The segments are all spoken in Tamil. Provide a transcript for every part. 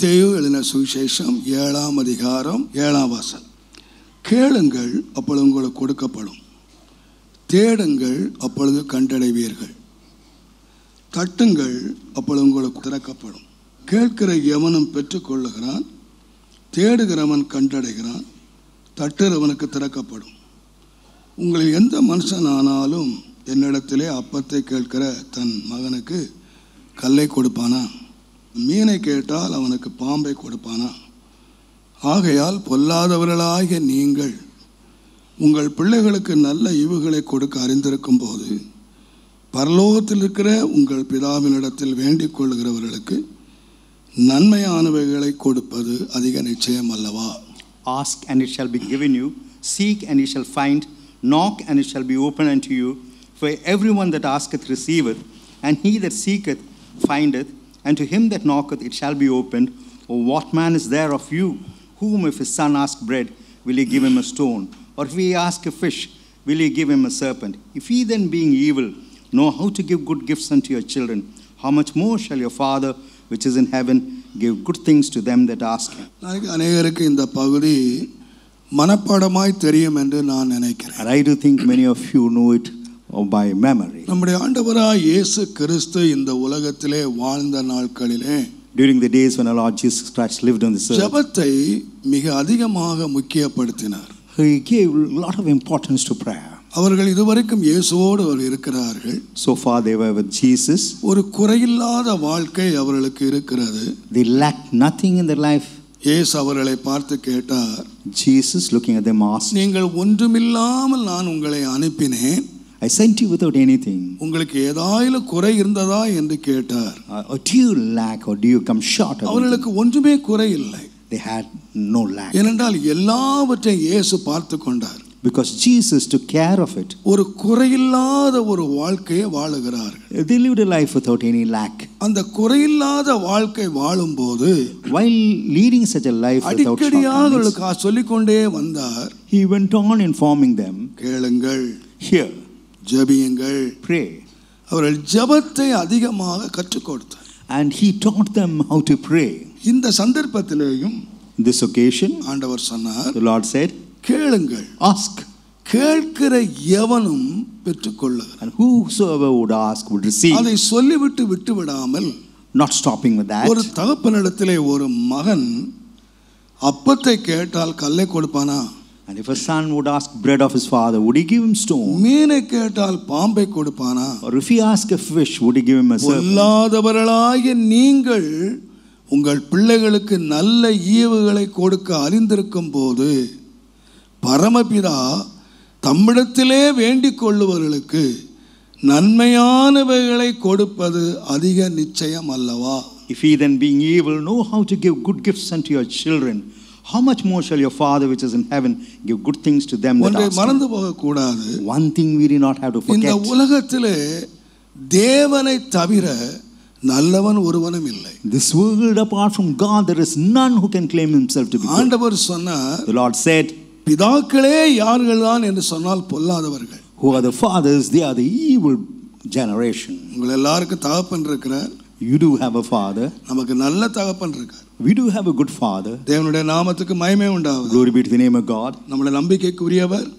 மத்தேயு எழுதின சுவிசேஷம் 7ஆம் அதிகாரம் 7ஆம் வசனம். கேளுங்கள், அப்பொழுது உங்களுக்கு கொடுக்கப்படும். தேடுங்கள், அப்பொழுது கண்டடைவீர்கள். தட்டுங்கள், அப்பொழுது உங்களுக்கு திறக்கப்படும். கேட்கிற எவனும் பெற்றுக்கொள்ளுகிறான், தேடுகிறவன் கண்டடைகிறான், தட்டுகிறவனுக்கு திறக்கப்படும். உங்களில் எந்த மனுஷனானாலும் என்னிடத்திலே அப்பத்தை கேட்கிற தன் மகனுக்கு கல்லை கொடுப்பானா? மீனை கேட்டால் அவனுக்கு பாம்பை கொடுப்பானா? ஆகையால் பொல்லாதவர்களாகிய நீங்கள் உங்கள் பிள்ளைகளுக்கு நல்ல ஈவுகளை கொடுக்க அறிந்திருக்கும் போது பரலோகத்தில் இருக்கிற உங்கள் பிதாவினிடத்தில் வேண்டிக் கொள்ளுகிறவர்களுக்கு நன்மையானவைகளை கொடுப்பது அதிக நிச்சயம் அல்லவா? Ask and it shall be given you, seek and you shall find, knock and it shall be opened unto you. For everyone that asketh receiveth, and he that seeketh findeth, and to him that knocketh it shall be opened. Or what man is there of you, whom if his son ask bread, will he give him a stone? Or if he ask a fish, will he give him a serpent? If ye then, being evil, know how to give good gifts unto your children, how much more shall your Father which is in heaven give good things to them that ask him? அநேகருக்கு இந்த பகுதி மனப்பாடமாய் தெரியும் என்று நான் நினைக்கிறேன். And I do think many of you know it by memory. நம்முடைய ஆண்டவராய் இயேசு கிறிஸ்து இந்த உலகத்திலே வாழ்ந்த நாட்களிலே, during the days when our Lord Jesus Christ lived on this earth, ஜெபத்தை மிக அதிகமாக முக்கியப்படுத்தினார். He gave a lot of importance to prayer. அவர்கள் இதுவரைக்கும் இயேசுவோடு இருக்கிறார்கள். So far they were with Jesus. ஒரு குறையில்லாத வாழ்க்கை அவர்களுக்கு இருக்கிறது. They lacked nothing in their life. இயேசு அவர்களை பார்த்து கேட்டார். Jesus looking at them asked, நீங்கள் ஒன்றுமில்லாமல் நான் உங்களை அனுப்பினேன், I sent you without anything. உங்களுக்கு ஏதாயிலும் குறை இருந்ததா என்று கேட்டார். Or do you lack, or do you come short of? அவர்களுக்கு ஒன்றுமே குறை இல்லை. They had no lack. ஏனென்றால் எல்லாவற்றையும் இயேசு பார்த்து கொண்டார். Because Jesus took care of it. ஒரு குறையில்லாத ஒரு வாழ்க்கையை வாழுகிறார்கள். They lived a life without any lack. அந்த குறையில்லாத வாழ்க்கை வாழும்போது, while leading such a life without அடிக்கடியாக சொல்லிக்கொண்டே வந்தார். He went on informing them, கேளுங்கள், hear, ஜெபியுங்கள், pray. அவர்கள் ஜெபத்தை அதிகமாக கற்றுக் கொடுத்தார். And he taught them how to pray. இந்த சந்தர்ப்பத்திலேயும் this occasion ஆண்டவர் சொன்னார், the Lord said, கேளுங்கள், ask. கேட்கிற எவனும் பெற்றுக்கொள்ளுகிறான். And whosoever would ask would receive. அதை சொல்லிவிட்டு விட்டு விடாமல், not stopping with that. ஒரு தகப்பனிடத்திலே ஒரு மகன் அப்பத்தை கேட்டால் கல்லை கொடுப்பானா? And if a son would ask bread of his father, would he give him stone? மீனை கேட்டால் பாம்பை கொடுப்பானா? Or if he asked a fish, would he give him a serpent? பொல்லாதவர்களாகிய நீங்கள் உங்கள் பிள்ளைகளுக்கு நல்ல ஈவுகளை கொடுக்க அறிந்திருக்கும் போது பரமபிதா தம்மிடத்திலே வேண்டிக் கொள்ளுவர்களுக்கு நன்மையானவைகளை கொடுப்பது அதிக நிச்சயம் அல்லவா? If ye then, being evil, know how to give good gifts unto your children, how much more shall your Father which is in heaven give good things to them that ask மறந்து போக கூடாது. One thing we do not have to forget. இந்த உலகத்திலே தேவனை தவிர நல்லவன் ஒருவனும் இல்லை. This world apart from God, there is none who can claim himself to be good. ஆண்டவர் சொன்னார், the Lord said, பிதாக்களே யார்கள்தான் என்று சொன்னால் பொல்லாதவர்கள். who are the fathers? They are the evil generation. உங்கள் எல்லாருக்கும் தகப்பன் இருக்கிறார். You do have a father. நமக்கு நல்ல தகப்பன் இருக்கார். We do have a good father. தேவனுடைய நாமத்துக்கு மகிமை உண்டாவது. Glory be to the name of God. நம்முடைய நம்பிக்கைக்குரியவர்,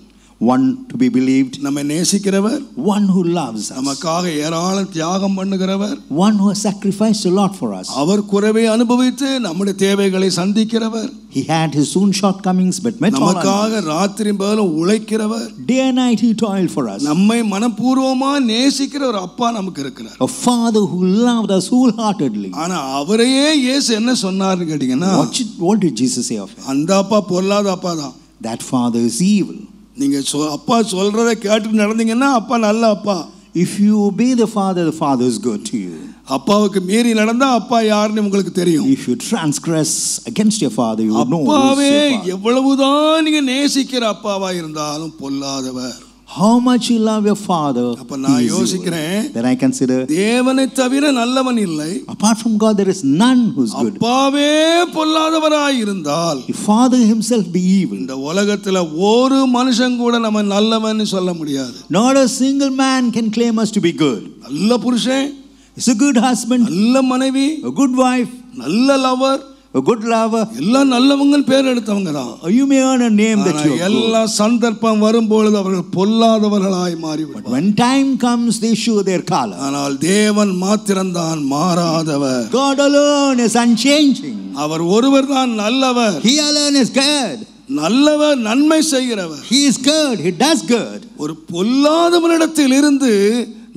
one to be believed, நம்மை நேசிக்கிறவர், one who loves us, நமக்காக ஏராளம் தியாகம் பண்ணுகிறவர், one who has sacrificed a lot for us. அவர் குறைவை அனுபவித்து நம்முடைய தேவைகளை சந்திக்கிறவர். He had his own shortcomings but met all our needs. நமக்காக ராத்திரி பகலும் உழைக்கிறவர். Day and night he toiled for us. நம்மை மனப்பூர்வமா நேசிக்கிற ஒரு அப்பா நமக்கு இருக்கிறார். A father who loved us wholeheartedly. ஆனா அவரையே இயேசு என்ன சொன்னார்னு கேட்டீங்கன்னா, what did Jesus say of him? அந்த அப்பா பொல்லாத அப்பா தான். That father is evil. நீங்க அப்பா சொல்றதை கேட்டு நடந்தீங்கன்னா அப்பா நல்ல அப்பா. If you obey the father is good to you. அப்பாவுக்கு மீறி நடந்தா அப்பா யாருன்னு உங்களுக்கு தெரியும். If you transgress against your father, you would know. அப்பாவே எவ்வளவுதான் நீங்க நேசிக்கிற அப்பாவா இருந்தாலும் பொல்லாதவர். How much you love your father. அப்ப நான் யோசிக்கிறேன், then I consider, தேவனை தவிர நல்லவன் இல்லை. Apart from God there is none who is good. அப்பாவே பொல்லாதவராய் இருந்தால், if father himself be evil, இந்த உலகத்துல ஒரு மனுஷன் கூட நம்ம நல்லவன்னு சொல்ல முடியாது. not a single man can claim us to be good. நல்ல புருஷன், is a good husband, நல்ல மனைவி, a good wife, நல்ல லவர், a good lover. எல்லாம் நல்லவங்க பேர் எடுத்தவங்க தான். You may earn a name that you are எல்லா சந்தர்ப்பம் வரும்பொழுது அவர்கள் பொல்லாதவர்களாய் மாறிவிடுவார்கள். But when time comes, they show their color. ஆனால் தேவன் மாத்திரம்தான் மாறாதவர். God alone is unchanging. அவர் ஒருவர் தான் நல்லவர். He alone is good. நல்லவர், நன்மை செய்கிறவர். He is good. He does good. ஒரு பொல்லாதவனிடத்தில் இருந்து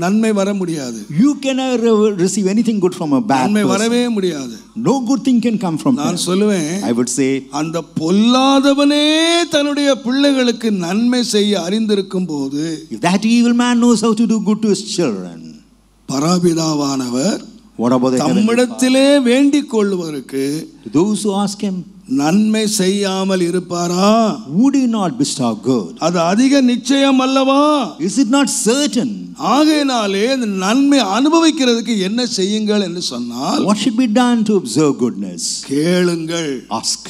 நன்மை வர முடியாது. You cannot receive anything good from a bad நன்மை person. வரவே முடியாது. No good thing can come from நான் him. சொல்லுவேன், I would say, அந்த பொல்லாதவனே தன்னுடைய பிள்ளைகளுக்கு நன்மை செய்ய அறிந்திருக்கும் போது, if that evil man knows how to do good to his children, பரபிதாவானவர் what about the heavenly தம்மிடத்திலே வேண்டிக் கொள்ளுவதற்கு Father? Those who ask him, நன்மை செய்யாமல் இருப்பாரா? would he not bestow good? அது அதிக நிச்சயம் அல்லவா? Is it not certain? ஆகையினாலே இந்த நன்மை அனுபவிக்கிறதுக்கு என்ன செய்யுங்கள் என்று சொன்னால், What should be done to observe goodness? கேளுங்கள். Ask.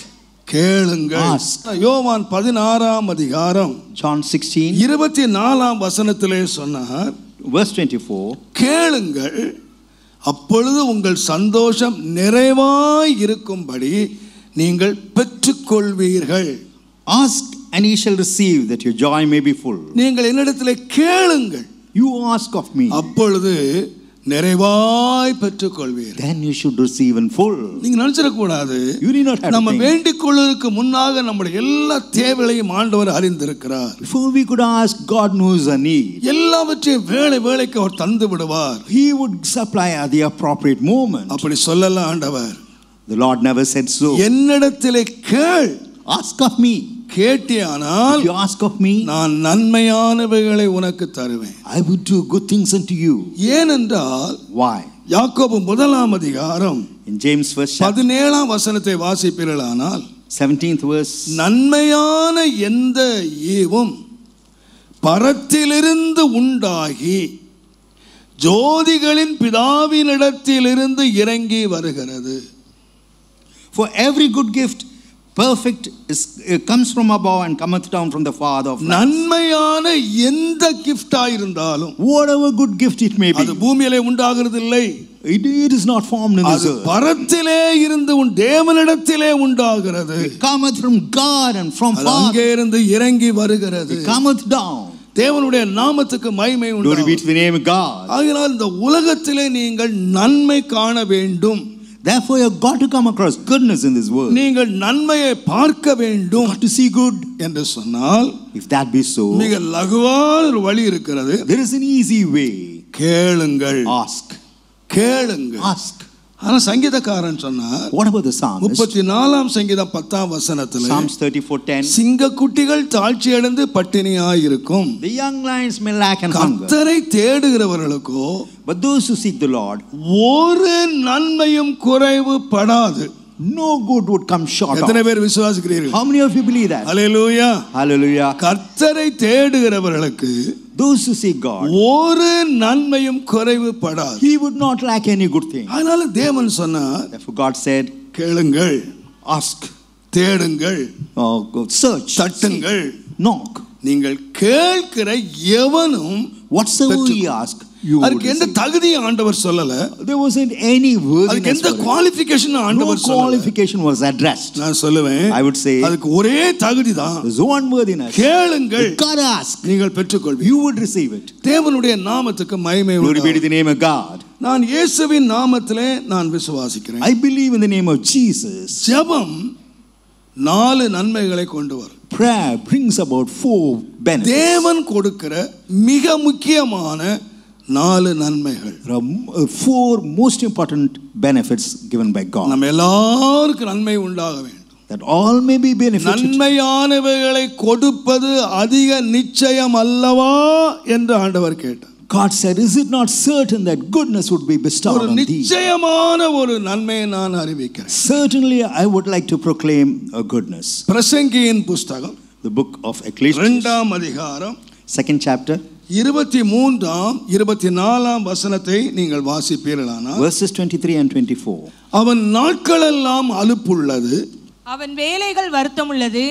கேளுங்கள். Ask. யோவான் 16ஆம் அதிகாரம் John 16, 24ஆம் வசனத்திலே சொன்னார், verse 24. கேளுங்கள், அப்பொழுது உங்கள் சந்தோஷம் நிறைவாய் இருக்கும்படி நீங்கள் பெற்றுக்கொள்வீர்கள். Ask and ye shall receive, that your joy may be full. நீங்கள் என்னிடத்திலே கேளுங்கள், You ask of me, அப்பொழுது நிறைவாய் பெற்றுக்கொள்வீர்கள். then you should receive in full. நீங்க நினைச்சிட கூடாது, You need not have நம்ம to think. வேண்டிக் கொள்வதற்கு முன்னாக நம்முடைய எல்லா தேவைகளையும் ஆண்டவர் அறிந்திருக்கிறார். Before we could ask, God knows our need. எல்லாவற்றையும் வேளைக்கு அவர் தந்து விடுவார். He would supply at the appropriate moment. அப்படி சொல்லல ஆண்டவர். The Lord never said so. என்னிடத்திலே கேள், Ask of me. கேட்டியானால் If you ask of me, நான் நன்மையானவைகளை உனக்கு தருவேன். I would do good things unto you. ஏனென்றால் Why? யாக்கோபு 1ஆம் அதிகாரம் In James 1st chapter, 17ஆம் வசனத்தை வாசிப்பீர்களானால், 17th verse, நன்மையான எந்த ஈவும் பரத்திலிருந்து உண்டாகி ஜோதிகளின் பிதாவினிடத்திலிருந்து இறங்கி வருகிறது. for every good gift perfect comes from above and cometh down from the Father of lights. நன்மையான எந்த கிஃப்டா இருந்தாலும், Whatever good gift it may be, அது பூமியிலே உண்டாகிறது இல்லை. it is not formed in this அது earth. பரத்திலே இருந்து தேவனிடத்திலே உண்டாகிறது. It cometh from God and from அது Father. அங்கே இருந்து இறங்கி வருகிறது. It cometh down. தேவனுடைய நாமத்துக்கு மகிமை Glory be உண்டாகும். to the name of God. ஆகையால் இந்த உலகத்திலே நீங்கள் நன்மை காண வேண்டும். Therefore you have got to come across goodness in this world. நீங்கள் நன்மையை பார்க்க வேண்டும் Got to see good. என்று சொன்னால், If that be so, மிக லகுவான ஒரு வழி இருக்கிறது. there is an easy way. கேளுங்கள், Ask. கேளுங்கள். Ask. ஆனா சங்கீதக்காரன் சொன்னார், What about the psalmist? 34ஆம் சங்கீதம் 10ஆம் வசனத்திலே, Psalms 34:10. சிங்கக்குட்டிகள் தாழ்ச்சி அடைந்து பட்டினியாய் இருக்கும், The young lions may lack and hunger, கர்த்தரை தேடுகிறவர்களுக்கோ but those who seek the Lord, ஒரு நன்மையும் குறைவுபடாது. no good would come short எத்தனை of. பேர் விசுவாசிக்கிறீர்கள்? How many of you believe that? Hallelujah. Hallelujah. கர்த்தரை தேடுகிறவர்களுக்கு Those who seek God, ஒரு நன்மையும் குறைவுபடாது. He would not lack any good thing. அதனால தேவன் சொன்னார், Therefore God said, கேளுங்கள், ask, தேடுங்கள், go search, தட்டுங்கள். knock. நீங்கள் கேட்கிற எவனும் Whatsoever ye ask, you will அதுக்கு எந்த receive. தகுதியும் ஆண்டவர் சொல்லல. There wasn't any அதுக்கு worthiness எந்த for it. குவாலிஃபிகேஷன் No ஆண்டவர் சொல்லல. qualification was addressed. நான் சொல்லுவேன், I would say, அதுக்கு ஒரே தகுதி தான். there's one worthiness. கேளுங்கள், God ask, நீங்கள் பெற்றுக்கொள்வீர்கள். you would receive it. தேவனுடைய நாமத்துக்கு மகிமை Glory be to உண்டாவதாக. the name of God. நான் இயேசுவின் நாமத்திலே நான் விசுவாசிக்கிறேன். I believe in the name of Jesus. ஜெபம் 4 நன்மைகளை கொண்டு வரும். Prayer brings about 4 benefits. தேவன் கொடுக்கிற மிக முக்கியமான 4 நன்மைகள். There are 4 most important benefits given by God, நம்ம எல்லாருக்கும் நன்மை உண்டாக வேண்டும். that all may be benefited. நன்மையானவைகளை கொடுப்பது அதிக நிச்சயம் அல்லவா என்று ஆண்டவர் கேட்டார். God said, is it not certain that goodness would be bestowed ஒரு on thee? நிச்சயமான ஒரு நன்மையை நான் அறிவிக்கிறேன். Certainly I would like to proclaim a goodness. பிரசங்கியின் புஸ்தகம் The book of Ecclesiastes, 2ஆம் அதிகாரம் 2nd chapter, 23ஆம் 24ஆம் வசனத்தை நீங்கள் வாசிப்பீர்களானால், verses 23 and 24. அவன் நாட்களெல்லாம் அலுப்புள்ளது, அவன் வேலைகள் வருத்தம் உள்ளது,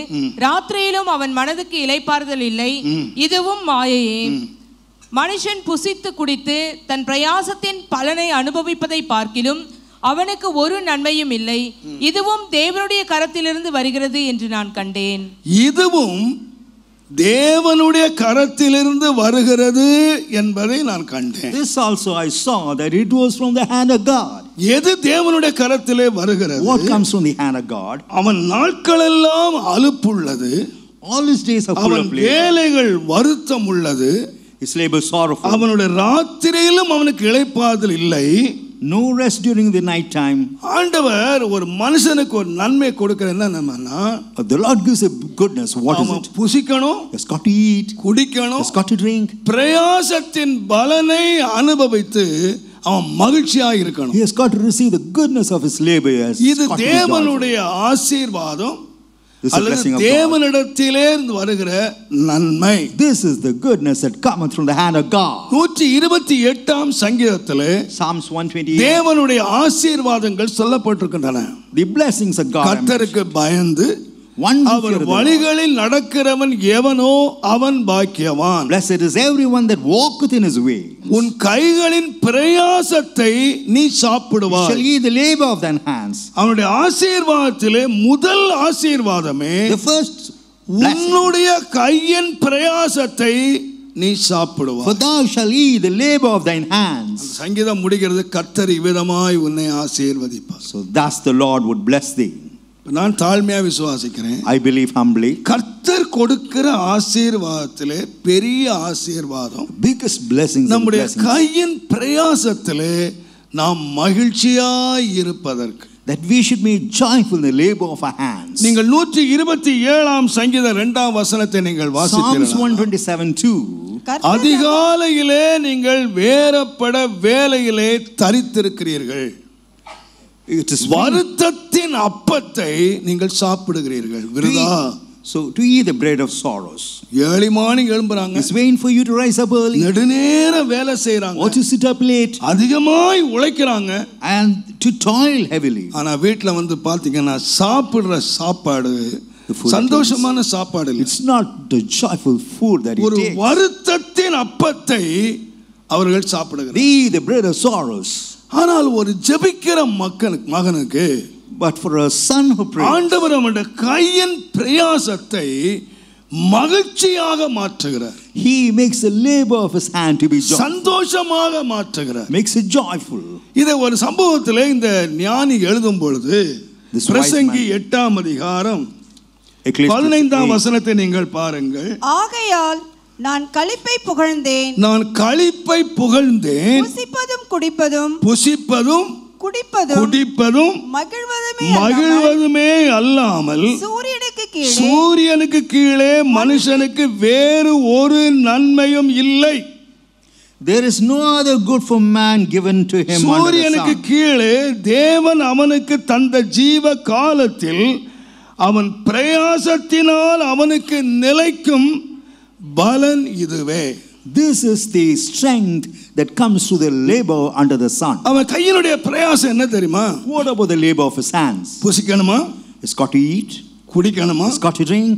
ராத்திரியிலும் அவன் மனதுக்கு இளைப்பாறுதல் இல்லை, இதுவும் மாயையே. மனுஷன் புசித்து குடித்து தன் பிரயாசத்தின் பலனை அனுபவிப்பதை பார்க்கிலும் அவனுக்கு ஒரு நன்மையும் இல்லை. இதுவும் தேவனுடைய கரத்திலிருந்து வருகிறது என்று நான் கண்டேன். இதுவும் தேவனுடைய கரத்திலிருந்து வருகிறது என்பதை நான் கண்டேன். This also I saw that it was from the hand of God. எது தேவனுடைய கரத்திலே வருகிறது? What comes from the hand of God? அவன் நாட்களெல்லாம் அலுப்புள்ளது, All his days are full அவன் of labor. வேலைகள் வருத்தம் உள்ளது, His labor sorrowful. அவனுடைய ராத்திரியிலும் அவனுக்கு இளைப்பாறுதல் இல்லை. No rest during the night time. ஆண்டவர் ஒரு மனுஷனுக்கு ஒரு நன்மை கொடுக்கிற என்னன்னா, The Lord gives a goodness. What is அவன் it? புசிக்கணும், He has got to eat. குடிக்கணும், He has got to drink. பிரயாசத்தின் பலனை அனுபவித்து அவன் மகிழ்ச்சியா இருக்கணும். He has got to receive the goodness of his labor. He has இது got to be தேவனுடைய ஆசீர்வாதம் This is a அல்லது blessing of God. தேவனிடத்திலே இருந்து வருகிற நன்மை. This is the goodness that cometh from the hand of God. 128ஆம் சங்கீதத்திலே Psalms 128. தேவனுடைய ஆசீர்வாதங்கள் சொல்லப்பட்டிருக்கின்றன. The blessings of God. கர்த்தருக்கு பயந்து One who our feareth the Lord. வழிகளில் நடக்கிறவன் எவனோ அவன் பாக்கியவான். Blessed is everyone that walketh in his way. உன் கைகளின் பிரயாசத்தை நீ You சாப்பிடுவாய். shall eat the labor of thine hands. அவனுடைய ஆசீர்வாதத்திலே முதல் ஆசீர்வாதமே The first blessing. உன்னுடைய கையின் பிரயாசத்தை நீ சாப்பிடுவாய். For thou shalt eat the labor of thine hands. சங்கீதம் முடிகிறது, கர்த்தர் இவ்விதமாய் உன்னை ஆசீர்வதிப்பார். So thus the Lord would bless thee. நான் தாழ்மையா விசுவாசிக்கிறேன். I believe humbly. கர்த்தர் கொடுக்கிற ஆசீர்வாதத்திலே பெரிய ஆசீர்வாதம் Biggest blessings. நம்முடைய கையின் பிரயாசத்திலே நாம் மகிழ்ச்சியாய் இருப்பதற்கு. That we should be joyful in the labor of our hands. நீங்கள் 127ஆம் சங்கீதம் 2ஆம் வசனத்தை நீங்கள் Psalms வாசிக்கிறீர்கள். 127:2. அதிகாலையிலே நீங்கள் வேறப்பட வேலையிலே தரித்திருக்கிறீர்கள். It is வருத்தத்தின் அப்பத்தை நீங்கள் சாப்பிடுகிறீர்கள். விருதா. So to eat the bread of sorrows. ஏழு மணி எழும்புறாங்க. It's vain for you to rise up early. நெடுநேர வேலை செய்றாங்க. Or to sit up late. அதிகமாய் உழைக்கிறாங்க. And to toil heavily. ஆனா வீட்ல வந்து பாத்தீங்கன்னா சாப்பிடுற சாப்பாடு சந்தோஷமான சாப்பாடு இல்லை. It's not the joyful food that it ஒரு takes. வருத்தத்தின் அப்பத்தை அவர்கள் சாப்பிடுகிறார்கள். They eat the bread of sorrows. ஆனால் ஒரு ஜெபிக்கிற மகனுக்கு, but for a son who prays, ஆண்டவர் அவனுடைய கையின் பிரயாசத்தை மகிழ்ச்சியாக மாற்றுகிறார். he makes the labor of his hand to be joyful. சந்தோஷமாக மாற்றுகிறார். Makes it joyful. இதை ஒரு சம்பவத்திலே இந்த ஞானி எழுதும் பொழுது பிரசங்கி 8ஆம் அதிகாரம் 15ஆம் வசனத்தை நீங்கள் பாருங்கள். ஆகையால் நான் களிப்பை புகழ்ந்தேன், நான் களிப்பை புகழ்ந்தேன், புசிப்பதும் குடிப்பதும் மகிழ்வதுமே அல்லாமல் சூரியனுக்கு கீழே மனுஷனுக்கு வேறு ஒரு நன்மையும் இல்லை. There is no other good for man given to him under the sun. சூரியனுக்கு கீழே தேவன் அவனுக்கு தந்த ஜீவ காலத்தில் அவன் பிரயாசத்தினால் அவனுக்கு நிலைக்கும் பலன் இதுவே. This is the strength that comes to the labor under the sun. அவன் கையினுடைய பிரயாசம் என்ன தெரியுமா? What about the labor of his hands? புசிக்கணுமா, He's got to eat, குடிக்கணுமா, he's got to drink,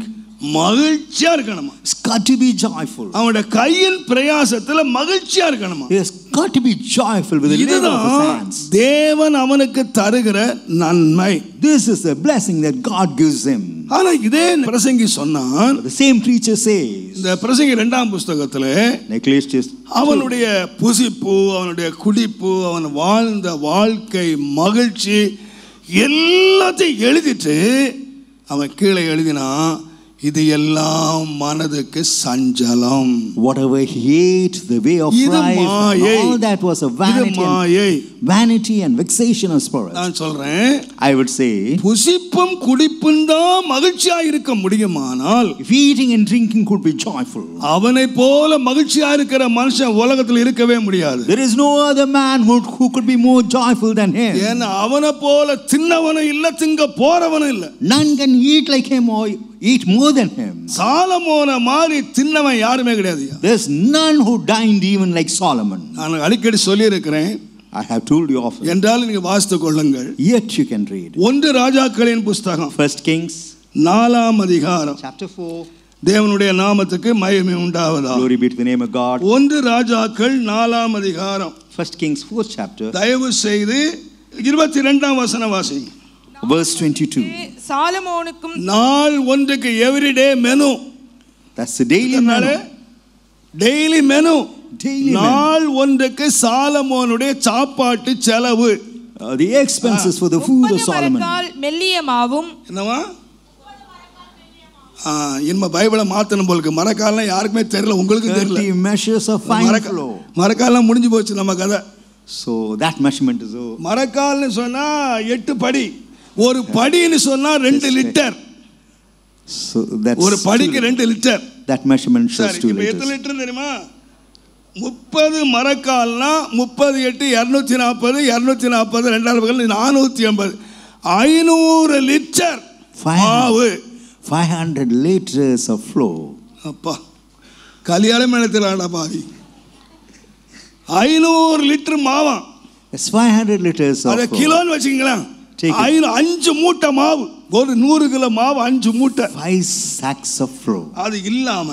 மகிழ்ச்சியா இருக்கணுமா. he's got to be joyful. அவனுடைய கையின் பிரயாசத்துல மகிழ்ச்சியா இருக்கணுமா. He has got to be joyful with the labor of his hands. தேவன் அவனுக்கு தருகிற நன்மை. This is the blessing that God gives him. ஆனா இதே பிரசங்கி சொன்னான், The same preacher says, இந்த பிரசங்கி 2ஆம் புத்தகத்திலே Ecclesiastes, அவனுடைய புசிப்பு, அவனுடைய குடிப்பு, அவன் வாழ்ந்த வாழ்க்கை, மகிழ்ச்சி எல்லாத்தையும் எழுதிட்டு அவன் கீழே எழுதினா, இது எல்லாம் மனதுக்கு சஞ்சலம். whatever he ate, the way of life, all that was a vanity and vexation of spirit. நான் சொல்றேன், I would say, புசிப்பும் குடிப்பும் தான் மகிழ்ச்சியா இருக்க முடியுமானால், if eating and drinking could be joyful, அவனை போல மகிழ்ச்சியா இருக்கிற மனுஷன் உலகத்தில் இருக்கவே முடியாது. there is no other man who could be more joyful than him. ஏன்னா அவனை போல தின்னவனும் இல்ல, திங்க போறவனும் இல்ல. None can eat like him or eat more than him. சாலமோன மாதிரி தின்னவன் யாருமே கிடையாது. There's none who dined even like Solomon. நான் அடிக்கடி சொல்லி இருக்கிறேன், I have told you often. என்றால் நீங்க வாசித்துக் கொள்ளுங்கள். Yet you can read. 1 ராஜாக்களின் புத்தகம் 1 Kings 4ஆம் அதிகாரம். chapter 4. தேவனுடைய நாமத்துக்கு மகிமை உண்டாவதாக. Glory be to the name of God. 1 ராஜாக்கள் 4ஆம் அதிகாரம். 1 Kings 4th chapter. தயவு செய்து 22ஆம் வசனம் வாசி. Verse 22. சாலமோனுக்கும் நாள் ஒன்றுக்கு everyday menu. That's the daily menu. Daily menu. Daily நாள் ஒன்றுக்கு சாலமோனுடைய சாப்பாட்டு செலவு. The expenses for the food of Solomon. மெல்லிய மாவும். என்னவா? இன்ம பைபிளை மாத்தணும் போலுக்கு. மரக்கால்னா யாருக்குமே தெரியல, உங்களுக்கு தெரியல. 30 measures of fine flour. மரக்கால்லாம் முடிஞ்சு போச்சு நம்ம கதை. So that measurement is over. மரக்கால்னு சொன்னா 8 படி. ஒரு படின்னு சொன்னா 2 லிட்டர். So that's ஒரு படிக்கு 2 litre. That measurement shows 2 liters. எத்தனை லிட்டர் தெரியுமா? 30 மரக்கால்னா 38 240 240 480 500 லிட்டர் மாவு. 500 liters of flour. அப்பா கல்யாணம் நடத்துறாடா பாவி. 500 litre Mala. It's 500 liters of flour. அத கிலோன்னு வச்சுக்கங்களேன். 5 மூட்டை மாவு. ஒரு 100 கிலோ மாவு 5 மூட்டை. 5 sacks of flour. அது இல்லாம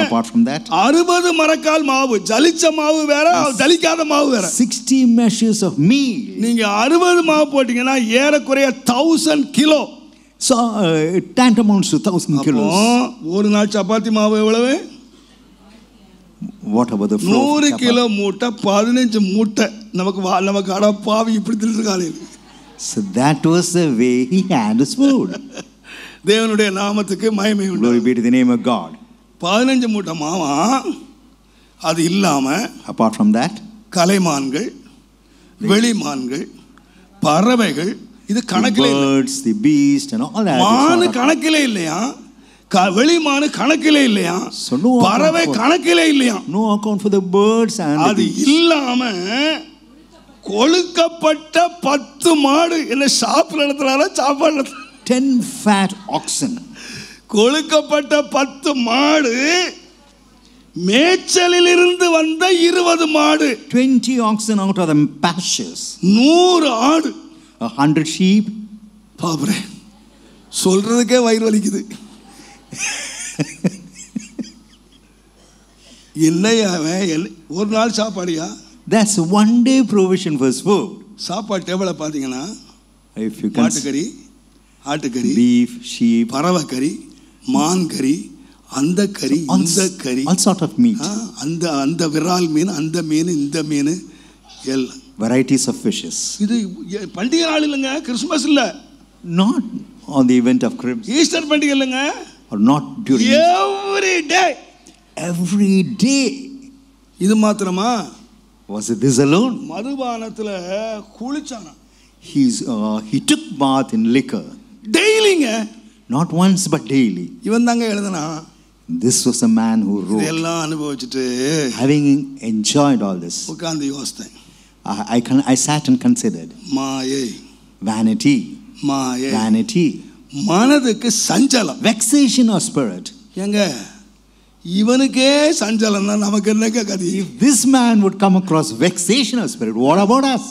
apart from that 60 மரக்கால் மாவு. ஜலிச்ச மாவு வேற, ஜலிக்காத மாவு வேற. 60 measures of meal. நீங்க 60 மாவு போட்டீங்கன்னா ஏறக்குறைய 1000 kilo. So that amounts to 1000 kilos. ஒரு நாள் சப்பாத்தி மாவு எவ்வளவு? What about the flour? 100 kilo மூட்டை 15 மூட்டை. நமக்கு அட பாவி இப்படி திட்டுறானே. So that was the way he had his food. தேவனுடைய நாமத்துக்கு மகிமை உண்டாகட்டும். Glory be to the name of God. 15 மூட்டை மாவா. அது இல்லாம apart from that கலைமான்கள், வெளிமான்கள், பறவைகள், இது கணக்கிலே இல்ல. birds, the beast and all that. மானு கணக்கிலே இல்லையா? வெளிமானு கணக்கிலே இல்லையா? பறவை கணக்கிலே இல்லையா? No account for the birds and the அது இல்லாம கொழுக்கப்பட்ட 10 மாடு. என்ன ஷாப் நடத்துறாரா சாப்பாடு? 10 fat oxen. கொழுக்கப்பட்ட 10 மாடு. மேய்ச்சலில் இருந்து வந்த 20 மாடு. 20 oxen out of the pastures. 100 ஆடு. 100 sheep. பாபரே சொல்றதுக்கே வயிறு வலிக்குது. என்னையா ஒரு நாள் சாப்பாடியா? That's one day provision for his food. சாப்பாடு டேபிள பாத்தீங்கன்னா if you can மாட்டுக்கறி, ஆட்டுக்கறி, beef, sheep, பறவை கறி, மான் கறி, அந்த கறி, இந்த கறி, all sort of meat. அந்த விரால் மீன், அந்த மீன், இந்த மீன் எல்லாம் varieties of fishes. இது பண்டிகை நாள் இல்லங்க, கிறிஸ்மஸ் இல்ல. Not on the event of Christmas. Easter பண்டிகை இல்லங்க. Or not during every day. இது மாத்திரமா? Was it this alone? மதுபானத்துல குளிச்சானா. He took bath in liquor. டெய்லிங்க. Not once but daily. இவன் தாங்க எழுதுனா. This was a man who wrote. இதெல்லாம் அனுபவிச்சிட்டு having enjoyed all this. உட்கார்ந்து யோசித்தேன். I sat and considered. மாயை. Vanity. மாயை. Vanity. மனதுக்கு சஞ்சலம். Vexation of spirit. ஏங்க இவனுக்கே சஞ்சலம்னா நமக்கு என்னங்க கதி? If this man would come across vexation of spirit, what about us?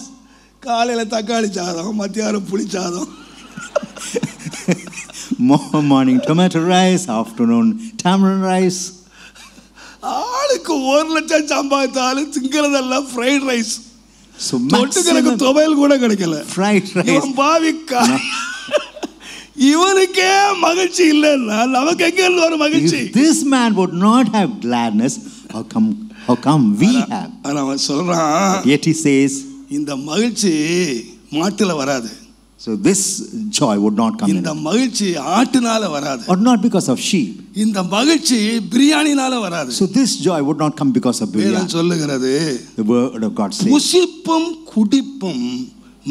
காலையில தக்காளி சாதம், மத்தியானம் புளி சாதம். Morning tomato rice, afternoon tamarind rice. ஆளுக்கு 1 லட்சம் சம்பாதித்தாலும் திங்கிறதெல்லாம் ஃப்ரைட் ரைஸ். So தொட்டுக்கிறதுக்கு துவையல் கூட கிடைக்கல. Fried rice. இவன் பாவிக்கா. இவனுக்கே மகிழ்ச்சி இல்லைன்னா நமக்கு எங்க இருந்து வரும் மகிழ்ச்சி? If this man would not have gladness, how come we have? அவன் சொல்றான். Yet he says, இந்த மகிழ்ச்சி மாட்டுல வராது. so this joy would not come இந்த மகிழ்ச்சி ஆட்டுனால வராது. or not because of sheep. இந்த மகிழ்ச்சி பிரியாணினால வராது. So this joy would not come because of biryani. வேதம் சொல்லுகிறது. The word of God says, புசிப்பும் குடிப்பும்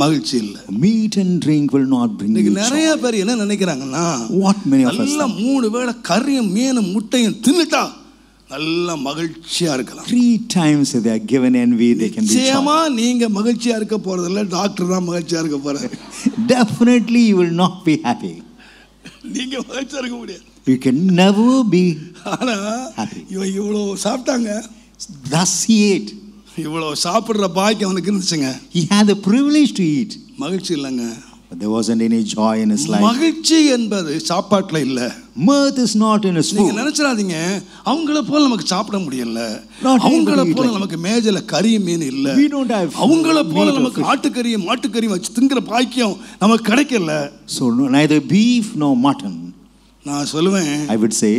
மகிழ்ச்சி இல்ல. meat and drink will not bring you joy. நிறைய பேர் என்ன நினைக்கிறாங்கன்னா, what many of us நல்ல 3 வேளை கறியும் மீனும் முட்டையும் தின்னுட்டா நல்ல மகிழ்ச்சியா இருக்கலாம். 3 times if they are given envy, they can be நிச்சயமா நீங்க மகிழ்ச்சியா இருக்க போறது இல்ல, டாக்டர் தான் மகிழ்ச்சியா இருக்க போறாரு. Definitely you will not be happy. நீங்க மகிழ்ச்சியா இருக்க முடியாது. You can never be ஆனா happy. இவ்வளவு சாப்பிட்டாங்க. Thus he ate. இவ்வளவு சாப்பிடுற பாக்கியம் அவனுக்கு இருந்துச்சுங்க. He had the privilege to eat. மகிழ்ச்சி இல்லங்க. But there wasn't any joy in his life. மகிழ்ச்சி என்பது சாப்பாட்டுல இல்ல. Mirth is not in his நீங்க food. நினைச்சிராதீங்க அவங்கள போல நமக்கு சாப்பிட முடியல, Not அவங்கள able to eat போல like நமக்கு மேஜையில கறி மீன் இல்ல, We don't have அவங்கள போல meat or நமக்கு fish. ஆட்டுக்கறியும் மாட்டுக்கறியும் வச்சு திங்கிற பாக்கியம் நமக்கு கிடைக்கல. So neither beef nor mutton. நான் சொல்லுவேன், I would say,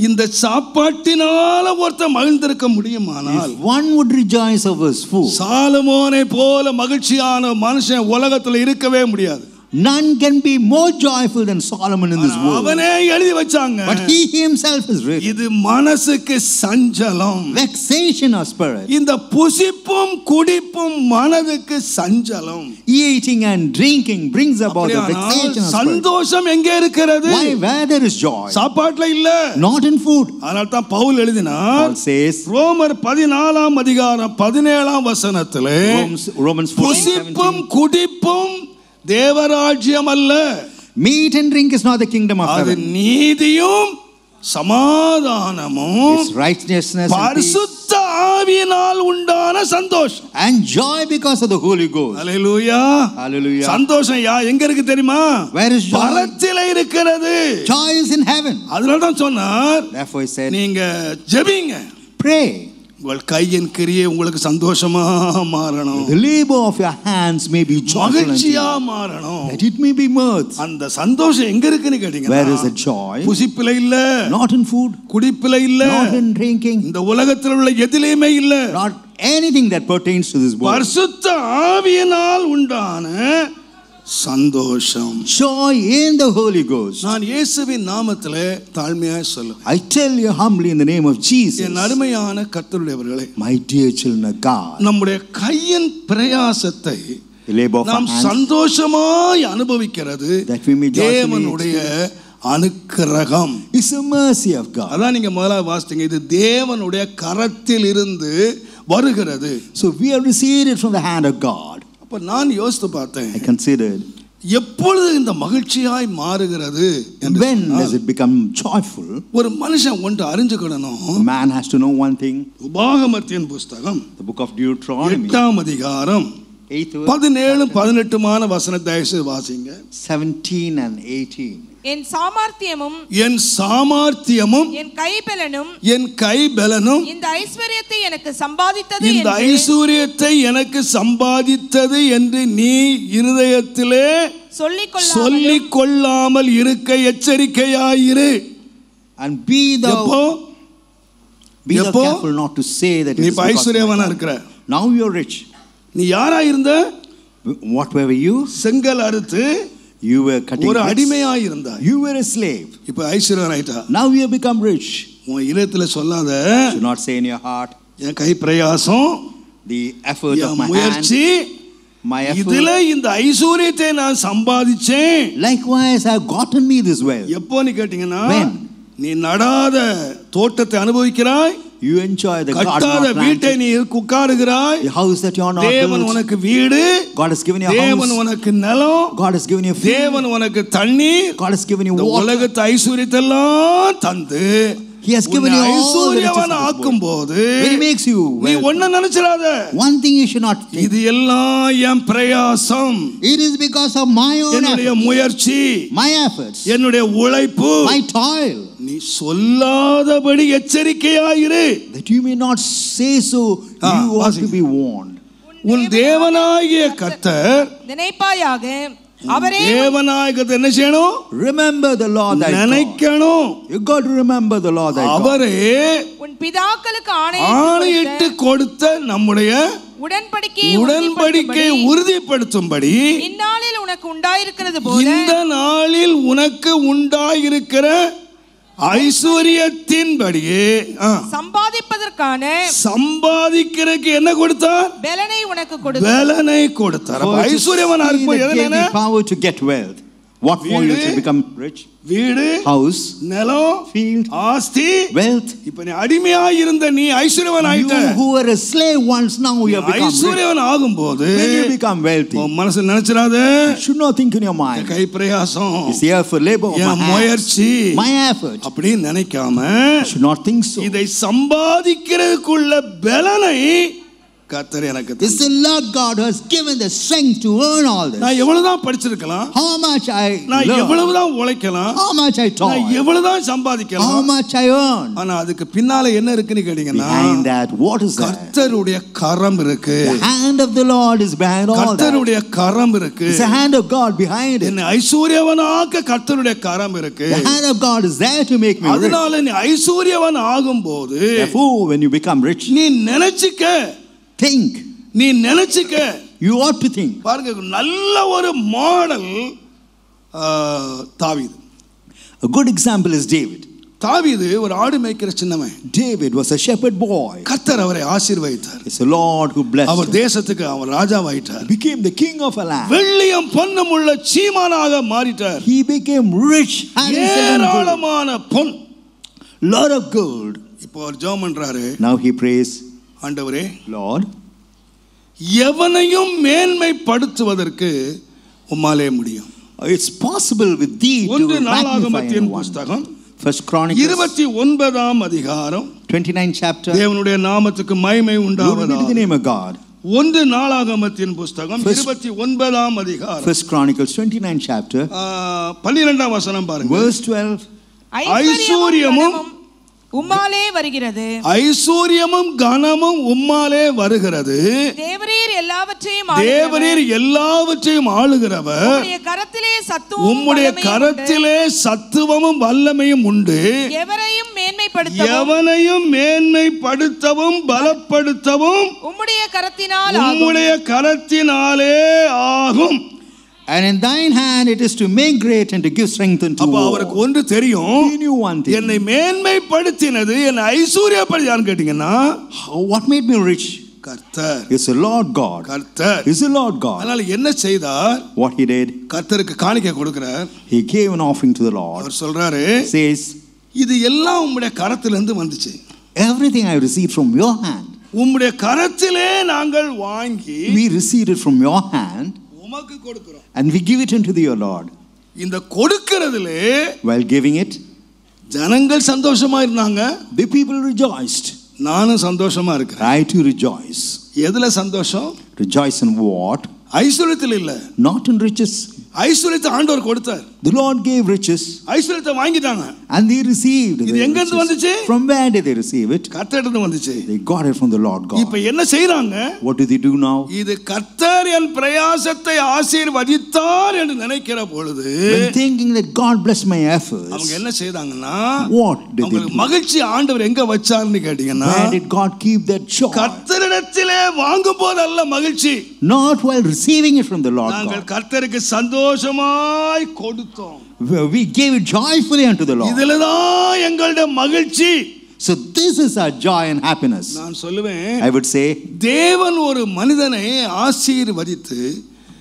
இந்த சாப்பாட்டினால ஒருத்தன் மகிழ்ந்திருக்க முடியுமானால், if one would rejoice over his food, சாலமோனை போல மகிழ்ச்சியான மனுஷன் உலகத்துல இருக்கவே முடியாது. none can be more joyful than Solomon in this world. அவனே எழுதி வச்சாங்க, But he himself is rich. இது மனசுக்கு சஞ்சலம், Vexation of spirit. இந்த புசிப்பும் குடிப்பும் மனதுக்கு சஞ்சலம். Eating and drinking brings about a vexation of spirit. சந்தோஷம் எங்கே இருக்கிறது? Why? Where there is joy. சாப்பாட்டுல இல்ல, Not in food. அதனால தான் பவுல் எழுதினார், Paul says, ரோமர் 14ஆம் அதிகாரம் 17ஆம் வசனத்திலே, Romans 14:17, புசிப்பும் குடிப்பும் தேவராஜ்யம் அல்ல, meat and drink is not the kingdom of அது heaven. நீதியும் சமாதானமும் It's righteousness and peace பரிசுத்த ஆவியினால் உண்டான சந்தோஷம். and joy because of the Holy Ghost. Hallelujah. Hallelujah. சந்தோஷம் எங்க இருக்கு தெரியுமா? Where is joy? பரத்திலே இருக்கிறது. Joy is in heaven. அதனால தான் சொன்னார், Therefore he said, நீங்க ஜெபிங்க, pray. உங்கள் கையின் கிரியை உங்களுக்கு சந்தோஷமா மாறணும், The labor of your hands may be joyful unto மகிழ்ச்சியா you, மாறணும். that it may be mirth. அந்த சந்தோஷம் எங்க இருக்குன்னு கேட்டீங்கன்னா, Where is the joy? புசிப்பில இல்ல, Not in food, குடிப்பில இல்ல, not in drinking, இந்த உலகத்தில் உள்ள எதிலேயுமே இல்ல, not anything that pertains to this world. பரிசுத்த ஆவியினால் உண்டான சந்தோஷம். Joy in the Holy Ghost. நான் இயேசுவின் நாமத்திலே தாழ்மையாய் சொல்லுவேன், I tell you humbly in the name of Jesus, என் அருமையான கர்த்தருடையவர்களே, my dear children of God, நம்முடைய கையின் பிரயாசத்தை the labor of our நாம் hands, சந்தோஷமாய் அனுபவிக்கிறது that we may joyfully தேவனுடைய அனுக்கிரகம். is a mercy of God. அதான் நீங்க முதல்ல வாசித்தீங்க, இது தேவனுடைய கரத்தில் இருந்து வருகிறது. So we have received it from the hand of God. அப்ப நான் யோசித்து பார்த்தேன், I considered, எப்பொழுது இந்த மகிழ்ச்சியாய் மாறுகிறது என்று when சொன்னால், does it become joyful? ஒரு மனுஷன் ஒன்று அறிஞ்சுக்கணும். A man has to know one thing. உபாகமத்தின் புஸ்தகம் The book of Deuteronomy, 8ஆம் அதிகாரம் 8th verse, 17 18 வசனத்தை தயவுசெய்து வாசிங்க. 17 and 18. என் சாமர்த்தியமும் என் சாமர்த்தியமும் என் கைபலனும் என் கைபலனும் இந்த ஐஸ்வர்யத்தை எனக்கு சம்பாதித்தது இந்த என்று ஐஸ்வர்யத்தை எனக்கு சம்பாதித்தது என்று நீ இருதயத்திலே சொல்லிக் கொள்ளாமல் இருக்க எச்சரிக்கையாயிரு. And be thou careful not to say that நீ it is because ஐஸ்வர்யவானா of my இருக்கிற. God. Now you are rich. நீ யாரா இருந்த? What were you? செங்கல் அறுத்து You were cutting ஒரு bricks. அடிமையாய் இருந்தாய். You were a slave. இப்ப ஐஸ்வர்யவான் ஆயிட்டா. Now you have become rich. உன் இதயத்துல சொல்லாத, Should not say in your heart, என் கை பிரயாசம், the effort of N my முயற்சி, hand, my இதுல effort. இந்த ஐஸ்வர்யத்தை நான் சம்பாதிச்சேன். Likewise, I have gotten me this wealth. எப்போ நீ கேட்டீங்கன்னா, When? நீ நடாத தோட்டத்தை அனுபவிக்கிறாய், You enjoy the garden கட்டாத not வீட்டை planted, நீ உட்காருகிறாய். the house that you are not தேவன் built. உனக்கு வீடு, God has given you a தேவன் house. உனக்கு நிலம், God has given you food. தேவன் உனக்கு தண்ணீர், God has given you இந்த water. உலகத்து ஐஸ்வர்யத்தை எல்லாம் தந்து He has given you all the riches of ஐஸ்வர்யவான் this ஆக்கும் world. போது When He makes you நீ wealthy, ஒன்ன நினைச்சிராத, one thing you should not think. இது எல்லாம் என் பிரயாசம், It is because of my own என்னுடைய efforts, முயற்சி, my efforts, என்னுடைய உழைப்பு. my toil, நீ சொல்லாதபடி எச்சரிக்கையாயிரு. that you may not say so. You ought to be warned. உன் தேவனாகிய கர்த்தர், நினைப்பாயாக அவரே தேவனாகிய கர்த்தர் என்ன செய்யணும்? Remember the Lord thy God. நினைக்கணும். You got to remember the Lord thy God. அவரே உன் பிதாக்களுக்கு ஆணையிட்டு கொடுத்த நம்முடைய உடன்படிக்கை உறுதிப்படுத்தும்படி இந்நாளில் உனக்கு உண்டாயிருக்கிறது போல இந்த நாளில் உனக்கு உண்டாயிருக்கிற ஐஸ்வர்யத்தின்படியே சம்பாதிக்கிறதுக்கு என்ன கொடுத்தார்? பலனை உனக்கு கொடுத்தார். ஐஸ்வர்யவானா இருக்கும் எதனால? Power to get wealth. What for you to become rich? வீடு, house, நிலம், field, ஆஸ்தி, wealth. இப்ப நீ அடிமையா இருந்த நீ ஐஸ்வர்யவான் ஆயிட்ட. You who were a slave once, now you have become ஐஸ்வர்யவான் ஆகும்போது when you become wealthy, உன் மனசுல நினைச்சிராத, you should not think in your mind, கை பிரயாசம், it's here for labor of my hands, முயற்சி, my effort. அப்படி நினைக்காம, you should not think so. இதை சம்பாதிக்கிறதுக்குள்ள பலனை கர்த்தர் எனக்கு It's the Lord God who has given the strength to earn all this. நான் எவ்வளவுதான் படிச்சிருக்கலாம், How much I நான் learn, எவ்வளவுதான் உழைக்கலாம், how much I நான் toil, எவ்வளவுதான் how சம்பாதிக்கலாம், much I earn. ஆனா அதுக்கு பின்னால என்ன இருக்குன்னு கேட்டீங்கன்னா, Behind that, what is that? கர்த்தருடைய கரம் இருக்கு. The hand of the Lord is behind all that. கர்த்தருடைய கரம் இருக்கு. It's the hand of God behind it. என்னை ஐஸ்வர்யவனாக்க கர்த்தருடைய கரம் இருக்கு. The hand of God is there to make me rich. அதனால நீ ஐஸ்வர்யவன் ஆகும்போது, Therefore, when you become rich, நீ நினைச்சுக்க, think. நீ நினைச்சுக்க. You ought to think. பாருங்க, நல்ல ஒரு மாடல் தாவீது. A good example is David. தாவீது ஒரு ஆடு மேய்க்கிற சின்னவன். David was a shepherd boy. கர்த்தர் அவரை ஆசீர்வதித்தார். It's the Lord who blessed our him. தேசத்துக்கு அவர் ராஜாவாயிட்டார். He became the king of a land. வெள்ளியும் பொன்னும் உள்ள சீமானாக மாறிட்டார். He became rich, having seven gold. ஏராளமான பொன், Lot of gold. இப்போ அவர் ஜெபம் பண்றாரு. Now he prays, ஆண்டவரே, Lord, எவனையும் மேன்மைப்படுத்துவதற்கு உம்மாலே முடியும். it's possible with thee to ஒன்று magnify நாளாகமத்தின் anyone. புஸ்தகம் First Chronicles 29ஆம் அதிகாரம் 29 chapter. தேவனுடைய நாமத்துக்கு மகிமை Glory be to the உண்டாவதாக. name of God. ஒன்று நாளாகமத்தின் புஸ்தகம் 29ஆம் அதிகாரம் First Chronicles 29 chapter. 12ஆம் வசனம் பாருங்க. Verse 12. ஐஸ்வர்யமும் உம்மாலே வருகிறது, ஐஸ்வர்யமும் கனமும் உம்மாலே வருகிறது, தேவரீர் எல்லாவற்றையும் தேவரீர் எல்லாவற்றையும் ஆளுகிறவர், உம்முடைய கரத்திலே சத்துவமும் உம்முடைய வல்லமையும் கரத்திலே சத்துவமும் வல்லமையும் உண்டு, உண்டு. எவனையும் மேன்மைப்படுத்தவும் பலப்படுத்தவும் உம்முடைய கரத்தினால் ஆகும். உம்முடைய கரத்தினாலே ஆகும். And in thine hand it is to make great and to give strength unto அப்ப all. அவருக்கு ஒன்று தெரியும். He knew one thing. என்னை மேன்மைப்படுத்தினது, என்னை ஐஸ்வர்யப்படுத்தினான்னு கேட்டீங்கன்னா, What made me rich? கர்த்தர். It's the Lord God. கர்த்தர். It's the Lord God. அதனால என்ன செய்தார்? What he did? கர்த்தருக்கு காணிக்கை கொடுக்கிறார். He gave an offering to the Lord. அவர் சொல்றாரு, Says, இது எல்லாம் உம்முடைய கரத்திலிருந்து வந்துச்சு. everything I received from your hand. உம்முடைய கரத்திலே நாங்கள் வாங்கி We received it from your hand உமக்கு கொடுக்கிறோம். and we give it unto thee, O Lord. இந்த கொடுக்கிறதுலே While giving it, ஜனங்கள் சந்தோஷமா இருந்தாங்க. the people rejoiced. நானும் சந்தோஷமா இருக்கிறேன். I too rejoice. எதுல சந்தோஷம்? Rejoice in what? ஐஸ்வர்யத்தில் இல்ல. Not in riches. ஐஸ்வர்யத்தை ஆண்டவர் கொடுத்தார். The Lord gave riches ஐஸ்வர்யத்தை வாங்கிட்டாங்க. and they received இது the எங்க இருந்து வந்துச்சு? riches. From where did they receive it? கர்த்தரிடமிருந்து வந்துச்சு. They got it from the Lord God. இப்போ என்ன செய்றாங்க? What do they do now? இது கர்த்தர் என் பிரயாசத்தை ஆசீர்வதித்தார் என்று நினைக்கிற பொழுது When thinking that God blessed my efforts, அவங்க என்ன செய்தாங்கன்னா, what did they அவங்களுக்கு do? மகிழ்ச்சி ஆண்டவர் எங்க வச்சார்னு கேட்டீங்கன்னா, Where did God keep that joy? கர்த்தரிடத்திலே வாங்கும் போது அல்ல மகிழ்ச்சி, Not while receiving it from the Lord நாங்கள் God. கர்த்தருக்கு சந்தோஷமாய் கொடுத்தோம். We gave it joyfully unto the Lord. இதுலதான் எங்களுடைய மகிழ்ச்சி. So this is our joy and happiness. நான் சொல்லுவேன், I would say, தேவன் ஒரு மனிதனை ஆசீர்வதித்து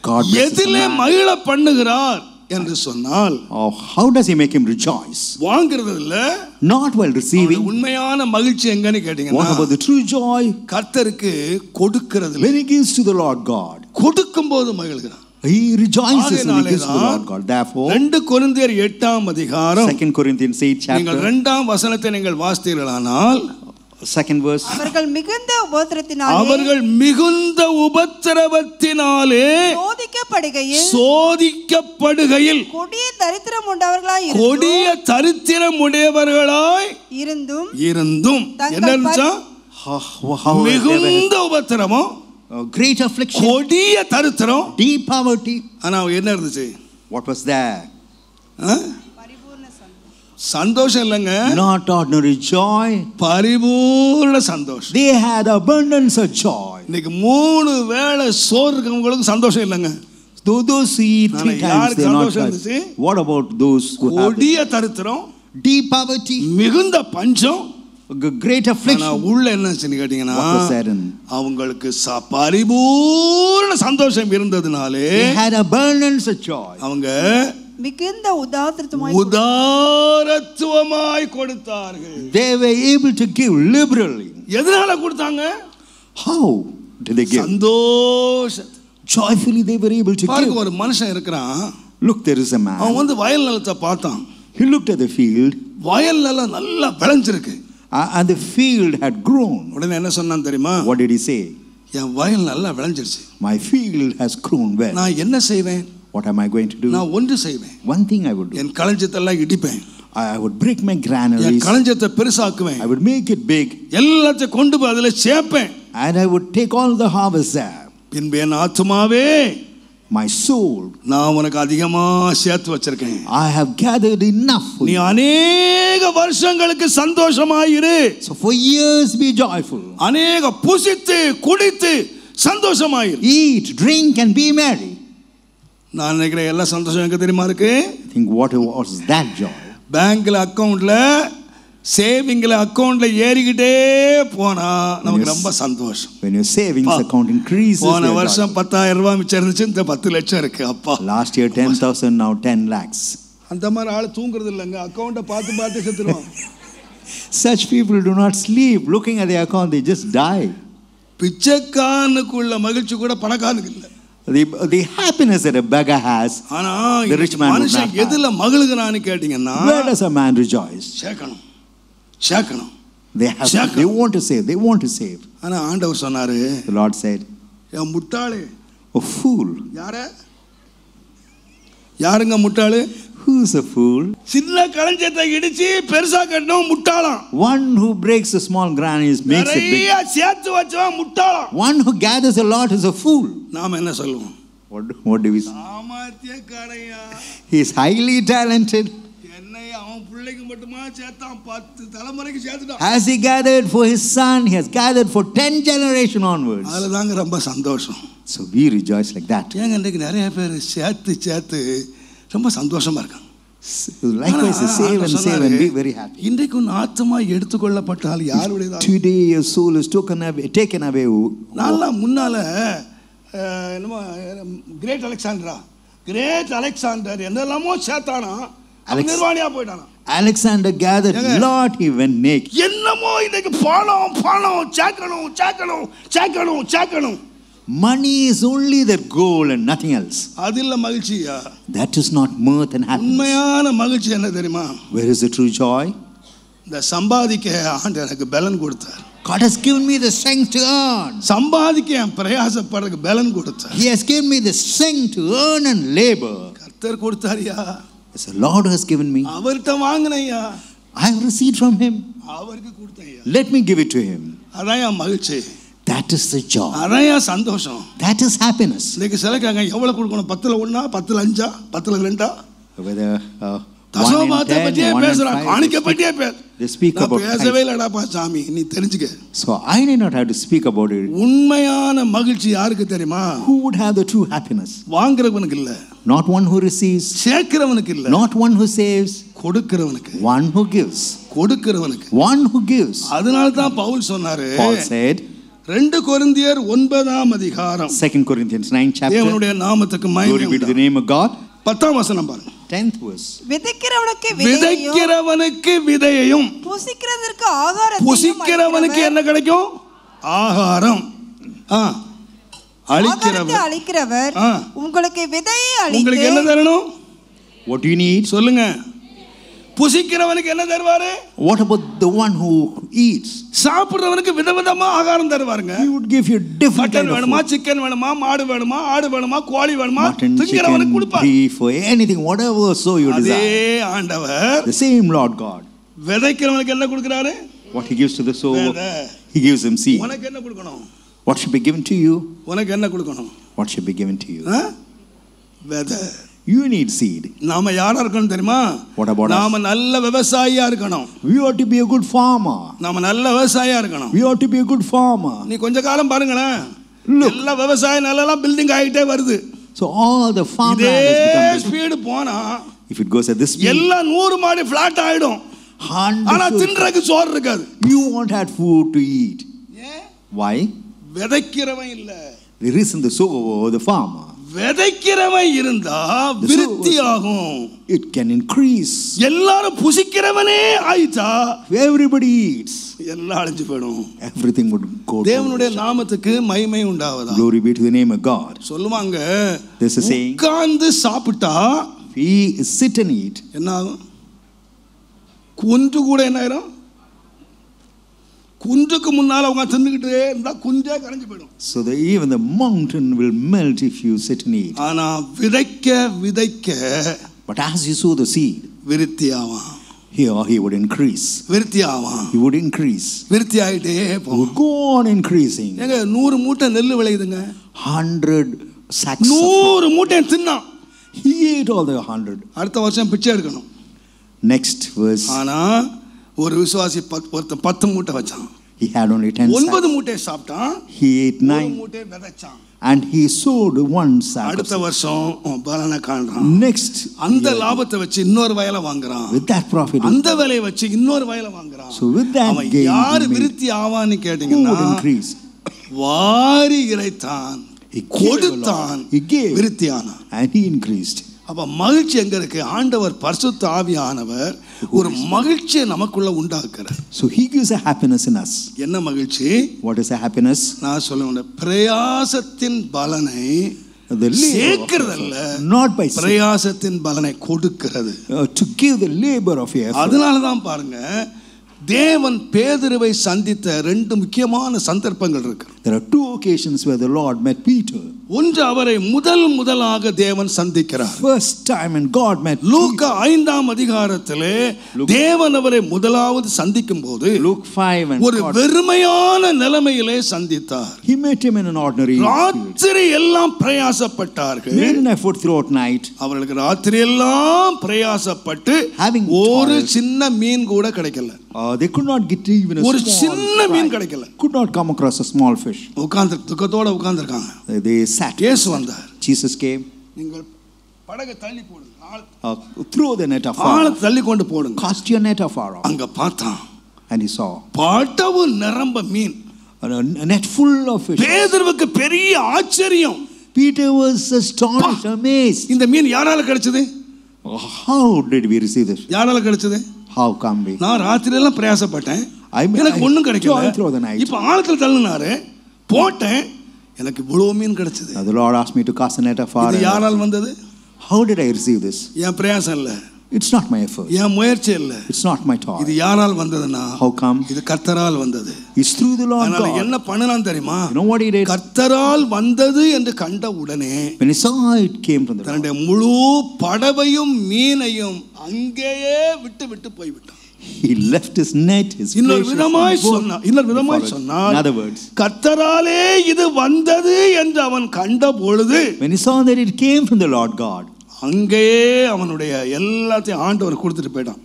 God blesses a எதிலே man. மகிழ பண்ணுகிறார் என்று சொன்னால், Oh, how does he make him rejoice? வாங்குறது இல்ல, Not while receiving. உண்மையான மகிழ்ச்சி எங்கன்னு What கேட்டீங்கன்னா, about the true joy? கர்த்தருக்கு கொடுக்கிறது. When he gives to the Lord God, கொடுக்கும் போது மகிழ்கிறான். he rejoices when he gives to the Lord God. Therefore, 2 கொரிந்தியர் 8ஆம் அதிகாரம் 2 Corinthians 8 நீங்கள் chapter, 2ஆம் வசனத்தை நீங்கள் வாசித்தீர்களானால், second verse. அவர்கள் மிகுந்த உபத்திரத்தினாலே அவர்கள் மிகுந்த உபத்திரவத்தினாலே சோதிக்கப்படுகையில் கொடிய தரித்திரம் உண்டவர்களாய் கொடிய தரித்திரம் உடையவர்களாய் இருந்தும் என்ன இருந்துச்சா? மிகுந்த உபத்திரமும், Great affliction, கொடிய தரித்திரம், deep poverty. ஆனா என்ன இருந்துச்சு? What was there? சந்தோஷம் இல்லைங்க, Not ordinary joy. பரிபூர்ண சந்தோஷம். They had abundance of joy. இன்னைக்கு 3 வேளை சோறு இருக்கவங்களுக்கு சந்தோஷம் இல்லைங்க. Those who eat 3 times, they are not happy. What about those who have கொடிய தரித்திரம், deep poverty, மிகுந்த பஞ்சம், great affliction? உள்ள என்னன்னு கேட்டீங்கன்னா, What was that in? அவங்களுக்கு பரிபூர்ண சந்தோஷம் இருந்ததுனாலே They had abundance of joy. அவங்க மிகுந்த உதாரத்துவமாய் கொடுத்தார்கள். They were able to give liberally. எதனால கொடுத்தாங்க? How did they give? சந்தோஷம். Joyfully they were able to பாருங்க, give. ஒரு மனுஷன் இருக்கிறான். Look, there is a man. அவன் வயல் நிலத்தை பார்த்தான். He looked at the field. வயல் நிலம் நல்லா விளைஞ்சிருக்கு. And the field had grown. உடனே என்ன சொன்னான் தெரியுமா? What did he say? என் வயல் நல்லா விளைஞ்சிருச்சு. My field has grown well. நான் என்ன செய்வேன்? What am I going to do? நான் ஒன்று செய்வேன். One thing I would do. என் களஞ்சத்தை எல்லாம் இடிப்பேன். I would break my granaries. N களஞ்சத்தை பெருசாக்குவேன். I would make it big. எல்லாத்தையும் கொண்டு போய் அதில் சேர்ப்பேன். And I would take all the harvest there. பின்பு என் ஆத்துமாவே, my soul, நான் உனக்கு அதிகமா சேர்த்து வச்சிருக்கேன். I have gathered enough for நீ you. அநேக வருஷங்களுக்கு சந்தோஷமாயிரு. So for years be joyful. அநேக புசித்து குடித்து சந்தோஷமாயிரு. Eat, drink and be merry. நான் நினைக்கிறேன் எல்லா சந்தோஷம் எங்க தெரியுமா இருக்கு? I think what was that joy? பேங்க்ல அக்கவுண்ட்ல சேவிங்ல அக்கவுண்ட்ல ஏறிக்கிட்டே போனா நமக்கு ரொம்ப சந்தோஷம். When your savings account increases. போன வருஷம் 10,000 ரூபாய் மிச்சம் இருந்துச்சு, இந்த 10 லட்சம் இருக்கு. அப்பா, last year 10,000, now 10 lakhs. அந்த மாதிரி ஆளு தூங்குறது இல்லைங்க, அக்கவுண்ட பார்த்து பார்த்து செத்துருவான். Such people do not sleep looking at their account, they just die. பிச்சைக்காரனுக்குள்ள மகிழ்ச்சி கூட பணக்காரனுக்கு இல்லை. The happiness that a beggar has, ஆனா the rich man does not have. எதுல மகிழ்கிறான்னு கேட்டீங்கன்னா, where does a man rejoice? சேர்க்கணும். They want to save, they want to save. ஆனா ஆண்டவர் சொன்னாரு, The Lord said, ஏன் முட்டாளே, a fool. யாருங்க முட்டாளு? Who's a fool? சின்ன களஞ்சத்தை இடிச்சு பெருசா கட்டணும் முட்டாளாம். One who breaks a small granaries makes it big. நிறைய சேர்த்து வச்சவன் முட்டாளாம். One who gathers a lot is a fool. நாம என்ன சொல்லுவோம்? What do we say? சாமர்த்தியக்காரையா, He is highly talented. என்னை அவன் பிள்ளைக்கு மட்டுமா சேர்த்தான், 10 தலைமுறைக்கு சேர்த்துட்டான். Has he gathered for his son? He has gathered for 10 generations onwards. அதுல தாங்க ரொம்ப சந்தோஷம். So we rejoice like that. ஏங்க இன்றைக்கு நிறைய பேர் சேர்த்து ரொம்ப சந்தோஷமா இருக்காங்க. Likewise, save and be very happy. இன்றைக்கு உன் ஆத்மா எடுத்துக்கொள்ளப்பட்டால் யாருடையதா? Today your soul is taken away. நான்லாம் முன்னால என்னமோ கிரேட் அலெக்சாண்டர் என்னெல்லாமோ சேர்த்தானா, நிர்வாணியா போயிட்டானா. Alexander gathered a lot, he went naked. என்னமோ இன்னைக்கு பணம் சேர்க்கணும். Money is only their goal and nothing else. அது இல்ல மகிழ்ச்சியா. That is not mirth and happiness. உண்மையான மகிழ்ச்சி என்ன தெரியுமா? Where is the true joy? இந்த சம்பாதிக்க ஆண்டவர் எனக்கு பலன் கொடுத்தார். God has given me the strength to earn. சம்பாதிக்க பிரயாசப்படுறதுக்கு பலன் கொடுத்தார். He has given me the strength to earn and labor. கர்த்தர் கொடுத்தாரியா? Yes, the Lord has given me. அவர்ட்ட வாங்குனையா? I have received from him. அவருக்கு கொடுத்தையா? Let me give it to him. அதான் மகிழ்ச்சி. That is the joy. அதான் சந்தோஷம். That is happiness. இன்னைக்கு சிலக்காங்க எவ்வளவு கொடுக்கணும்? 10ல 1, 10ல 5, 10ல 2. Whether தசமபாகத்தை பற்றியே பேசுறான், காணிக்கை பற்றியே they speak about பேசவே இல்லடாப்பா சாமி, நீ தெரிஞ்சுக்க. So I need not have to speak about it. உண்மையான மகிழ்ச்சி யாருக்கு தெரியுமா? Who would have the true happiness? வாங்குறவனுக்கு இல்ல. Not one who receives. சேர்க்கிறவனுக்கு இல்ல. Not one who saves. கொடுக்கிறவனுக்கு. One who gives. கொடுக்கிறவனுக்கு. One who gives. அதனால தான் பவுல் சொன்னாரு, Paul said, 2 கொரிந்தியர் 9ஆம் அதிகாரம், 2 Corinthians 9 chapter. தேவனுடைய நாமத்துக்கு மகிமை Glory be to the name of God. 10ஆம் வசனம் பாருங்க. 10th verse. விதைக்கிறவனுக்கு விதையையும் புசிக்கிறதற்கு ஆகாரத்தையும் புசிக்கிறவனுக்கு என்ன கிடைக்கும்? ஆகாரம். அளிக்கிறவர் உங்களுக்கு விதையை உங்களுக்கு என்ன தரணும்? What do you need? சொல்லுங்க. புசிக்கிறவனுக்கு என்ன தருவாரு? What about the one who eats? சாப்பிடுறவனுக்கு விதவிதமா ஆகாரம் தருவாருங்க. He would give you different kind of வேணுமா, சிக்கன் வேணுமா, மாடு வேணுமா, ஆடு வேணுமா, கோழி வேணுமா, திங்கிறவனுக்கு கொடுப்பார். Beef or anything, whatever so you desire. அதே ஆண்டவர், the same Lord God. விதைக்கிறவனுக்கு என்ன கொடுக்கிறாரு? What he gives to the sower, he gives him seed. உனக்கு என்ன கொடுக்கணும்? What should be given to you? உனக்கு என்ன கொடுக்கணும்? What should be given to you? விதை. You need seed. நாம யாரா இருக்கணும் தெரியுமா? What about நாம நல்ல விவசாயியா இருக்கணும். We ought to be a good farmer. நாம நல்ல விவசாயியா இருக்கணும். We ought to be a good farmer. நீ கொஞ்ச காலம் பாருங்களேன், எல்லா விவசாயம் நல்லா பில்டிங் ஆயிட்டே வருது. So all the farmland has become speed போனா, if it goes at this speed, எல்லா 100 மாடி ஃபிளாட் ஆயிடும். ஆனா தின்றதுக்கு சோறு இருக்காது. You won't have food to eat. Why? விதைக்கிறவன் இல்ல. There isn't the sower or the farmer. விதைக்கிறவன் இருந்தா விருத்தியாகும். It can increase. எல்லாரும் புசிக்கிறவனே ஆயிட்டா, everybody eats, எல்லாம் அழிஞ்சு போயிடும். Everything would go. தேவனுடைய நாமத்துக்கு மகிமை உண்டாவதா. Glory be to the name of God. சொல்லுவாங்க, this is saying, உட்கார்ந்து சாப்பிட்டா, we sit and eat, என்ன ஆகும்? கொஞ்சம் கூட என்ன ஆயிரும்? குன்றுக்கு முன்னால அவங்க தின்னுக்கிட்டே இருந்தா குன்றே கரைஞ்சு போயிடும். So even the mountain will melt if you sit and eat. ஆனா விதைக்க But as you sow the seed, விருத்தியாவான். here he would increase. விருத்தியாவான். He would increase. விருத்தி ஆயிட்டே He would go on increasing. ஏங்க 100 மூட்டை நெல் விளையுதுங்க. 100 sacks. 100 மூட்டை தின்னான். He ate all the 100. அடுத்த வருஷம் பிச்சை எடுக்கணும். Next verse. ஆனா ஒரு விசுவாசி 10 மூட்டை வச்சான். He had only 10 sacks. 9 மூட்டை சாப்பிட்டான். He ate 9. மூட்டை விதைச்சான். And he sowed 1 sack. அடுத்த வருஷம் பலனை காண்றான். Next, அந்த லாபத்தை வச்சு இன்னொரு வயலை வாங்குறான். with that profit, அந்த விலையை வச்சு இன்னொரு வயலை வாங்குறான். so with that அவன் gain, யார் விருத்தி ஆவான்னு who கேட்டீங்கன்னா would increase? வாரி இறைத்தான், He gave கொடுத்தான், a lot. He gave. விருத்தியானான். And he increased. அப்ப மகிழ்ச்சி எங்க இருக்கு? ஆண்டவர் பரிசுத்த ஆவியானவர் ஒரு மகிழ்ச்சியை நமக்குள்ள உண்டாக்குறார். So he gives a happiness in us. என்ன மகிழ்ச்சி? What is a happiness? நான் சொல்லுவேன், பிரயாசத்தின் பலனை The சேர்க்கிறதல்ல, not by பிரயாசத்தின் பலனை கொடுக்கிறது. to give the labor of your effort. அதனாலதான் பாருங்க, தேவன் பேதுருவை சந்தித்த 2 முக்கியமான சந்தர்ப்பங்கள் இருக்கு. There are 2 occasions where the Lord met Peter. ஒன்று, அவரை முதலாக தேவன் சந்திக்கிறார். First time when God met லூக்கா 5ஆம் அதிகாரத்திலே தேவன் அவரை முதலாவது சந்திக்கும் போது Luke 5 and ஒரு வெறுமையான நிலைமையிலே சந்தித்தார். he met him in an ordinary field. ராத்திரி எல்லாம் பிரயாசப்பட்டார்கள். Made an effort throughout night. அவர்களுக்கு ராத்திரி எல்லாம் பிரயாசப்பட்டு ஒரு சின்ன மீன் கூட கிடைக்கல. They could not get even a ஒரு small சின்ன மீன் fry. கிடைக்கல. Could not come across a small fish. துக்கத்தோட உட்கார்ந்திருக்காங்க. They sat. இயேசு வந்தார். Jesus came. நீங்கள் படகை தள்ளி போடுங்க. Throw the net afar. ஆழத்தை தள்ளி கொண்டு போடுங்க. Cast your net afar. அங்க பார்த்தான். And he saw படகு நிரம்ப மீன். a net full of fish. பேதுருவுக்கு பெரிய ஆச்சரியம். Peter was astonished, amazed. இந்த மீன் யாரால கிடைச்சது? How did we receive this? யாரால கிடைச்சது? How come we? நான் ராத்திரி எல்லாம் பிரயாசப்பட்டேன். எனக்கு ஒண்ணும் கிடைக்கல. இப்ப ஆழத்துல தள்ளினாரு, போட்டேன், எனக்கு இவ்வளவு மீன் கிடைச்சது. The Lord asked me to cast a net afar. இது யாரால் வந்தது? How did I receive this? என் பிரயாசம் இல்ல. It's not my effort. என் முயற்சி இல்ல. It's not my toil. இது யாரால் வந்ததுன்னா, how come? இது கர்த்தரால் வந்தது. It's through the Lord God. என்ன பண்ணனான் தெரியுமா? You know what he did? கர்த்தரால் வந்தது என்று கண்ட உடனே when he saw it came from the Lord, தன்னுடைய முழு படவையும் மீனையும் அங்கேயே விட்டு போய்விட்டான். he left his net, his இன்னொரு விதமாய் சொன்னார், in other words, கர்த்தராலே இது வந்தது என்று அவன் கண்ட பொழுது, when he saw that it came from the Lord God, அங்கேயே அவனுடைய எல்லாத்தையும் ஆண்டவர் கொடுத்துட்டு போய்ட்டான்.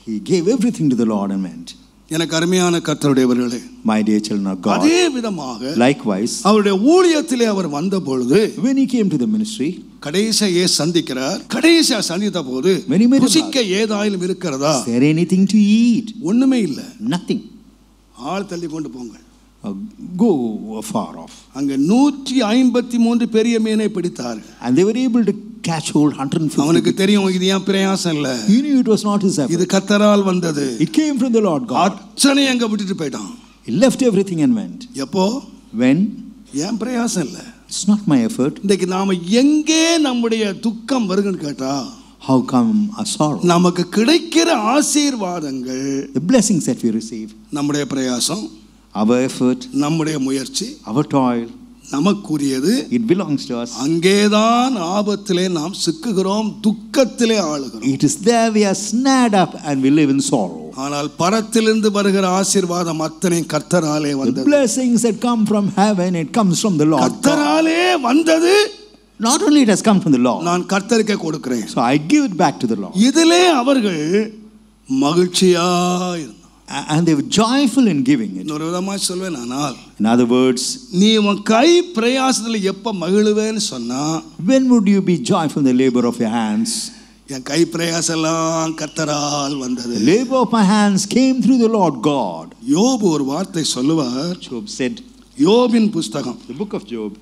he gave everything to the Lord and went. எனக்கு அருமையான கர்த்தருடையவர்களே, my dear children of God, அதே விதமாக likewise அவருடைய ஊழியத்திலே அவர் வந்த பொழுது, when he came to the ministry, கடைசியா சந்திக்கிறார். கடைசியா சந்தித்த போது புசிக்க ஏதாயிலும் இருக்கிறதா? is there anything to eat? ஒண்ணுமே இல்ல. nothing. ஆள் தள்ளி கொண்டு போங்க. Go far off. அங்க 153 பெரிய மீனை பிடித்தார்கள். And they were able to catch hold 150. அவனுக்கு தெரியும் இது ஏன் பிரயாசம் இல்ல. He knew it was not his effort. இது கர்த்தரால் வந்தது. It came from the Lord God. அத்தனை அங்க விட்டுட்டு போய்ட்டான். He left everything and went. எப்போ? When? ஏன் பிரயாசம் இல்ல. It's not my effort. இன்னைக்கு நாம எங்கே நம்முடைய துக்கம் வருதுன்னு கேட்டா, how come a sorrow? நமக்கு கிடைக்கிற ஆசீர்வாதங்கள், the blessings that we receive, நம்முடைய பிரயாசம், our effort, நம்முடைய முயற்சி, our toil, நமக்குரியது. it belongs to us. அங்கேதான் ஆபத்திலே நாம் சிக்குகிறோம், துக்கத்திலே ஆளுகிறோம். It is there we are snared up and we live in sorrow. ஆனால் பரத்திலிருந்து வருகிற ஆசீர்வாதம் அத்தனை கர்த்தராலே வந்தது. The blessings that come from heaven, it comes from the Lord. கர்த்தராலே வந்தது. Not only it has come from the Lord, நான் கர்த்தருக்கே கொடுக்கிறேன். so I give it back to the Lord. இதிலே அவர்கள் மகிழ்ச்சியாய் இருந்தார்கள். And they were joyful in giving it. இன்னொரு விதமா சொல்வேன், ஆனால் In other words, நீ உன் கை பிரயாசத்துல எப்ப மகிழுவேன்னு சொன்னா, when would you be joyful in the labor of your hands? என் கை பிரயாசெல்லாம் கர்த்தரால் வந்தது. The labor of my hands came through the Lord God. யோபு ஒரு வார்த்தை சொல்லுவார். Job said, யோபின் புஸ்தகம், the book of Job,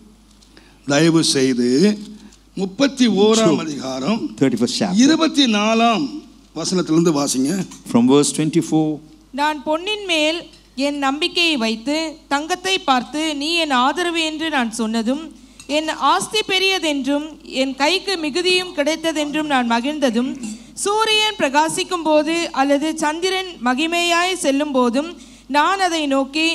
தயவு செய்து 31ஆம் அதிகாரம் 31st chapter, 24ஆம் வசனத்திலிருந்து வாசிங்க. from verse 24. நான் பொன்னின் மேல் என் நம்பிக்கையை வைத்து தங்கத்தை பார்த்து நீ என் ஆதரவு என்று நான் சொன்னதும், என் ஆஸ்தி பெரியதென்றும் என் கைக்கு மிகுதியும் கிடைத்ததென்றும் நான் மகிழ்ந்ததும், சூரியன் பிரகாசிக்கும் போது அல்லது சந்திரன் மகிமையாய் செல்லும் போதும் நான் அதை நோக்கி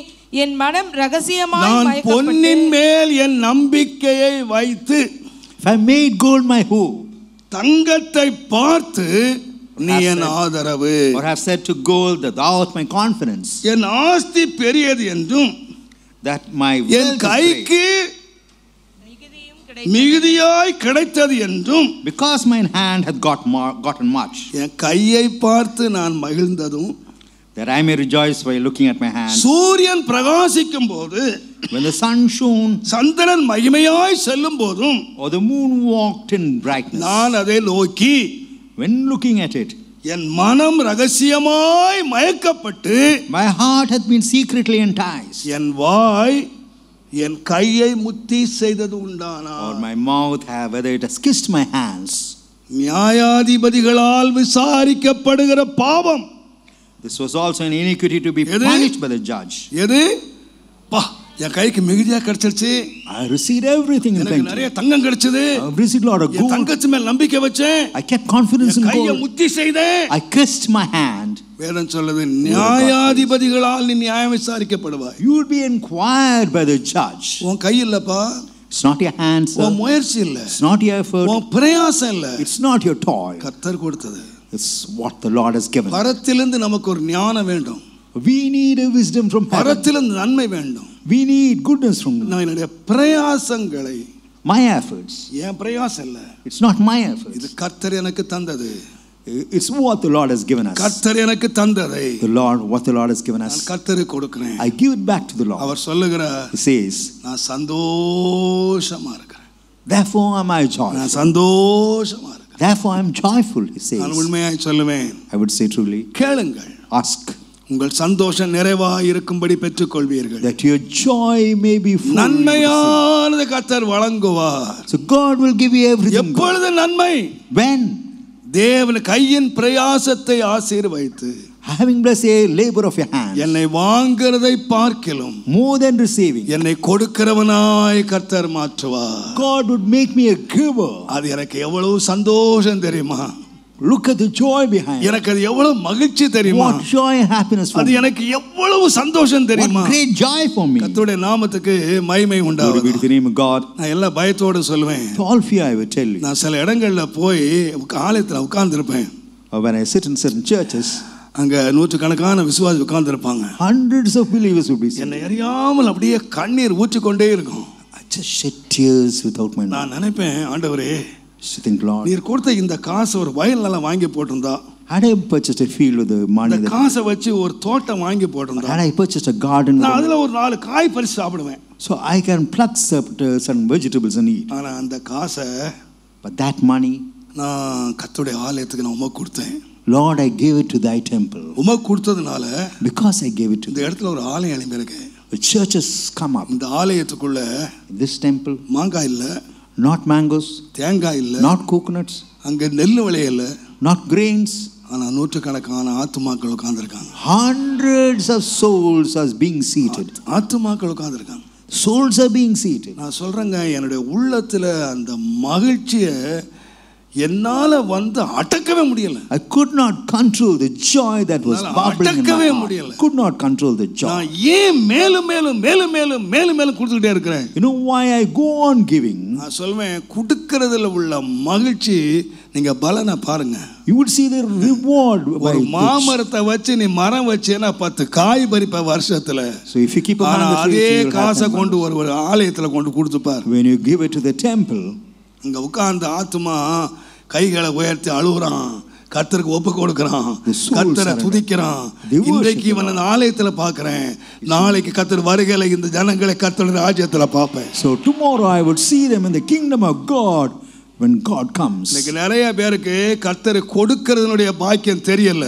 என் மனம் ரகசியமாய் நான் மயக்கப்பட்டு பொன்னின் மேல் என் நம்பிக்கையை வைத்து If I made gold my hope, தங்கத்தை பார்த்து நீ என் ஆதரவு, or have said to gold that thou art my confidence, என் ஆஸ்தி பெரியது என்றும் that my N wealth is great, கைக்கு மிகுதியாய் கிடைத்தது என்றும், because mine hand hath gotten much, என் கையை பார்த்து நான் மகிழ்ந்ததும், that I may rejoice while looking at my hand. சூரியன் பிரகாசிக்கும் போது, When the sun shone, சந்திரன் மகிமையாய் செல்லும் போதும், or the moon walked in brightness, நான் அதை நோக்கி when looking at it, என் மனம் ரகசியமாய் மயக்கப்பட்டு, my heart hath been secretly enticed, என் வாய் என் கையை முத்தி செய்தது உண்டானா, or my mouth have, whether it has kissed my hands. நியாயாதிபதிகளால் விசாரிக்கப்படுகிற பாவம். This was also an iniquity to be எது? punished by the judge. எது? பா, என் கைக்கு மிகுதியா கிடைச்சிருச்சு, I received everything in எனக்கு plenty. நிறைய தங்கம் கிடைச்சது, I received a lot of N gold. தங்கத்து மேல் நம்பிக்கை வச்சேன், I kept confidence in என் கையை gold. முத்தி செய்தேன். I kissed my hand. வேதம் சொல்லுது, நியாயாதிபதிகளால் நீ நியாயம் விசாரிக்கப்படுவாய். You will be inquired by the judge. உன் கை இல்லப்பா, It's not your hands, sir. உன் முயற்சி இல்ல, It's not your effort. உன் பிரயாசம் இல்ல, It's not your toil. கர்த்தர் கொடுத்தது. It's what the Lord has given. பரத்திலிருந்து நமக்கு ஒரு ஞானம் வேண்டும், We need a wisdom from heaven. பரத்திலிருந்து நன்மை வேண்டும். We need goodness from நான் என்னுடைய பிரயாசங்களை, my efforts. என் பிரயாசம் இல்ல, It's not my efforts. இது கர்த்தர் எனக்கு தந்தது. It's what the Lord has given us. கர்த்தர் எனக்கு தந்ததை The Lord, what the Lord has given நான் us, கர்த்தருக்கு கொடுக்கிறேன். I give it back to the Lord. அவர் சொல்லுகிறார், He says, நான் சந்தோஷமா இருக்கிறேன், therefore am I நான் joyful. சந்தோஷமா இருக்கிறேன். Therefore I am joyful, he நான் says. உண்மையாய் சொல்லுவேன், I would say truly, கேளுங்கள், ask உங்கள் சந்தோஷம் நிறைவாய் இருக்கும்படி பெற்றுக்கொள்வீர்கள். that your joy may be full. நன்மையானது கர்த்தர் வழங்குவார். So God will give you everything. எப்பொழுது நன்மை? When? தேவன் கையின் பிரயாசத்தை ஆசீர்வதித்து, Having blessed a labor of your hands, என்னை வாங்குறதை பார்க்கிலும் more than receiving, என்னை கொடுக்கிறவனாய் கர்த்தர் மாற்றுவார். God would make me a giver. அது எனக்கு எவ்வளவு சந்தோஷம் தெரியுமா? Look at the joy behind it. எனக்கு அது எவ்வளவு மகிழ்ச்சி தெரியுமா? What joy and happiness for அது me. எனக்கு எவ்வளவு சந்தோஷம் தெரியுமா? What great joy for me. கர்த்தருடைய நாமத்துக்கு மகிமை Glory be உண்டாவதாக. to the name of God. நான் எல்லா பயத்தோட சொல்லுவேன், To all fear I will tell you. நான் சில இடங்கள்ல போய் ஆலயத்துல உட்கார்ந்துருப்பேன், When I sit in certain churches, அங்க நூற்றுக்கணக்கான விசுவாசி உட்கார்ந்துருப்பாங்க, hundreds of believers will be sitting. என்னை அறியாமல் அப்படியே கண்ணீர் ஊற்றிக்கொண்டே இருக்கும். I just shed tears without my நான் நினைப்பேன், ஆண்டவரே, I think, Lord, நீர் கொடுத்த இந்த காசு ஒரு வயல் நிலம் வாங்கி போட்டிருந்தா, had I purchased a field with the money, இந்த காசை வச்சு ஒரு தோட்டம் வாங்கி போட்டிருந்தா, had I purchased a garden, நான் அதுல ஒரு 4 காய் பறிச்சு சாப்பிடுவேன். so I can pluck some vegetables and eat. ஆனா அந்த காசை But that money, நான் கர்த்தருடைய ஆலயத்துக்கு நான் உமக்கு கொடுத்தேன். Lord, I gave it to thy temple. உமக்கு கொடுத்ததுனால Because I gave it to இந்த thee, இடத்துல ஒரு ஆலயம் எழும்பி இருக்கு. the churches come up. இந்த ஆலயத்துக்குள்ள In this temple, மாங்காய் இல்ல, not mangoes, தேங்காய் இல்ல, not coconuts, அங்க நெல் விளையல, not grains. ஆனா நூற்றுக்கணக்கான ஆத்துமாக்கள் உட்கார்ந்துருக்காங்க. Hundreds of souls are being seated. ஆத்துமாக்கள் உட்கார்ந்துருக்காங்க. Souls are being seated. நான் சொல்றேங்க, என்னுடைய உள்ளத்துல அந்த மகிழ்ச்சியை என்னால வந்து அடக்கவே முடியல. I could not control the joy that was bubbling in my heart. Could not control the joy. நான் ஏன் மேலும் மேலும் மேலும் மேலும் மேலும் மேலும் கொடுத்துக்கிட்டே இருக்கிறேன்? You know why I go on giving? நான் சொல்வேன், கொடுக்கிறதுல உள்ள மகிழ்ச்சி நீங்க பலனை பாருங்க. You would see the reward by ஒரு மாமரத்தை வச்சு நீ மரம் வச்சேன்னா 10 காய் பறிப்ப வருஷத்துல. So if you keep a man, அதே காசை கொண்டு ஒரு ஆலயத்துல கொண்டு கொடுத்துப்பார். When you give it to the temple, அங்க உட்கார்ந்து ஆத்துமா கைகளை உயர்த்தி அழுகுறான், கர்த்தருக்கு ஒப்பு கொடுக்கிறான், கர்த்தரை துதிக்கிறான். இன்றைக்கு இவன் ஆலயத்துல பாக்குறேன், நாளைக்கு கர்த்தர் வருகையில இந்த ஜனங்களை கர்த்தருடைய ராஜ்யத்துல பார்ப்பேன். So tomorrow I would see them in the kingdom of God when God comes. இன்னைக்கு நிறைய பேருக்கு கர்த்தர் கொடுக்கிறதுனுடைய பாக்கியம் தெரியல.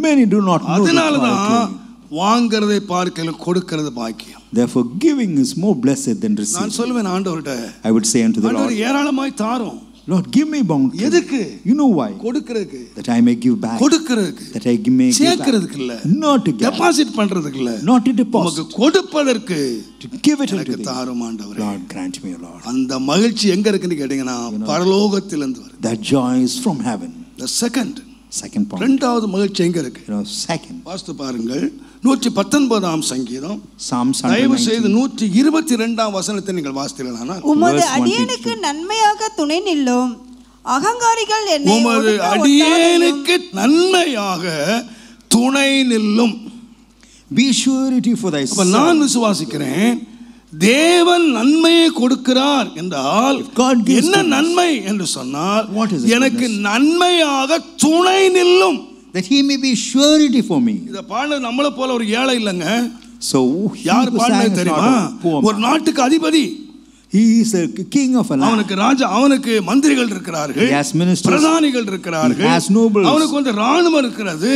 Many do not know. அதனாலதான் வாங்குறதை பார்க்கலும் கொடுக்கிறது பாக்கியம். Therefore giving is more blessed than receiving. நான் சொல்லுவேன் ஆண்டவர்ட்ட, I would say unto the Lord, ஏராளமாய் தாரும். Lord, give me bounty. எதுக்கு? You know why? கொடுக்கிறதுக்கு. That I may give back. கொடுக்கிறதுக்கு. That I may give back. சேர்க்கிறதுக்கு இல்ல. Not to give. டெபாசிட் பண்றதுக்கு இல்ல. Not to deposit. நமக்கு கொடுப்பதற்கு. To give it unto thee. தாரும் ஆண்டவரே. Lord, grant me, Lord. அந்த மகிழ்ச்சி எங்க இருக்குன்னு கேட்டீங்கன்னா பரலோகத்திலிருந்து வருது. That joy is from heaven. The second, Second point. இரண்டாவது மகிழ்ச்சி எங்க இருக்கு? Second. வாசித்து பாருங்கள் 119ஆம் சங்கீதம். Psalms தயவு செய்து 122ஆம் வசனத்தை நீங்கள் வாசித்தீர்களானா? உமது அடியேனுக்கு நன்மையாக துணை நில்லும், அகங்காரிகள் என்னை உமது அடியேனுக்கு நன்மையாக துணை நில்லும். Be surety for thy அப்ப நான் விசுவாசிக்கிறேன், தேவன் நன்மையை கொடுக்கிறார் என்றால் என்ன நன்மை என்று சொன்னால் எனக்கு நன்மையாக துணை நில்லும். That he may be surety for me. இத பாட நம்மள போல ஒரு ஏழை இல்லங்க. So யார் பாடுனது தெரியுமா? ஒரு நாட்டுக்கு அதிபதி. He is a king of a land. அவனுக்கு ராஜா, அவனுக்கு மந்திரிகள் இருக்கிறார்கள், பிரதானிகள் இருக்கிறார்கள், அவனுக்கு வந்து ராணுவம் இருக்கிறது,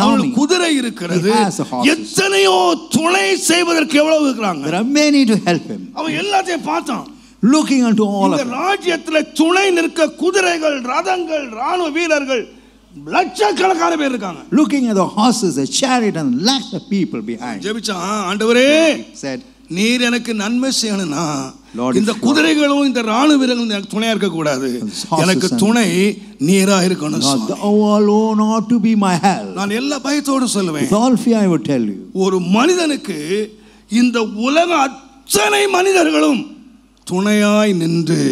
அவனுக்கு குதிரை இருக்கிறது, எத்தனையோ துணை செய்வதற்கு எவ்வளவு இருக்கிறாங்க. There are many to help him. அவன் எல்லாத்தையும் பார்த்தான். Looking unto all of them. இந்த ராஜ்யத்துல துணை நிற்க குதிரைகள், ரதங்கள், ராணுவ வீரர்கள் லட்சக்கணக்கான பேர் இருக்காங்க. Looking at the horses, the chariot and lakhs of people behind. ஜெபிச்சான், ஆண்டவரே said, நீர் எனக்கு நன்மை செய்யணும்னா இந்த குதிரைகளும் இந்த ராணுவ வீரர்களும் எனக்கு துணையா இருக்க கூடாது, எனக்கு துணை நீரா இருக்கணும். Thou alone ought to be my help. நான் எல்லா பயத்தோடு சொல்லுவேன். With all fear I would tell you. ஒரு மனிதனுக்கு இந்த உலக அத்தனை மனிதர்களும் துணையாய் நின்று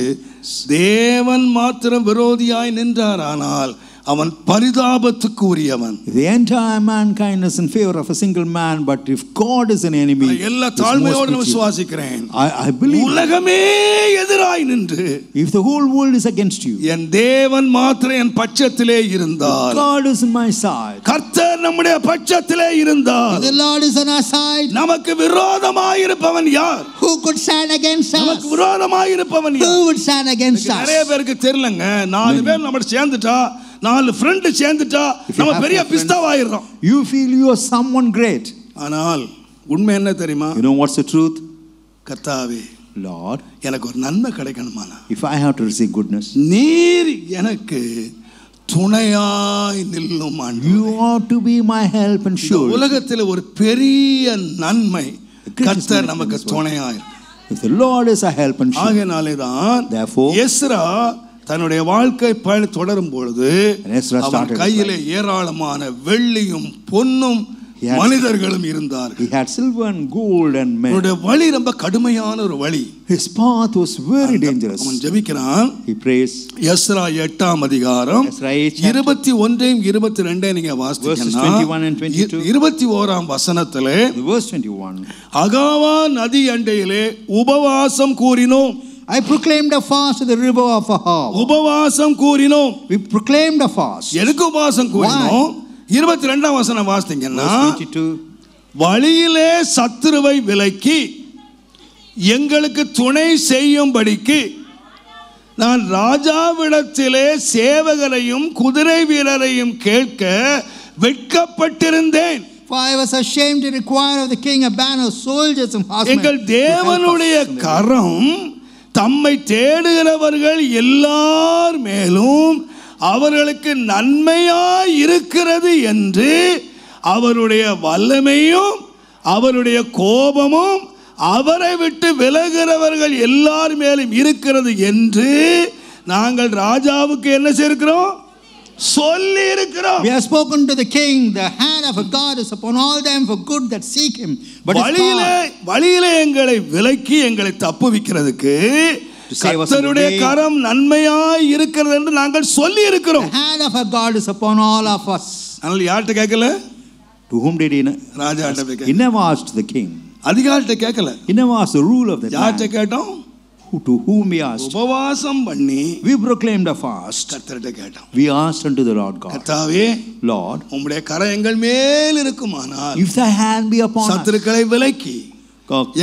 தேவன் மாத்திரம் விரோதியாய் நின்றாரானால் அவன் பரிதாபத்துக்கு உரியவன். The entire mankind is in favor of a single man, but if God is an enemy, எல்லா தாழ்மையோடு நான் விசுவாசிக்கிறேன். I believe உலகமே எதிராய் நின்று if the whole world is against you, என் தேவன் மாத்திரம் என் பட்சத்திலே இருந்தால், God is on my side, கர்த்தர் நம்முடைய பட்சத்திலே இருந்தால், the Lord is on our side, நமக்கு விரோதமாய் இருப்பவன் யார்? who could stand against us? நமக்கு விரோதமாய் இருப்பவன் யார்? Who would stand against us? நிறைய பேருக்கு தெரியலங்க. 4 பேர் நம்ம சேர்ந்துட்டா, 4 ஃப்ரெண்ட் சேர்ந்துட்டா நம்ம பெரிய பிஸ்தாவாயிரோம். You feel you are someone great. ஆனால் உண்மை என்ன தெரியுமா? You know what's the truth? கர்த்தாவே, Lord, எனக்கு ஒரு நன்மை கிடைக்கணுமானா, if I have to receive goodness, நீர் எனக்கு துணையாய் நில்லும் ஆண்டவரே. you ought to be my help and surety. உலகத்தில் ஒரு பெரிய நன்மை கர்த்தர் நமக்கு துணையாய். If the Lord is a help and surety. ஆகையாலே தான் Therefore, எஸ்ரா தன்னுடைய வாழ்க்கை பயணம் தொடரும் பொழுது அவன் கையிலே ஏராளமான வெள்ளியும் பொன்னும் மனிதர்களும் இருந்தார்கள். He had silver and gold and men. அவனுடைய வழி ரொம்ப கடுமையான ஒரு வழி. His path was very dangerous. அவன் ஜெபிக்கிறான். He prays. எஸ்ரா 8ஆம் அதிகாரம் 21 22 நீங்க வாசிச்சீங்கன்னா 21ஆம் வசனத்திலே verse 21, அகாவா நதி அண்டையிலே உபவாசம் கூறினோம். I proclaimed a fast at the river of Ahava. உபவாசம் கூறினோம். We proclaimed a fast. எதுக்கு உபவாசம் கூறினோம்? 22ஆம் வசனம் வாசித்தீங்கன்னா, 22, வழியிலே சத்துருவை விலக்கி எங்களுக்கு துணை செய்யும்படிக்கு நான் ராஜாவிடத்திலே சேவகரையும் குதிரை வீரரையும் கேட்க வெட்கப்பட்டிருந்தேன். For I was ashamed to require of the king a band of soldiers and horsemen. எங்கள் தேவனுடைய கரம் தம்மை தேடுகிறவர்கள் எல்லார் மேலும் அவர்களுக்கு நன்மையாய் இருக்கிறது என்று அவருடைய வல்லமையும் அவருடைய கோபமும் அவரை விட்டு விலகிறவர்கள் எல்லார் மேலும் இருக்கிறது என்று நாங்கள் ராஜாவுக்கு என்ன செய்கிறோம்? சொல்லி இருக்கிறோம். We have spoken to the king, the hand of a God is upon all them for good that seek him. But வழியிலே எங்களை விலக்கி எங்களை தப்புவிக்கிறதுக்கு கர்த்தருடைய கரம் நன்மையாய் இருக்கிறது என்று நாங்கள் சொல்லி இருக்கிறோம். The hand of a God is upon all of us. ஆனால் யார்கிட்ட கேட்கல? To whom did he? ராஜாட்ட கேட்கல. He never asked the king. அதிகாரிட்ட கேட்கல. He never asked the rule of the land. யார்கிட்ட கேட்டோம்? To whom we asked? உபவாசம் பண்ணி we proclaimed a fast. கர்த்தர்ட்ட கேட்டோம். We asked unto the Lord God. கர்த்தாவே, Lord, உம்முடைய கரம் எங்கள் மேல் இருக்குமானால் if thy hand be upon us, சத்துருக்களை விலக்கி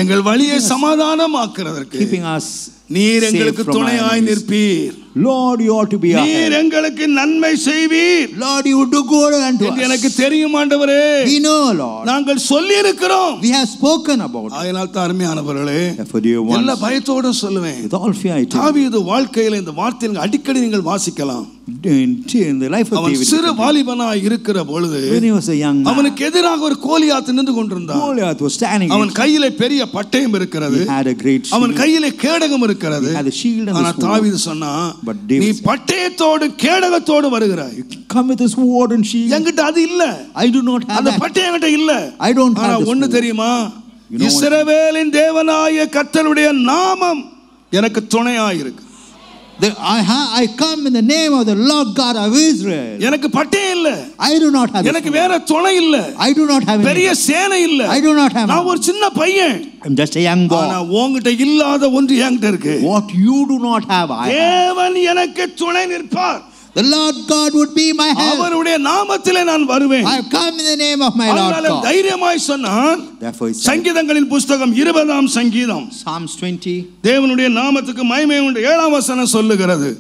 எங்கள் வழியை சமாதானமாக்குறதற்கு keeping us நீர் எங்களுக்கு துணையாய் நிற்பீர். Lord, you ought to be our நீர் எங்களுக்கு நன்மை செய்வீர். Lord, you do good unto us. எனக்கு தெரியும் ஆண்டவரே. We know, Lord. நாங்கள் சொல்லி இருக்கிறோம். We have spoken about it. ஆகையால் தான் அருமையானவர்களே, எல்லா எல்லா பயத்தோடு சொல்லுவேன். With all fear I tell you. தாவீது வாழ்க்கையில இந்த வார்த்தையை அடிக்கடி நீங்கள் வாசிக்கலாம். In the life of அவன் David, சிறு வாலிபனாய் இருக்கிற பொழுது when he was a young man, அவனுக்கு எதிராக ஒரு கோலியாத் நின்று கொண்டிருந்தான். Goliath was standing. அவன் கையிலே பெரிய பட்டயம் இருக்கிறது. He had a great shield. அவன் கையிலே கேடகம் இருக்கிறது. He had a shield and a ஆனா sword. தாவீது சொன்னா, But David நீ பட்டயத்தோடு கேடகத்தோடு வருகிறாய், come with a sword and shield. என்கிட்ட அது இல்ல. I do not have அந்த that. பட்டயம் என்கிட்ட இல்ல. I don't have that. ஒன்னு தெரியுமா? You know இஸ்ரவேலின் தேவனாகிய கர்த்தருடைய நாமம் எனக்கு துணையாய் இருக்கு. I come in the name of the Lord God of Israel. எனக்கு பட்டயம் இல்ல. I do not have. எனக்கு வேற துணை இல்ல. I do not have. பெரிய சேனை இல்ல. I do not have. நான் ஒரு சின்ன பையன். I'm just a young boy. ஆனா உன்கிட்ட இல்லாத ஒன்று என்கிட்ட இருக்கு. What you do not have, I have. தேவன் எனக்கு துணை நிற்பார். The Lord God would be my help. அவருடைய நாமத்திலே நான் வருவேன். I have come in the name of my Lord God. தைரியமாய் சொன்னான். Therefore he said, சங்கீதங்களின் புத்தகம் 20ஆம் சங்கீதம் Psalms 20. தேவனுடைய நாமத்துக்கு மகிமை உண்டு. 7ஆம் வசனம் சொல்லுகிறது,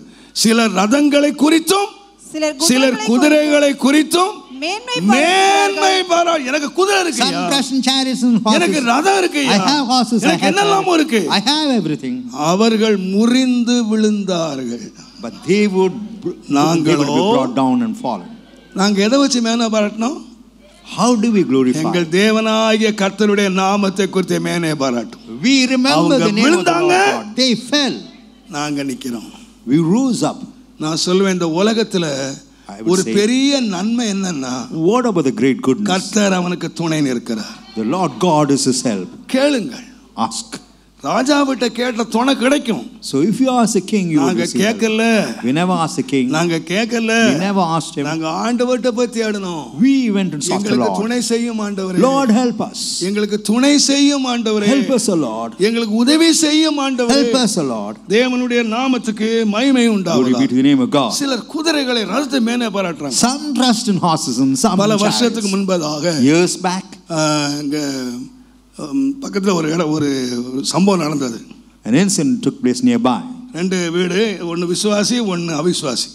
சிலர் ரதங்களை குறித்தும் சிலர் குதிரைகளை குறித்தும் மேன்மை பாரா. எனக்கு குதிரை இருக்கு, Some trust in chariots and horses. எனக்கு ரதம் இருக்கு, I have horses. எனக்கு என்னெல்லாம் இருக்கு. I have everything. அவர்கள் முறிந்து விழுந்தார்கள். But they would be brought down and fallen. நாங்க எதை வச்சு மேன்மை பாராட்டணும்? How do we glorify? எங்கள் தேவனாகிய கர்த்தருடைய நாமத்தை குறித்து மேன்மை பாராட்டும். We remember the name of the Lord God. They fell. நாங்க நிக்கிறோம். We rose up. நான் சொல்வேன், இந்த உலகத்துல ஒரு பெரிய நன்மை என்னன்னா, what about the great goodness? கர்த்தர் அவனுக்கு துணை நிற்கிறார். The Lord God is his help. கேளுங்கள். Ask. ராஜாவிட்ட கேட்ட துணை கிடைக்கும். So if you ask the king, you will நாங்க கேட்கல. We never asked the king. நாங்க கேட்கல. We never asked him. நாங்க ஆண்டவர்ட்ட போய் தேடணும். We went and sought the Lord. எங்களுக்கு துணை செய்யும் ஆண்டவரே. Lord help us. எங்களுக்கு துணை செய்யும் ஆண்டவரே. Help us, O Lord. எங்களுக்கு உதவி செய்யும் ஆண்டவரே. Help us, O Lord. தேவனுடைய நாமத்துக்கு மகிமை உண்டாவதாக. Glory be to the name of God. சிலர் குதிரைகளை ரதத்தை மேலே பாராட்டுறாங்க. Some trust in horses and some பல வருஷத்துக்கு முன்பதாக years back இங்க பக்கத்துல ஒரு சம்பவம் நடந்தது. an incident took place nearby. ரெண்டு வீடு, ஒன்னு விசுவாசி ஒன்னு அவிசுவாசி.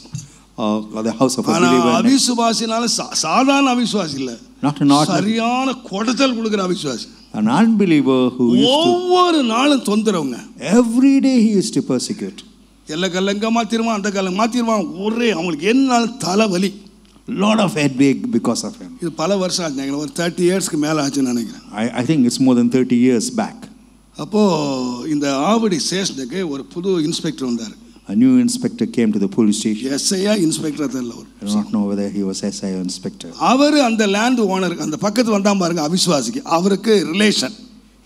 The house of a believer. அவிசுவாசினால சாதாரண அவிசுவாசி இல்ல, not an ordinary, சரியான கொடத்தல் கொடுக்கிற அவிசுவாசி. an unbeliever who ஒவ்வொரு நாளும் தொந்தரவுங்க. every day he used to persecute. எல்லா கல்லங்க மாத்திருவான், அந்த கல்லங்க மாத்திருவான். ஒரே அவங்களுக்கு என்ன தலைவலி, lot of headache because of him. இது பல வருஷம் ஆச்சு, நினைக்கிறேன் ஒரு 30 இயர்ஸ்க்கு மேல ஆச்சுன்னு நினைக்கிறேன். I think it's more than 30 years back. அப்போ இந்த ஆவடி ஸ்டேஷனுக்கு ஒரு புது இன்ஸ்பெக்டர் வந்தார். A new inspector came to the police station. எஸ்ஐயா இன்ஸ்பெக்டர் தெரியல, I do not know whether he was SI or inspector. அவர் அந்த லேண்ட் ஓனர், அந்த பக்கத்து வந்தா பாருங்க அவிசுவாசிக்கு, அவருக்கு relation.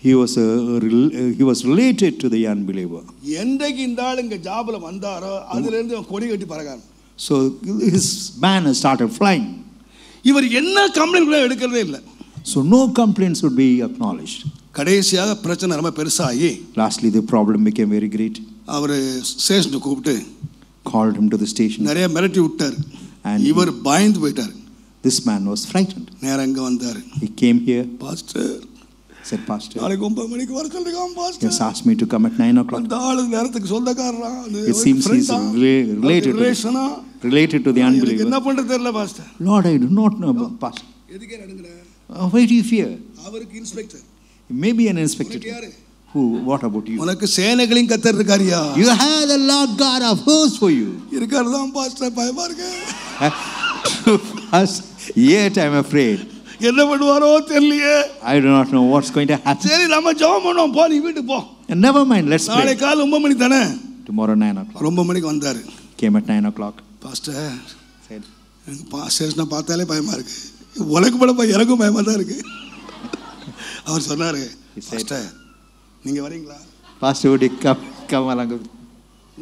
He was related to the unbeliever. என்றைக்கு இந்த ஆள் இங்க ஜாப்ல வந்தாரோ அதுல இருந்து கொடி கட்டி பறக்காரு. So his banner started flying. இவர் என்ன கம்ப்ளைண்ட் கூட எடுக்கிறதே இல்லை. So no complaints would be acknowledged. கடைசியாக பிரச்சனை ரொம்ப பெருசாகி, lastly the problem became very great. அவர் ஸ்டேஷனுக்கு கூப்பிட்டு called him to the station. நிறைய மிரட்டி விட்டார். இவர் பயந்து போயிட்டார். This man was frightened. நேரா இங்க வந்தார். He came here. Pastor said, Pastor, நாளைக்கு 9 மணிக்கு வர சொல்லுங்க pastor. He has asked me to come at 9 o'clock. அந்த ஆளு நேரத்துக்கு சொந்தக்காரரா? It seems he is related to the unbeliever. என்ன பண்றது தெரியல pastor. Lord, I do not know, pastor. எதுக்கே நடுங்கற? Why do you fear? அவருக்கு inspector. Maybe an inspector. Who? What about you? உனக்கு சேனைகளின் கர்த்தர் இருக்காரியா? You have the Lord God of hosts for you. இருக்காரதான் pastor, பயமா இருக்கு. Yet I am afraid. என்ன பண்ணுவாரோ தெரியலையே. I do not know what's going to happen. சரி நம்ம ஜெபம் பண்ணுவோம், போ நீ வீட்டுக்கு போ. And never mind, let's pray. நாளை காலை 9 மணி தானே? Tomorrow 9 o'clock. 9 மணிக்கு வந்தாரு. Came at 9 o'clock. Pastor said, எனக்கு பாஸ்டர்ஸ்னா பார்த்தாலே பயமா இருக்கு. உலக பட எனக்கும் பயமா தான் இருக்கு. அவர் சொன்னாரு, பாஸ்டர் நீங்க வரீங்களா? Pastor, would you come along?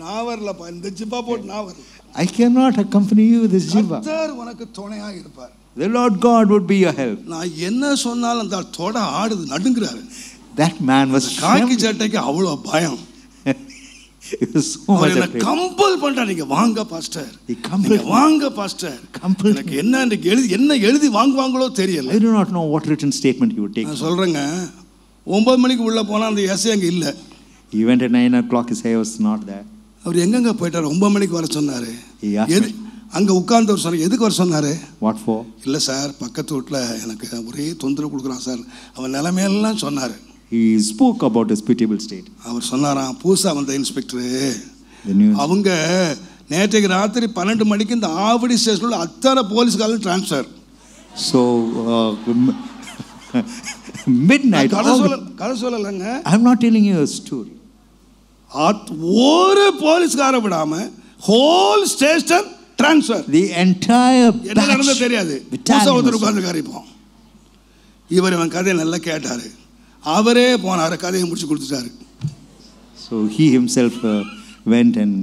நான் வரலப்பா, இந்த ஜிப்பா போட்டு நான் வரல. I cannot accompany you with this jibba. கர்த்தர் உனக்கு துணையா இருப்பார். The Lord God would be your help. நான் என்ன சொன்னாலும் அந்த தொட ஆடுது, நடுங்குறாரு. That man was காக்கி சட்டைக்கு அவ்வளவு பயம். It was so much afraid. Compel பண்றா, நீங்க வாங்க பாஸ்டர். நீங்க வாங்க பாஸ்டர். எனக்கு என்ன எழுதி வாங்குவாங்களோ தெரியல. I do not know what written statement he would take. நான் சொல்றேங்க, 9 மணிக்கு உள்ள போனா அந்த எஸ்ஐ அங்க இல்ல. He went at 9 o'clock, his hair was not there. அவர் எங்கங்க போயிட்டாரு? 9 மணிக்கு வர சொன்னாரு. அங்க உட்கார்ந்தவர் சொன்னாரு, எதுக்கு வர சொன்னாரு? What for? இல்ல சார், பக்கத்து வீட்டுல எனக்கு ஒரே தொந்தரவு கொடுக்குறான் சார், அவன் நிலைமையெல்லாம் சொன்னாரு. He spoke about his pitiable state. அவர் சொன்னாராம், புதுசா வந்த இன்ஸ்பெக்டர் அவங்க நேற்றைக்கு ராத்திரி 12 மணிக்கு இந்த ஆவடி ஸ்டேஷன்ல அத்தனை போலீஸ்காரங்க டிரான்ஸ்ஃபர். So midnight. கதை சொல்லலங்க. I'm not telling you a story. ஒரு போலீஸ்கார விடாம whole station transfer. The entire என்ன நடந்தது batch. தெரியாது. battalion மோசோதர் was- உட்கார்ந்து காரிப்போம். இவன் கதையை நல்லா கேட்டாரு. அவரே போனாரு, கதையை முடிச்சு கொடுத்துட்டாரு. So he himself went and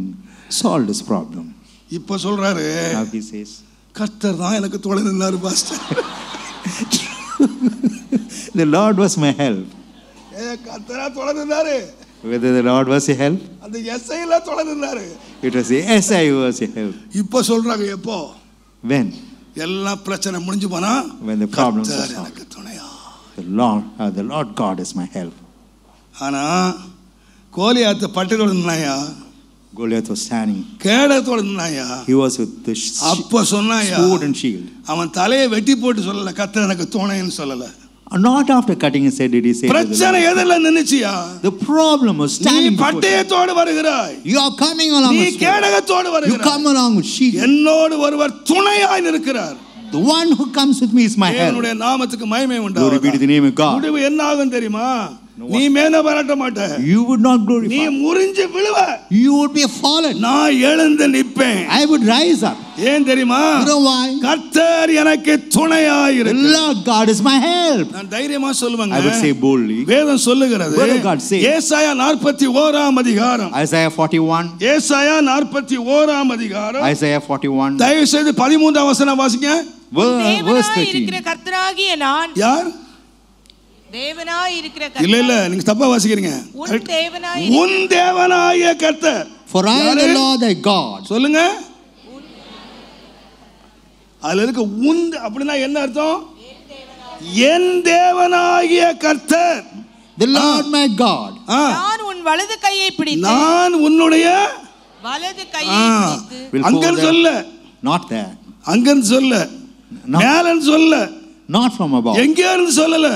solved his problem. இப்ப சொல்றாரு, Now he says, கர்த்தர் தான் எனக்கு துணை நின்னாரு pastor. the Lord was my help. கர்த்தரா துணை நின்னாரு. Whether the Lord was a help, அந்த எஸ்ஐல துணை நின்னாரு. it was the SI who was a help. இப்ப சொல்றாங்க, எப்போ When? எல்லா பிரச்சனை முடிஞ்சு போனா When the problems are கர்த்தர் solved. எனக்கு துணையா. The Lord God is my help. ஆனா Goliath பட்டத்தோட நின்னாயா, Goliath was standing. கேடத்தோட நின்னாயா, He was with the அப்ப சொன்னாயா, sword and shield. அவன் தலையை வெட்டி போட்டு சொல்லல கர்த்தர் எனக்கு துணைன்னு சொல்லல. Not after cutting his head did he say to the பிரச்சனை Lord. எதில நின்னுச்சியா, The problem was நீ standing before you. பட்டயத்தோடு வருகிறாய், You are coming along நீ with sword. கேடகத்தோடு You வருகிறாய், come along with shield. என்னோடு ஒருவர் துணையாய் நிற்கிறார். The one who comes with me is my help. தேவனுடைய நாமத்துக்கு மகிமை Glory be to உண்டாவதாக. the name of God. முடிவு என்ன ஆகும் தெரியுமா, நீ மேல வரட்ட மாட்ட, You would not நீ glorify. முறிஞ்சு விழுவ, You would be fallen. நான் எழுந்து நிற்பேன். I would rise up. ஏன் தெரியுமா, You know why? கர்த்தர் எனக்கு துணையாய் The இருக்கிறார். Lord God is my help. நான் தைரியமா சொல்லுவேங்க, I would say boldly. வேதம் சொல்லுகிறது, Word of God says. ஏசாயா 41 அதிகாரம், Isaiah 41. ஏசாயா 41 அதிகாரம், Isaiah 41. தயவு செய்து 13 வசனம் வாசிங்க. Verse தேவனாய் இருக்கிற 13. கர்த்தராகிய நான், யார்? தேவனாய் இருக்கிற இல்ல இல்ல, கர்த்தர், நீங்க தப்பா வாசிக்கிறீங்க. உன் தேவனாய் உன் தேவனாகிய கர்த்தர். For I am யாரு? the Lord thy God. சொல்லுங்க. அதுல இருக்க உன் அப்படின்னா என்ன அர்த்தம்? என் தேவனாகிய கர்த்தர். The Lord my God. நான் உன் வலது கையை பிடித்து, நான் உன்னுடைய வலது கையை பிடித்து, Will அங்கன்னு hold சொல்ல, them. Not there. அங்கன்னு சொல்ல, No. மேலன்னு சொல்ல, Not from above. எங்க இருந்து சொல்லல,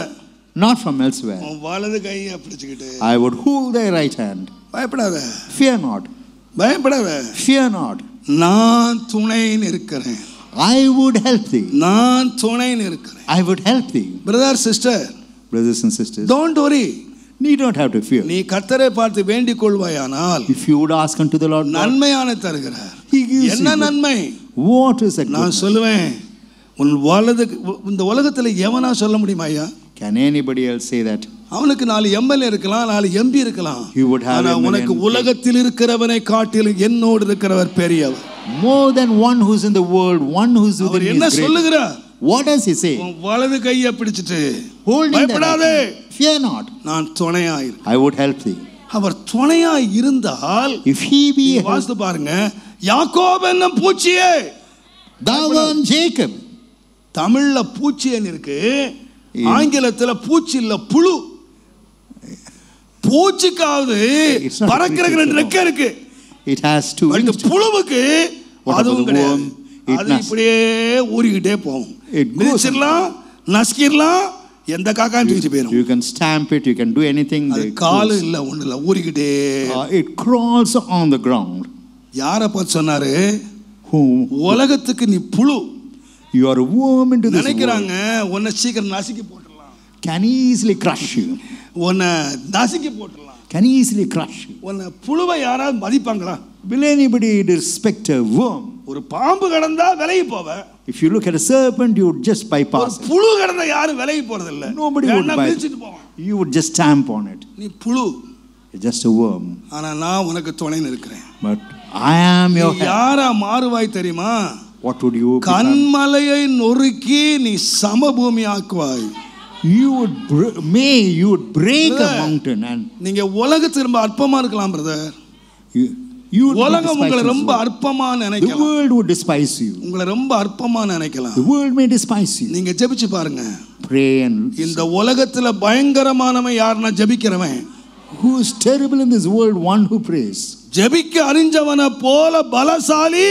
Not from elsewhere. உன் வலது கையை பிடிச்சுக்கிட்டு I would hold thy right hand. பயப்படாத, Fear not. பயப்படாத, Fear not. நான் துணைன்னு இருக்கிறேன், I would help thee. நான் துணைன்னு இருக்கிறேன். I would help thee. Brother sister, Brothers and sisters, don't worry. need not have to fear. நீ கர்த்தரை பார்த்து வேண்டிக் கொள்வாயானால் If you would ask unto the Lord God, நன்மையான தருகிறார். He gives என்ன you good. நன்மை? What is that நான் goodness? சொல்லுவேன், உன் வலது, இந்த உலகத்துல எவனா சொல்ல முடியுமா ஐயா? Can anybody else say that? அவனுக்கு 4 எம்எல்ஏ இருக்கலாம், 4 எம்பி இருக்கலாம். He would have ஆனா MLA உனக்கு and உலகத்தில் இருக்கிறவனை காட்டிலும் என்னோடு இருக்கிறவர் பெரியவர். More than one who's in the world, one who's our within என்ன me is great. சொல்லுகிறார்? What does he say? உன் வலது கையை பிடிச்சிட்டு Holding that பயப்படாதே, right hand. Fear not. நான் துணையாயிரு. I would help thee. அவர் துணையாய் இருந்தால் If he be a help, வாசித்து பாருங்க, யாக்கோபு என்னும் பூச்சியே, thou art Jacob. தமிழ்ல பூச்சியன் இருக்கு, ஆங்கிலத்துல பூச்சி இல்ல புழு. பூச்சிக்காவது It's not a பறக்கிறதுக்கு creature 2 ரெக்கை இருக்கு, It has two but wings. புழுவுக்கு What அதுவும் about the கிடையாது. worm? It அது nuts. இப்படியே ஊறிக்கிட்டே போகும். It goes மிதிச்சிடலாம், நசுக்கிடலாம், எந்த காக்காயும் தூக்கிட்டு போயிடும். You can stamp it, you can do anything. அது They காலு close. இல்ல, ஒண்ணு இல்ல, ஊறிக்கிட்டே. It crawls on the ground. யாரை பார்த்து சொன்னாரு? Who? உலகத்துக்கு நீ புழு. You are a worm into this world. நினைக்கிறாங்க உன்னை சீக்கிரம் நசுக்கி போட்டுடலாம், Can easily crush you. உன்னை நசுக்கி போட்டுடலாம். Can easily crush you. உன்னை புழுவை யாராவது மதிப்பாங்களா? Will anybody respect a worm? ஒரு பாம்பு கடந்தா விலகி போவ, If you look at a serpent, you would just ஒரு bypass it. புழு கடந்தா யாரும் விலகி போறது இல்ல. Nobody would வேணா bite. மிதிச்சிட்டு போவான். You would just stamp on it. நீ புழு, It's just a worm. ஆனா நான் உனக்கு துணைன்னு இருக்கிறேன். But I am நீ your help. யாரா மாறுவாய் தெரியுமா? What would you become? கன்மலையை நொறுக்கி நீ சமபூமி ஆக்குவாய். You would you would break a mountain, and நீங்க உலகத்துக்கு ரொம்ப அற்பமா இருக்கலாம் பிரதர். you would உலகம் despise உங்களை this ரொம்ப world. அற்பமா The நினைக்கலாம். world would despise you. உங்களை ரொம்ப அற்பமா நினைக்கலாம். The world may despise you. நீங்க ஜெபிச்சு பாருங்க. Pray and இந்த உலகத்துல பயங்கரமானவன் யாருன்னா ஜெபிக்கிறவன். who is terrible in this world? One who prays. ஜெபிக்க அறிஞ்சவனை போல பலசாலி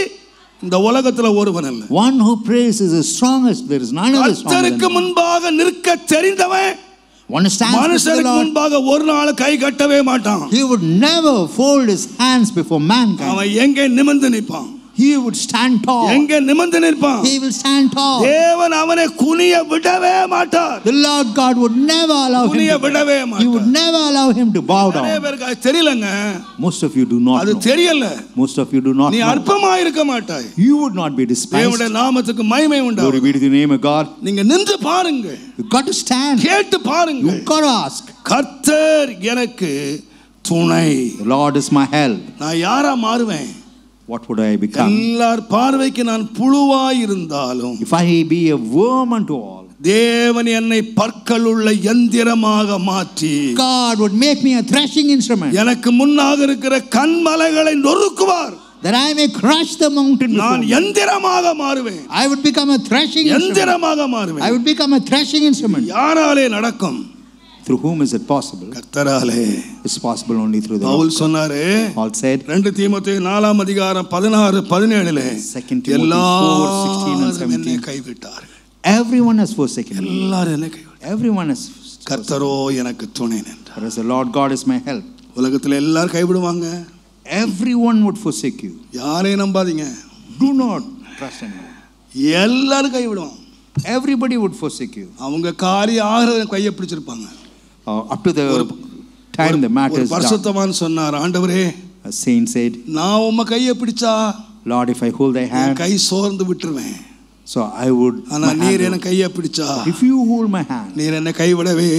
இந்த உலகத்துல ஒருவன் இல்ல. One who prays is the strongest. There is none other stronger than கர்த்தருக்கு him. முன்பாக நிற்க தெரிந்தவன் One stands before the மனுஷருக்கு Lord. முன்பாக ஒரு நாள் கை கட்டவே மாட்டான். He would never fold his hands before mankind. அவன் எங்கே நிமிர்ந்து நிற்பான். he would stand tall. எங்க நிமிர்ந்து நிற்பான். He will stand tall. தேவன் அவனை குனிய விடவே மாட்டார். The Lord God would never allow him குனிய விடவே மாட்டார். He would never allow him to bow down. நிறைய பேருக்கு அது தெரியலங்க. Most of you do not அது know. தெரியல. Most of you do not நீ know. அற்பமாய் இருக்க மாட்டாய். You would not be despised. தேவனுடைய நாமத்துக்கு மகிமை உண்டாகும். Glory be to the name of God. நீங்க நின்று பாருங்க. You got to stand. கேட்டு பாருங்க. You got to ask. கர்த்தர் எனக்கு துணை. The Lord is my help. நான் யாரா மாறுவேன்? What would I become? எல்லார் பார்வைக்கு நான் புழுவாய் இருந்தாலும் If I be a worm unto all, தேவன் என்னை பற்களுள்ள யந்திரமாக மாற்றி God would make me a threshing instrument. எனக்கு முன்னாக இருக்கிற கன்மலைகளை நொறுக்குவார். That I may crush the mountain. நான் யந்திரமாக மாறுவேன். I would become a threshing instrument. யந்திரமாக மாறுவேன். I would become a threshing instrument. யாராலே நடக்கும்? Through whom is it possible? கர்த்தராலே. It's possible only through the Pavul Lord. சொன்னாரே, Paul said, 2 தீமோத்தேயு 4 அதிகாரம் 16-17 எல்லாரும் என்னை கைவிட்டார்கள். Everyone has forsaken me. எல்லாரும் என்னை கைவிட்டார்கள். Everyone has. கர்த்தரோ எனக்கு துணை நின்றார். Whereas the Lord God is my help. உலகத்துல எல்லாரும் கைவிடுவாங்க. Everyone would forsake you. யாரையும் நம்பாதீங்க. Do not trust anyone. எல்லாரும் கைவிடுவாங்க. Everybody would forsake you. அவங்க காரியம் ஆகிற கையை பிடிச்சிருப்பாங்க. Up to the time the matter is done. பரிசுத்தவான் சொன்னார், ஆண்டவரே, A saint said, நான் உம்ம கையை பிடிச்சா Lord, if I hold thy hand, கை சோர்ந்து விட்டுருவேன். so I would. ஆனா நீர் என்ன கையை பிடிச்சா, If you hold my hand, நீர் என்ன கைவிடவே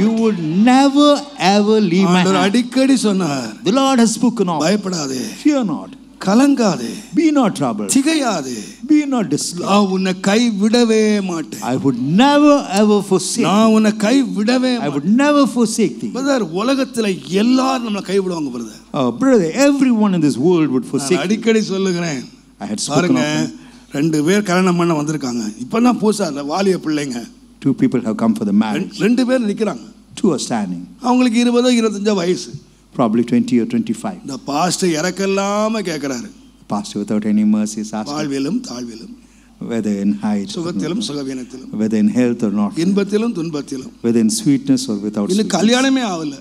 you would never ever leave my ஆண்டவர் hand. அடிக்கடி சொன்னார், The Lord has spoken of. பயப்படாதே, Fear not. கலங்காதே, Be not troubled. திகையாதே, Be not distressed. நான் உன்னை கைவிடவே மாட்டேன். I would never ever forsake. நான் உன்னை கைவிடவே I மாட்டேன். would never forsake thee. Brother, உலகத்துல எல்லாரும் நம்மளை கைவிடுவாங்க brother. Brother, everyone in this world would forsake நான் you. அடிக்கடி சொல்லுகிறேன். I had spoken பாருங்க, of them. 2 பேர் கல்யாணம் பண்ண வந்திருக்காங்க. இப்பதான் புதுசா அந்த வாலிய பிள்ளைங்க 2 people have come for the marriage. 2 பேர் நிக்கிறாங்க. 2 are standing. அவங்களுக்கு 20-25 வயசு. Probably 20 or 25. இந்த பாஸ்டர் இறக்கல்லாம கேட்கிறாரு. Pastor, without any mercy, is asking வாழ்விலும் தாழ்விலும், whether in height, சுகத்திலும் சுகவீனத்திலும், whether in health or not, இன்பத்திலும் துன்பத்திலும், whether in sweetness or without இன்னும் sweetness. கல்யாணமே ஆகல.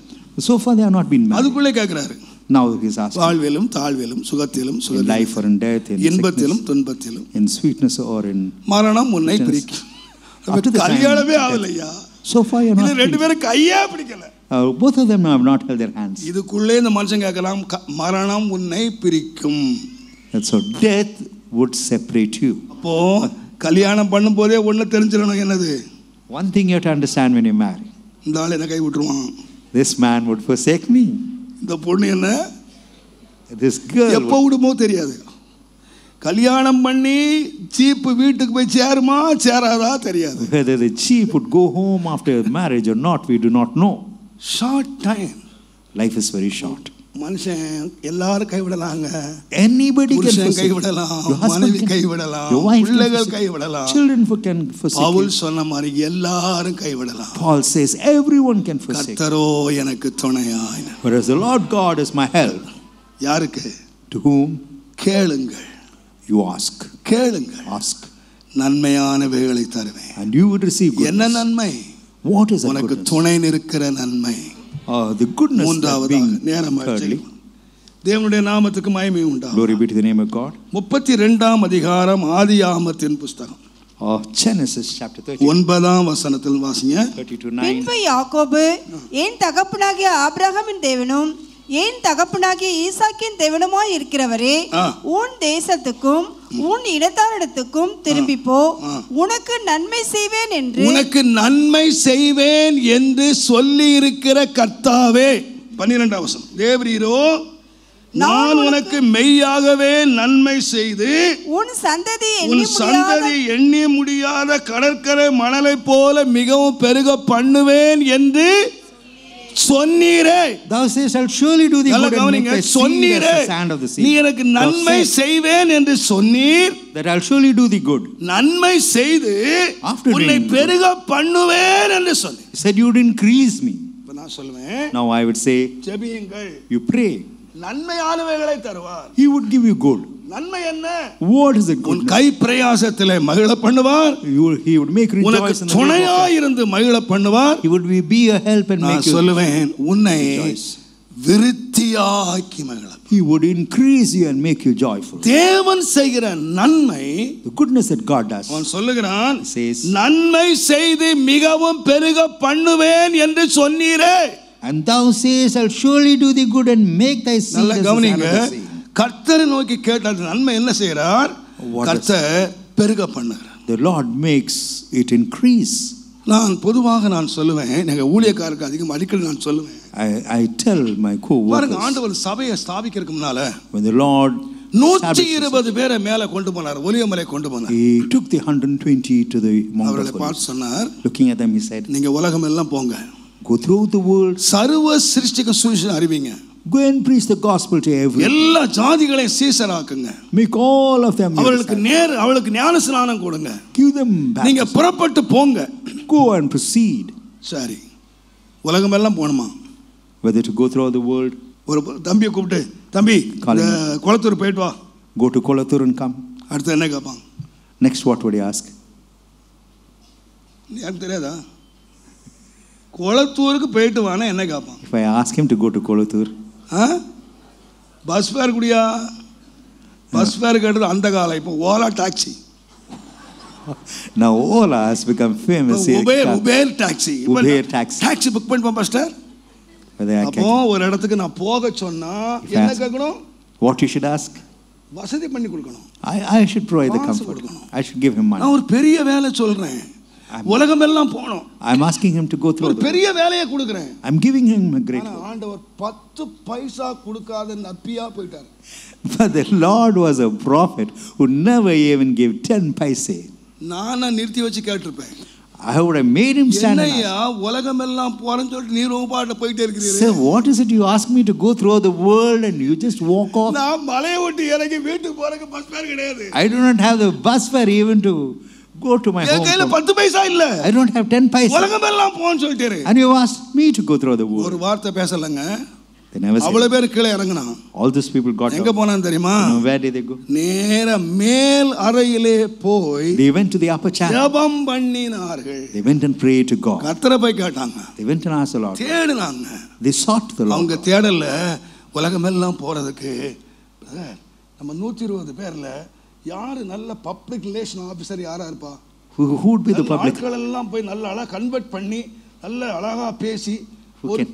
So far they have not been married. அதுக்குள்ளே கேட்கிறாரு. Now he is asking, வாழ்விலும் தாழ்விலும், சுகத்திலும் in சுகத்திலும், life or in death, in இன்பத்திலும் sickness, துன்பத்திலும், in sweetness or in மரணம் உன்னை பிரிக்கும். Up to the time கல்யாணமே of ஆகலையா? so far you are இது not 2 பேரும் கையே பிடிக்கல. both of them have not held their hands. இதுக்குள்ளே இந்த மனுஷன் கேட்கலாம், மரணம் உன்னை பிரிக்கும். And so death would separate you. அப்போ கல்யாணம் பண்ணும்போதே ஒண்ணு தெரிஞ்சிடணும், என்னது? One thing you have to understand when you marry. இந்த ஆள் என்ன கை விட்டுருவான். This man would forsake me. இந்த பொண்ணு என்ன This girl எப்போ விடுமோ தெரியாது. கல்யாணம் பண்ணி சீப்பு வீட்டுக்கு போய் சேருமா சேராதா தெரியாது. whether the chief would go home after marriage or not, we do not know. Short time. Life is very short. மனுஷன் எல்லாரும் கைவிடலாங்க. Anybody can புருஷன் forsake. கைவிடலாம், Your husband மனைவி can, கைவிடலாம், your wife can பிள்ளைகள் forsake, கைவிடலாம். children can forsake. Pavul you. சொன்ன மாதிரி எல்லாரும் கைவிடலாம். Paul says everyone can forsake. கர்த்தரோ எனக்கு துணையாய். Whereas the Lord God is my help. யாருக்கு? To whom கேளுங்கள். you ask. கேளுங்கள். Ask. நன்மையானவைகளை தருவேன். And you would receive goodness. என்ன நன்மை? What is that உனக்கு goodness? துணை நிற்கிற நன்மை. The goodness that மூன்றாவதாக being நேரமாச்சு. thirdly. தேவனுடைய நாமத்துக்கு மகிமை உண்டாகும். Glory be to the name of God. 32ஆம் அதிகாரம் ஆதியாகமத்தின் புஸ்தகம். Genesis chapter 30. 9ஆம் வசனத்தில் வாசிங்க. 30-9. பின்பு யாக்கோபு என் தகப்பனாகிய ஆபிரகாமின் தேவனும் என் தகப்பனாகிய ஈசாக்கின் தேவனுமாய் இருக்கிறவரே, உன் தேசத்துக்கும் உன் இனத்தாரிடத்துக்கும் திரும்பி போ, உனக்கு நன்மை செய்வேன் என்று உனக்கு நன்மை செய்வேன் என்று சொல்லி இருக்கிற கர்த்தாவே. 12ஆம் வசனம். தேவரீரோ, நான் உனக்கு மெய்யாகவே நன்மை செய்து உன் சந்ததி எண்ணி முடியாத கடற்கரை மணலை போல மிகவும் பெருக பண்ணுவேன் என்று சொன்னீரே. Thou sayest, I'll surely do the good and make thy seed as the sand of the sea. நீ எனக்கு நன்மை செய்வேன் என்று சொன்னீர். That I'll surely do the good. நன்மை செய்து உன்னை பெருக பண்ணுவேன் என்று சொன்னீர். He said you would increase me. இப்ப நான் சொல்லுவேன். Now I would say, ஜெபியுங்கள். you pray. நன்மையானவைகளை தருவார். He would give you good. நன்மை என்ன? What is the good? உன் கை பிரயாசத்திலே மகிழ பண்ணுவார். He would make rejoice in the உனக்கு துணையாய் இருந்து மகிழ பண்ணுவார். He would be a help and make you சொல்லுவேன், உன்னை விருத்தி மிகுதியாக்கி மகிழ. He would increase you and make you joyful. தேவன் செய்கிற நன்மை, The goodness that God does. அவன் சொல்லுகிறான், He says, நன்மை செய்து மிகவும் பெருக பண்ணுவேன் என்று சொன்னீரே. and thou sayest, I'll surely do thee good and make thy seed நல்ல as the கவனிங்க. sand of the sea. கர்த்தரை நோக்கி கேட்டால் நன்மை என்ன செய்கிறார்? கர்த்தர் பெருக பண்ணுகிறார். The Lord makes it increase. நான் பொதுவாக நான் சொல்லுவேன், எங்க ஊழியக்காரருக்கு அதிகம் அடிக்கடி நான் சொல்லுவேன், I tell my பாருங்க, co-workers, ஆண்டவர் சபையை ஸ்தாபிக்கிறதுக்கு முன்னால when the Lord 120 பேரை மேல கொண்டு போனார், ஒலிவமலை கொண்டு போனார். He took the 120 to the Mount of அவர்களை Olives. பார்த்து சொன்னார், Looking at them, he said, நீங்க உலகம் எல்லாம் போங்க, go through the world, சர்வ சிருஷ்டிக்கு சுவிசேஷம் அறிவிங்க, go and preach the gospel to everyone, எல்லா ஜாதிகளையும் சீசராக்குங்க, make all of them your அவளுக்கு disciples. அவளுக்கு ஞான ஸ்நானம் கொடுங்க, Give them நீங்க baptism. புறப்பட்டு போங்க. Go and proceed. சரி, உலகம் எல்லாம் போகணுமா? Whether to go throughout the world, ஒரு தம்பியை கூப்பிட்டு, தம்பி இந்த குளத்தூர் போயிட்டு வா, go to Kolathur and come. அடுத்து என்ன கேட்பாங்க? Next, what would he ask? எனக்கு தெரியாதா? குளத்தூருக்கு போயிட்டு வானா என்ன கேட்பான்? If I ask him to go to Kolathur, bus fare Gudiya? Bus fare கேட்டது அந்த காலம், இப்போ Ola taxi, now Ola has become famous here. Uber taxi, Uber taxi. Taxi book பண்ணிப்போம் பாஸ்டர். Whether I அப்போ can, ஒரு இடத்துக்கு நான் போக சொன்னா என்ன கேட்கணும்? what you should ask? வசதி பண்ணி கொடுக்கணும். I should provide the காசு comfort. கொடுக்கணும். I should give him money. நான் ஒரு பெரிய வேலை சொல்றேன், உலகம் எல்லாம் போகணும், I'm asking him to go through ஒரு the பெரிய வேலையை கொடுக்குறேன். I'm giving him a great ஆனா work. ஆண்டவர் 10 பைசா கொடுக்காத நப்பியா போயிட்டார். But the Lord was a prophet who never even gave 10 paise. நானா நிறுத்தி வச்சு கேட்டிருப்பேன், I would have made him stand and என்னையா உலகம் எல்லாம் போறேன்னு சொல்லிட்டு நீர் உபாட்ட போயிட்டே ask, இருக்கிறீங்க. Sir, what is it you ask me to go throughout the world and you just walk off? நான் மலையை விட்டு இறங்கி வீட்டுக்கு போறதுக்கு பஸ் ஃபேர் கிடையாது. I do not have the bus fare even to go to my என் கையில home. 10 பைசா இல்ல, I don't have 10 paise. உலகம் எல்லாம் போன்னு சொல்லிட்டாரு. And you asked me to go through the ஒரு world. வார்த்தை பேசலங்க. They never said. அவ்வளவு பேர் கீழே இறங்குனான். All these people got எங்க up. போனான்னு தெரியுமா? You know, where did they go? நேர மேல் அறையிலே போய் They went to the upper chapel. ஜெபம் பண்ணினார்கள். They went and prayed to God. கர்த்தரை போய் கேட்டாங்க, They went and asked the Lord. தேடினாங்க. They sought the Lord. அவங்க தேடல உலகமெல்லாம் போறதுக்கு. நம்ம 120 பேர்ல யாரு நல்ல பப்ளிக் ரிலேஷன் ஆபீசர் யாரா இருப்பா? Who would be the public? ஆட்கள் எல்லாம் போய் நல்ல அழகா கன்வெர்ட் பண்ணி நல்ல அழகா பேசி, Who can?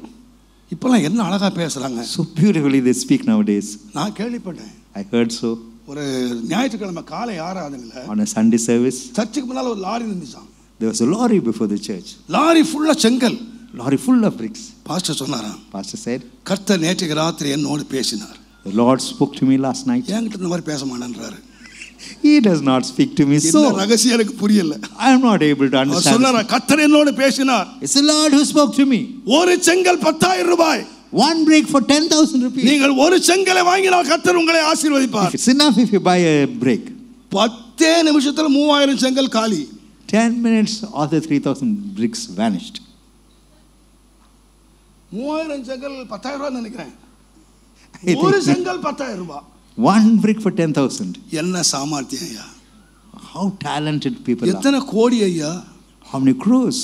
இப்பெல்லாம் என்ன அழகா பேசுறாங்க. So beautifully they speak nowadays. நான் கேள்விப்பட்டேன், I heard so. ஒரு ஞாயிற்றுக்கிழமை காலை ஆராதனையில On a Sunday service, சர்ச்சுக்கு முன்னால ஒரு லாரி நின்னுச்சான். there was a lorry before the church. Lorry ஃபுல்லா செங்கல். Lorry full of bricks. Pastor சொன்னாராம், Pastor said, கர்த்தர் நேற்று ராத்திரி என்னோடு பேசினார். the Lord spoke to me last night. என்கிட்ட இந்த மாதிரி பேச மாட்டேன்றாரு. He does not speak to me என்ன so. ரகசியம் எனக்கு புரியல. I am not able to our understand. சொன்னாரா, கர்த்தர் என்னோடு பேசினார். It's the Lord who spoke to me. ஒரு செங்கல் 10,000 ரூபாய். One brick for 10,000 rupees. நீங்கள் ஒரு செங்கலை வாங்கினால் கர்த்தர் உங்களை ஆசீர்வதிப்பார். If it's enough if you buy a brick. 10 நிமிஷத்துல 3000 செங்கல் காலி. 10 minutes, all the 3,000 bricks vanished. 3000 செங்கல் 10,000 ரூபாய் நினைக்கிறேன். ஒரு செங்கல் 10,000 ரூபாய். One brick for 10,000. என்ன சாமர்த்தியம் ஐயா. How talented people are. எத்தனை கோடி ஐயா. How many crores.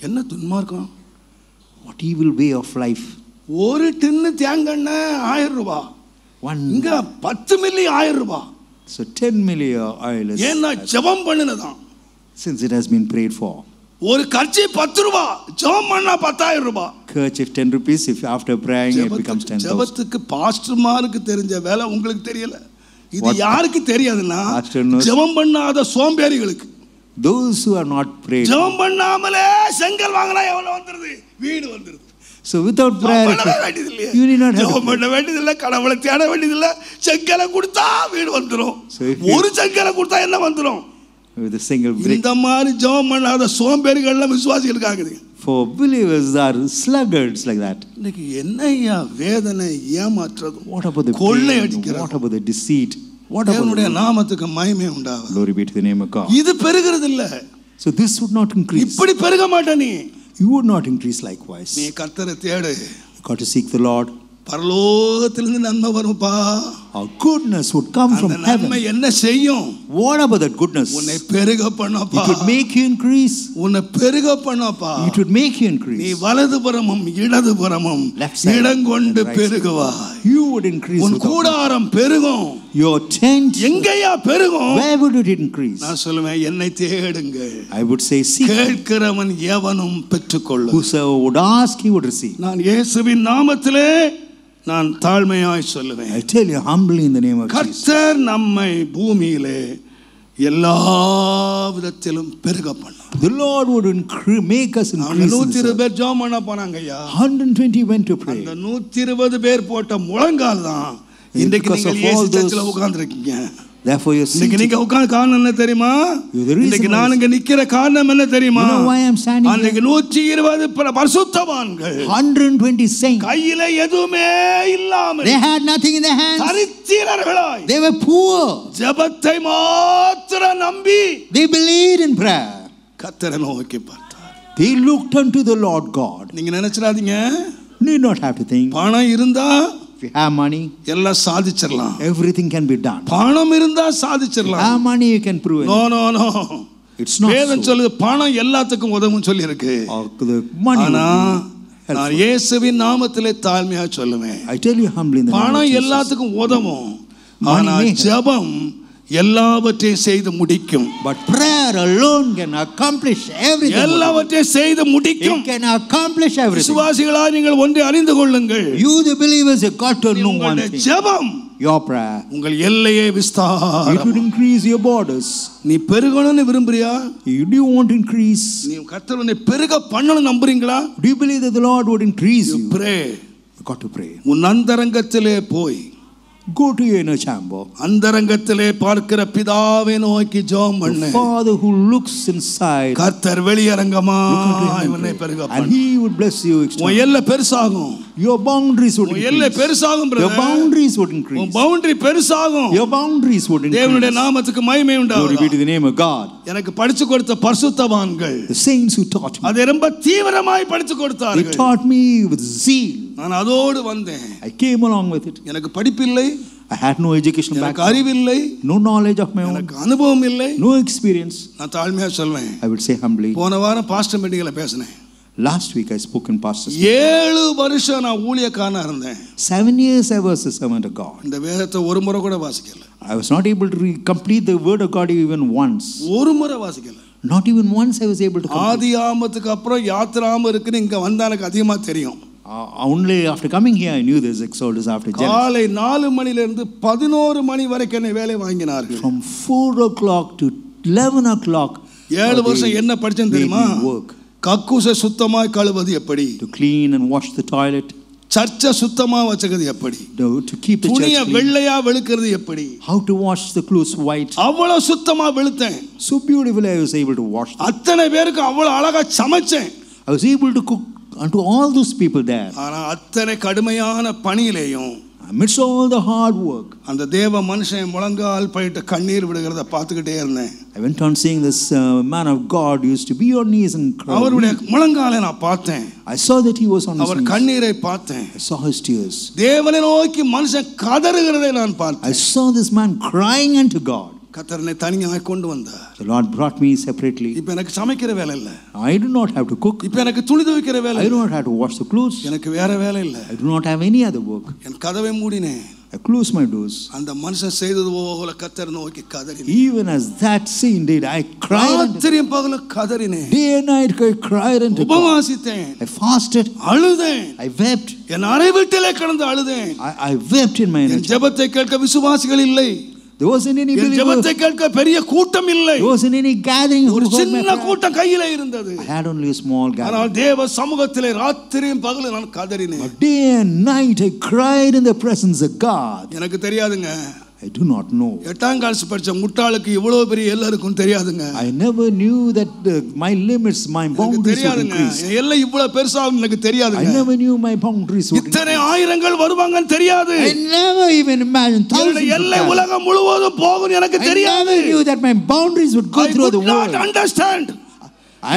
என்ன துன்மார்க்கம். What evil way of life. ஒரு டின்னு தேங்காய் 1000 ரூபாய். இங்க 10 மில்லி 1000 ரூபாய். So 10 million oil is, ஏன்னா ஜெபம் பண்ணினதான். since it has been prayed for. ஒரு கர்ச்சி 10 ரூபாய், ஜெபம் பண்ணா 10,000 ரூபாய். Kerchief 10 rupees, if after praying it becomes 10,000. ஜெபத்துக்கு பாஸ்டர்மாருக்கு தெரிஞ்ச வேலை உங்களுக்கு தெரியல. இது யாருக்கு தெரியாதுன்னா ஜெபம் பண்ணாத சோம்பேறிகளுக்கு. Those who are not prayed. ஜெபம் பண்ணாமலே செங்கல் வாங்கினா எவ்வளவு வந்துருது? வீடு வந்துருது. So without prayer, you need not have. ஜெபம் பண்ண வேண்டியதில்லை, கடவுளை தேட வேண்டியதில்லை. செங்கலை கொடுத்தா வீடு வந்துரும். ஒரு செங்கலை கொடுத்தா என்ன வந்துரும்? With a single brick. இந்த மாதிரி ஜெபம் பண்ணாத சோம்பேறிகள்லாம் விசுவாசிகள் இருக்காங்க. For believers are sluggards like that. இன்னைக்கு என்னையா வேதனை, ஏமாற்றுறது, What about the கொள்ளை pain? அடிக்கிறது. What about the deceit? What about தேவனுடைய நாமத்துக்கு மகிமை உண்டாகும். glory be to the name of God. இது பெருகிறது இல்ல. So this would not increase. இப்படி பெருக மாட்ட நீ. You would not increase likewise. நீ கர்த்தரை தேடு. You got to seek the Lord. பரலோகத்திலிருந்து நன்மை வரும்பா. a goodness would come from அந்த நன்மை heaven. என்ன செய்யும்? What about that goodness? உன்னை பெருக பண்ணப்பா. It would make you increase. உன்னை பெருக பண்ணப்பா. It would make you நீ increase. வலதுபுறமும் இடதுபுறமும் Left side, இடங்கொண்டு right side. பெருகுவாய். You would increase. உன் without கூடாரம் பெருகும். your tent. எங்கேயா பெருகும்? Where would it increase? நான் சொல்லுவேன், என்னை தேடுங்கள். I would say, seek. கேட்கிறவன் எவனும் பெற்றுக்கொள்ளும். Whosoever would ask, he would receive. நான் இயேசுவின் நாமத்திலே நான் தாழ்மையாய் சொல்லுவேன். I tell you humbly in the name of Jesus. கர்த்தர் நம்மை பூமியிலே எல்லா விதத்திலும் பெருக பண்ணும். The Lord would make us increase. 120 பேர் ஜெபம் பண்ண போனாங்க ஐயா. 120 went to pray. அந்த 120 பேர் போட்ட முழங்கால் தான் இன்றைக்கு நீங்கள் இயேசு சர்ச்சில் உட்கார்ந்திருக்கீங்க. Therefore you see. இன்னைக்கு நீங்க உட்கார்ந்த காரணம் என்ன தெரியுமா? இன்னைக்கு நான் இங்க நிக்கிற காரணம் என்ன தெரியுமா? You know why I'm standing here? அன்னைக்கு 120 பரிசுத்தவான்கள் 120 saints. கையில எதுவுமே இல்லாமல் They had nothing in their hands. தரித்திரர்களாய் They were poor. ஜெபத்தை மாத்திரம் நம்பி They believed in prayer. கர்த்தரை நோக்கி பார்த்தார். They looked unto the Lord God. நீங்க நினைச்சிராதீங்க, Need not have to think. பணம் இருந்தா If you have money, எல்லாம் சாதிச்சிடலாம். everything can be done. பணம் இருந்தா If you சாதிச்சிடலாம். have money, you can prove it. No no no. It's not வேதம் so. சொல்லுது பணம் எல்லாத்துக்கும் உதவும் சொல்லி இருக்கு. The money ஆனா will be நான் helpful. இயேசுவின் நாமத்திலே தாழ்மையா சொல்லுவேன். I tell you humbly in the name of பணம் Jesus. எல்லாத்துக்கும் உதவும். Money ஆனா may help. ஜெபம் எல்லாவற்றையும் செய்து முடிக்கும். But prayer alone can accomplish everything. எல்லாவற்றையும் செய்து முடிக்கும். It can accomplish everything. விசுவாசிகளாய் நீங்கள் ஒன்றை அறிந்து கொள்ளுங்கள். You the believers have got to know one உங்களுடைய thing. ஜெபம் Your prayer. உங்கள் எல்லையை It would விஸ்தாரம். increase your borders. நீ பெருகணும்னு விரும்புறியா? Do you want to increase? நீ கர்த்தர் உன்னை பெருக பண்ணணும் நம்புறீங்களா? Do you believe that the Lord would increase you? Pray. You got to pray. உன் அந்தரங்கத்திலே போய் Go to your inner chamber. அந்தரங்கத்திலே பார்க்கிற பிதாவை நோக்கி ஜெபம் The பண்ணு. Father who looks inside, கர்த்தர் வெளியரங்கமா look unto him இவனை and பெருக pray. And பண்ணு. He would bless you உன் extremely. எல்லை பெருசாகும். Your boundaries would உன் எல்லை increase. பெருசாகும் Your brother. boundaries would உன் increase. பவுண்டரி பெருசாகும். Your boundaries would தேவனுடைய increase. நாமத்துக்கு மகிமை Glory be உண்டாகும். to the name of God. எனக்கு படிச்சு கொடுத்த பரிசுத்தவான்கள் The saints who taught me, அதை ரொம்ப தீவிரமாய் படிச்சு they கொடுத்தார்கள். taught me with zeal. நான் அதோடு வந்தேன். I came along with it. எனக்கு படிப்பில்லை, I had no educational எனக்கு background, அறிவில்லை, no knowledge of my own, எனக்கு அனுபவம் இல்லை. no experience. நான் தாழ்மையா சொல்வேன். I would say humbly. போன வாரம் பாஸ்டர் மீட்டிங்ல பேசினேன். Last week I spoke in pastors. 7 வருஷம் நான் ஊழியக்காரனா இருந்தேன். 7 years I was a servant of God. இந்த வேதத்தை ஒரு முறை கூட வாசிக்கல. I was not able to complete the word of God even once. ஒரு முறை வாசிக்கல. Not even once I was able to complete. ஆதியாமத்துக்கு அப்புறம் யாத்ராம இருக்குன்னு இங்க வந்தா எனக்கு அதிகமா தெரியும். Only after coming here I knew there's Exodus after Genesis. காலை 4 மணில இருந்து 11 மணி வரைக்கும் என்னை வேலை வாங்கினார்கள். From 4 o'clock to 11 o'clock. 7 வருஷம் என்ன படிச்சேன் தெரியுமா? Work. கக்கூசை சுத்தமாய் கழுவது எப்படி? To clean and wash the toilet. சர்ச்சை சுத்தமா வச்சுக்கிறது எப்படி? To keep the church துணியை clean. வெள்ளையா வெளுக்கிறது எப்படி? How to wash the clothes white. அவ்வளவு சுத்தமா வெளுத்தேன். So beautifully I was able to wash them. அத்தனை பேருக்கு அவ்வளவு அழகா சமைச்சேன். I was able to cook unto all those people there. ஆனா அத்தனை கடுமையான பணியிலேயும் Amidst all the hard work, அந்த தேவ மனுஷன் முழங்கால் போயிட்டு கண்ணீர் விடுகிறத பார்த்துக்கிட்டே இருந்தேன். I went on seeing this man of God used to be on knees and cry. அவருடைய முழங்காலை நான் பார்த்தேன். I saw that he was on his our knees. கண்ணீரை பார்த்தேன். I saw his tears. தேவனை நோக்கி மனுஷன் கதறுகிறதை நான் பார்த்தேன். I saw this man crying unto God. கர்த்தரனை தனியாக கொண்டு வந்தார். The Lord brought me separately. இப்போ எனக்கு சமைக்கிற வேலை இல்ல. I do not have to cook. இப்போ எனக்கு துணி துவைக்கிற வேலை I இல்ல. do not have to wash the clothes. எனக்கு வேற வேலை இல்ல. I do not have any other work. என் கதவை மூடினேன். I closed my doors. அந்த மனுஷன் செய்தது போல கர்த்தர் நோக்கி கதறினேன். Even as that scene did, I cried. ராத்திரியும் பகலும் கதறினேன். Day and night I cried unto God. உபவாசித்தேன். I fasted. அழுதேன். I wept. என் அறை வீட்டிலே கிடந்து அழுதேன். I wept in my inner என் ஜெபத்தை கேட்க விசுவாசிகள் இல்லை. There wasn't any N believer. ஜெபத்தை கேட்க பெரிய கூட்டம் இல்லை. There wasn't any gathering. ஒரு who heard my சின்ன prayer. கூட்டம் கையிலே இருந்தது. I had only a small gathering. ஆனால் தேவ சமூகத்திலே ராத்திரியும் பகலும் நான் கதறினேன். But day and night I cried in the presence of God. எனக்கு தெரியாதுங்க. I do not know. 8ஆம் கிளாஸ் படிச்ச முட்டாளுக்கு இவ்வளவு பெரிய எல்லை இருக்குன்னு தெரியாதுங்க. I never knew that my limits, my boundaries would increase. என் எல்லை இவ்வளவு பெருசாகும் எனக்கு தெரியாதுங்க. I never knew my boundaries would இத்தனை increase. ஆயிரங்கள் வருவாங்கன்னு தெரியாது. I never even imagined thousands என்னுடைய of எல்லை people. உலகம் முழுவதும் போகும் எனக்கு I தெரியாது. never knew that my boundaries would go I through could the not world. understand.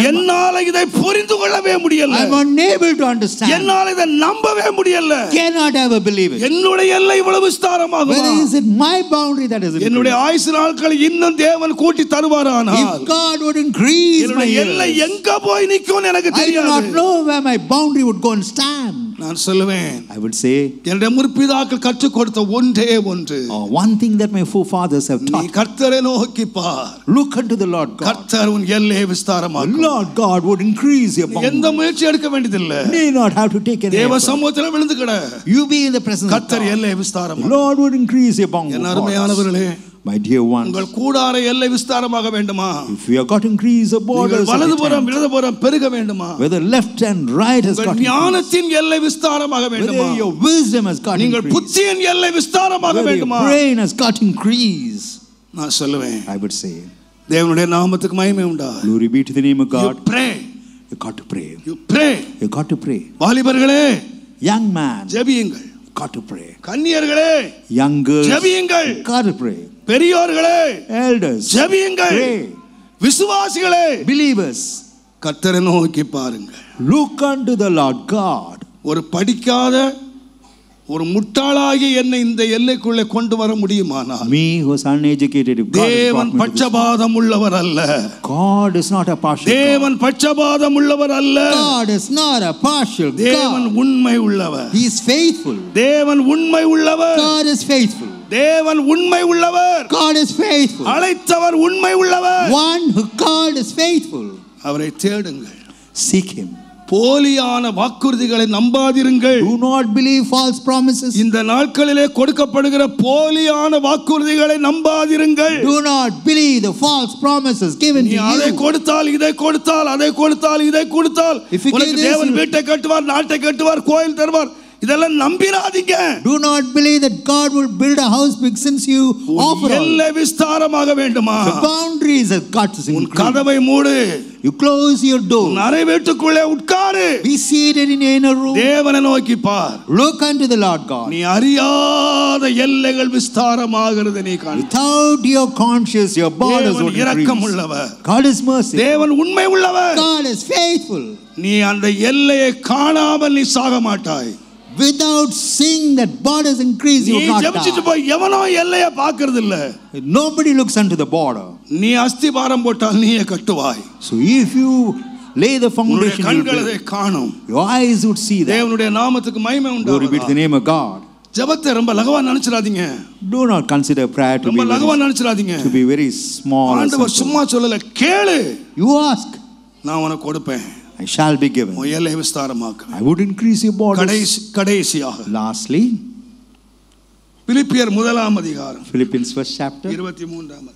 என்னால இதை புரிந்து கொள்ளவே முடியல. I am unable to understand. என்னால இதை நம்பவே முடியல. Cannot ever believe it. என்னுடைய எல்லை இவ்வளவு விஸ்தாரமாகுமா? Whether is it my boundary that is increased? என்னுடைய ஆயுசு நாட்களை இன்னும் தேவன் கூட்டி தருவாரானால், If God would increase my என்னுடைய எல்லை years, எங்க போய் நிக்கும்னு எனக்கு I do தெரியாது. not know where my boundary would go and stand. நான் சொல்லுவேன், I would say, என்னுடைய முற்பிதாக்கள் கற்றுக் கொடுத்த ஒன்றே ஒன்று, one thing that my forefathers have நீ taught. கர்த்தரை நோக்கி பார். Look unto the Lord God. கர்த்தர் உன் எல்லையை விஸ்தாரமாக்கும். Lord God would increase your boundary. எந்த முயற்சி எடுக்க வேண்டியதில்லை. Need not have to take any தேவ effort. சமூகத்தில் விழுந்து கிட. You be in the presence of கர்த்தர் God. எல்லையை விஸ்தாரமாக்கும். Lord would increase your boundary. என் அருமையானவர்களே, My dear ones, உங்கள் கூடார எல்லை விஸ்தாரமாக வேண்டுமா? if we have got to increase the borders, வலதுபுறம் இடதுபுறம் பெருக வேண்டுமா? whether left and right has got உங்கள் ஞானத்தின் எல்லை விஸ்தாரமாக வேண்டுமா? whether your wisdom has got நீங்கள் increase, புத்தியின் எல்லை விஸ்தாரமாக whether your வேண்டுமா? brain has got increase, நான் சொல்லுவேன், I would say, தேவனுடைய நாமத்துக்கு மகிமை உண்டா. glory be to the name of You God. pray. You got to pray. You pray. You got to pray. வாலிபர்களே, Young man, ஜெபியுங்கள். got to pray. கன்னியர்களே, Young girls, ஜெபியுங்கள். got to pray. பெரியோர்களே, Elders, ஜெபியுங்கள். pray. விசுவாசிகளே, Believers, கர்த்தரை நோக்கி பாருங்கள். look unto the Lord God. ஒரு படிக்காத ஒரு முட்டாளாகி என்னை இந்த எல்லைக்குள்ளே கொண்டு வர முடியுமானால், Me who is uneducated, if God has தேவன் brought me to this பட்சபாதம் உள்ளவர் அல்ல. God is not a partial God. தேவன் பட்சபாதம் உள்ளவர் அல்ல. God is not a partial தேவன் God. உண்மை உள்ளவர். He is faithful. தேவன் உண்மை உள்ளவர். God is faithful. தேவன் உண்மை உள்ளவர். God is faithful. அழைத்தவர் உண்மை உள்ளவர். One who called is faithful. அவரை தேடுங்கள். Seek him. போலியான வாக்குறுதிகளை நம்பாதிருங்கள். Do not believe false promises. இந்த நாட்களிலே கொடுக்கப்படுகிற போலியான வாக்குறுதிகளை நம்பாதிருங்கள். Do not believe the false promises given நீ to அதை you. கொடுத்தால் இதை கொடுத்தால் அதை கொடுத்தால் இதை கொடுத்தால் If you உனக்கு give this, தேவன் you- வீட்டை கட்டுவார், நாட்டை கட்டுவார், கோயில் தருவார், இதெல்லாம் நம்பிராதீங்க. Do not believe that God will build a house big since you offer all. எல்லை விஸ்தாரமாக வேண்டுமா? The boundaries have got to உன் increase. கதவை மூடு. You close your door. உன் அறை வீட்டுக்குள்ளே உட்காரு. Be seated in your inner room. தேவனை நோக்கி பார். Look unto the Lord God. நீ அறியாத எல்லைகள் விஸ்தாரமாகிறது நீ காண. Without your conscience, your borders தேவன் would இரக்கம் increase. உள்ளவர். God is merciful. தேவன் உண்மை உள்ளவர். God is faithful. நீ அந்த எல்லையை காணாமல் நீ சாக மாட்டாய். Without seeing that borders increase, நீ you will not ஜெபிச்சிட்டு die. போய் எவனோ எல்லையை பார்க்கிறது இல்ல. Nobody looks unto the border. நீ அஸ்திபாரம் போட்டால் நீயே கட்டுவாய். So if you lay the உன்னுடைய foundation, you கண்கள் will அதை காணும். your eyes would see that. தேவனுடைய நாமத்துக்கு மகிமை Glory be to the உண்டாவதாக. name of God. ஜெபத்தை ரொம்ப லகுவா நினைச்சிராதீங்க. Do not consider prayer to ரொம்ப be லகுவா very, நினைச்சிராதீங்க. to be very small. or ஆண்டவர் simple. சும்மா சொல்லல, கேளு, You ask, நான் உனக்கு கொடுப்பேன். I shall be given. உன் எல்லை விஸ்தாரமாக்கு. I would increase your borders. கடைசியாக Lastly, பிலிப்பியர் 1 அதிகாரம் Philippians 1st chapter. 23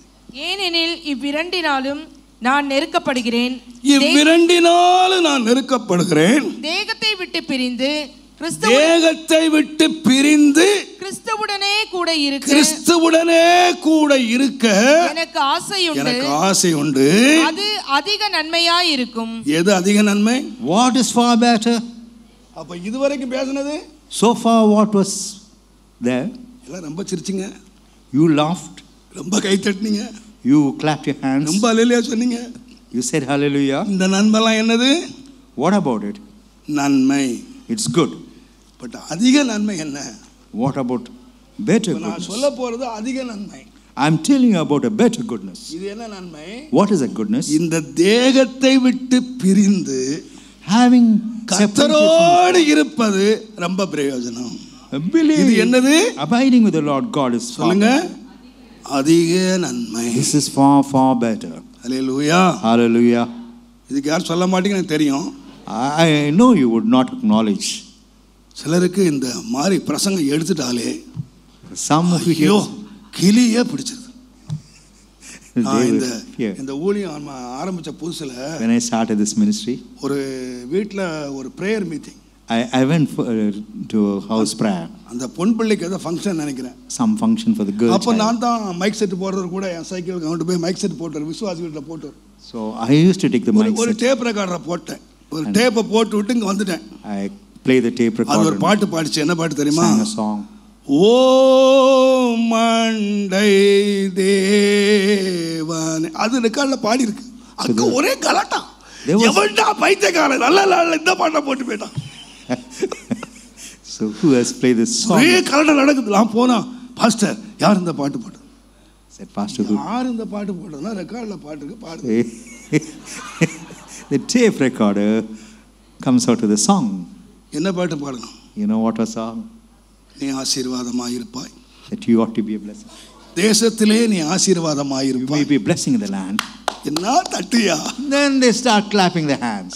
ஏனெனில் இவ்விரண்டினாலும் நான் நெருக்கப்படுகிறேன். இவ்விரண்டினாலும் நான் நெருக்கப்படுகிறேன். தேகத்தை விட்டு பிரிந்து தேகத்தை விட்டு பிரிந்து கிறிஸ்துவுடனே கூட இருக்க எனக்கு ஆசை உண்டு. அது அதிக நன்மையாய் இருக்கும். எது அதிக நன்மை? What is far better? அப்ப இதுவரைக்கும் பேசினது So far, what was there? எல்லாம் ரொம்ப சிரிச்சிங்க, You laughed, ரொம்ப கை தட்டினீங்க, you clapped your hands, ரொம்ப அல்லேலூயா சொன்னீங்க. you said hallelujah. இந்த நன்மைலாம் என்னது? What about it? நன்மை. It's good. பட் அதிக நன்மை என்ன? What about better நான் goodness? சொல்ல போறது அதிக நன்மை. I'm telling you about a better goodness. இது என்ன நன்மை? What is that goodness? இந்த தேகத்தை விட்டு பிரிந்து Having கர்த்தரோடு இருப்பது ரொம்ப பிரயோஜனம். இது என்னது? Abiding with the Lord God is far சொல்லுங்க, better. அதிக நன்மை. This is far, far better. Hallelujah. Hallelujah. இதுக்கு யார் சொல்ல மாட்டீங்க எனக்கு தெரியும். I know you would not acknowledge. சிலருக்கு இந்த மாதிரி பிரசங்கம் எடுத்துட்டாலே Some of you ஐயோ here, கிளியே பிடிச்சிருது. they இந்த will fear. இந்த ஊழியம் ஆரம்பிச்ச புதுசுல When I started this ministry, ஒரு வீட்டில் ஒரு prayer meeting. I went to a house prayer, அந்த பொன் பிள்ளைக்கு ஏதோ ஃபங்க்ஷன் நினைக்கிறேன். some function for the girl அப்போ child. நான் தான் மைக் செட் போடுறது கூட என் சைக்கிளுக்கு கொண்டு போய் மைக் செட் போட்டு விசுவாசி வீட்டில் போட்டு So I used to take the mic ஒரு set. டேப் ரெக்கார்டரை போட்டேன். ஒரு டேப்பை போட்டு விட்டு இங்கே வந்துட்டேன். I play the tape அது recorder. ஒரு பாட்டு பாடிச்சு. என்ன பாட்டு தெரியுமா? Sang a song. ஓ மண்டை தேவனே, அது ரெக்கார்டில் பாடி இருக்கு. அங்கே ஒரே கலாட்டா, எவன்டா பைத்தியக்காரன் நல்ல இந்த பாட்டை போட்டு போயிட்டான். So who has played this song? ஒரே கலட நடக்குது. நான் போனா பாஸ்டர் யார் இந்த பாட்டு போட்டது? Said Pastor who? யார் இந்த பாட்டு போட்டதுன்னா ரெக்கார்ட்ல பாட்டுக்கு பாடு. The tape recorder comes out to the song. என்ன பாட்டு பாடணும்? You know what was song? நீ ஆசீர்வாதமாய் இருப்பாய். That you ought to be a blessing. தேசத்திலே நீ ஆசீர்வாதமாய் You may இருப்பாய். be a blessing in the land. என்ன தட்டியா? Then they start clapping their hands.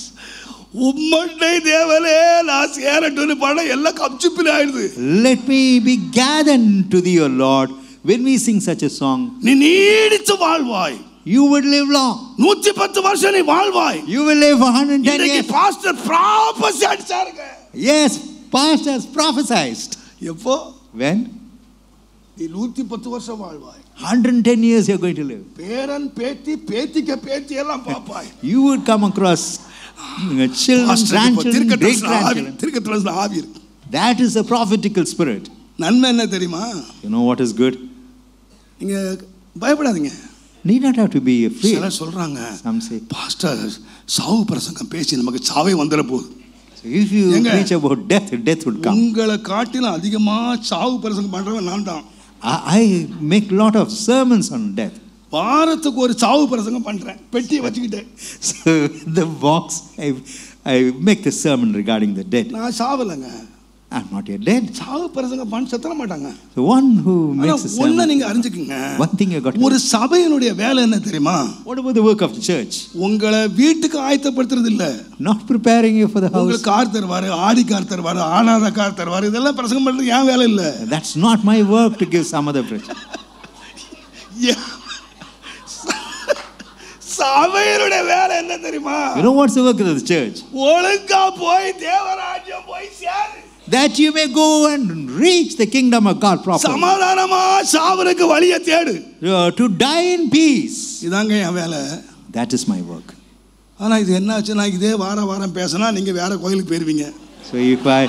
உம்மண்டை தேவனே நான் சேரட்டுன்னு பாட எல்லாம் கப்சிப்பில் ஆயிடுது. Let me be gathered to thee, O Lord. When we sing such a song, நீ நீடித்து வாழ்வாய். you would live long. 110 வருஷம் நீ வாழ்வாய். You will live 110 இன்னைக்கு years. பாஸ்டர் ப்ராபசி அடிச்சாருங்க. Yes, pastors prophesied. எப்போ? When? நீ 110 வருஷம் வாழ்வாய். 110 years you're going to live. பேரன் பேத்தி பேத்திக்க பேத்தி எல்லாம் பாப்பாய். You would come across children, grandchildren, great grandchildren. திருக்கதரிசன ஆவி இருக்கு. That is the prophetical spirit. நன்மை என்ன தெரியுமா? You know what is good? நீங்க பயப்படாதீங்க. Need not have to be afraid. சிலர் சொல்றாங்க Some say, பாஸ்டர் சாவு பிரசங்கம் பேசி நமக்கு சாவே வந்துட போகுது. so if you preach about death, death would come. உங்களை காட்டிலும் அதிகமா சாவு பிரசங்கம் பண்றவன் நான் தான். I make a lot of sermons on death. வாரத்துக்கு ஒரு சாவு பிரசங்கம் பண்றேன் பெட்டியை வச்சுக்கிட்டேன். So the box, I make the sermon regarding the dead. நான் சாவலங்க. I'm not yet dead. சாவு பிரசங்கம் பண்ண செத்தற மாட்டாங்க. The one who makes the sermon. ஒண்ணு நீங்க அறிஞ்சுக்குங்க. One thing you got to ஒரு சபையினுடைய வேலை என்ன தெரியுமா? What about the work of the church? உங்களை வீட்டுக்கு ஆயத்தப்படுத்துறது இல்ல. Not preparing you for the house. உங்களுக்கு கார் தருவாரு, ஆடி கார் தருவாரு, ஆனாத கார் தருவாரு, இதெல்லாம் பிரசங்கம் பண்றது ஏன் வேலை இல்ல. That's not my work to give some other preacher. சபையினுடைய வேலை என்ன தெரியுமா? You know what's the work of the church? ஒழுங்கா போய் தேவராஜ்யம் போய் சேரு. That you may go and reach the kingdom of God properly. சமாதானமா சாவருக்கு வழியை தேடு. To die in peace. இதாங்க என் வேலை. That is my work. ஆனா இது என்ன ஆச்சுன்னா இதே வாரம் பேசினா நீங்க வேற கோயிலுக்கு போயிருவீங்க. So if I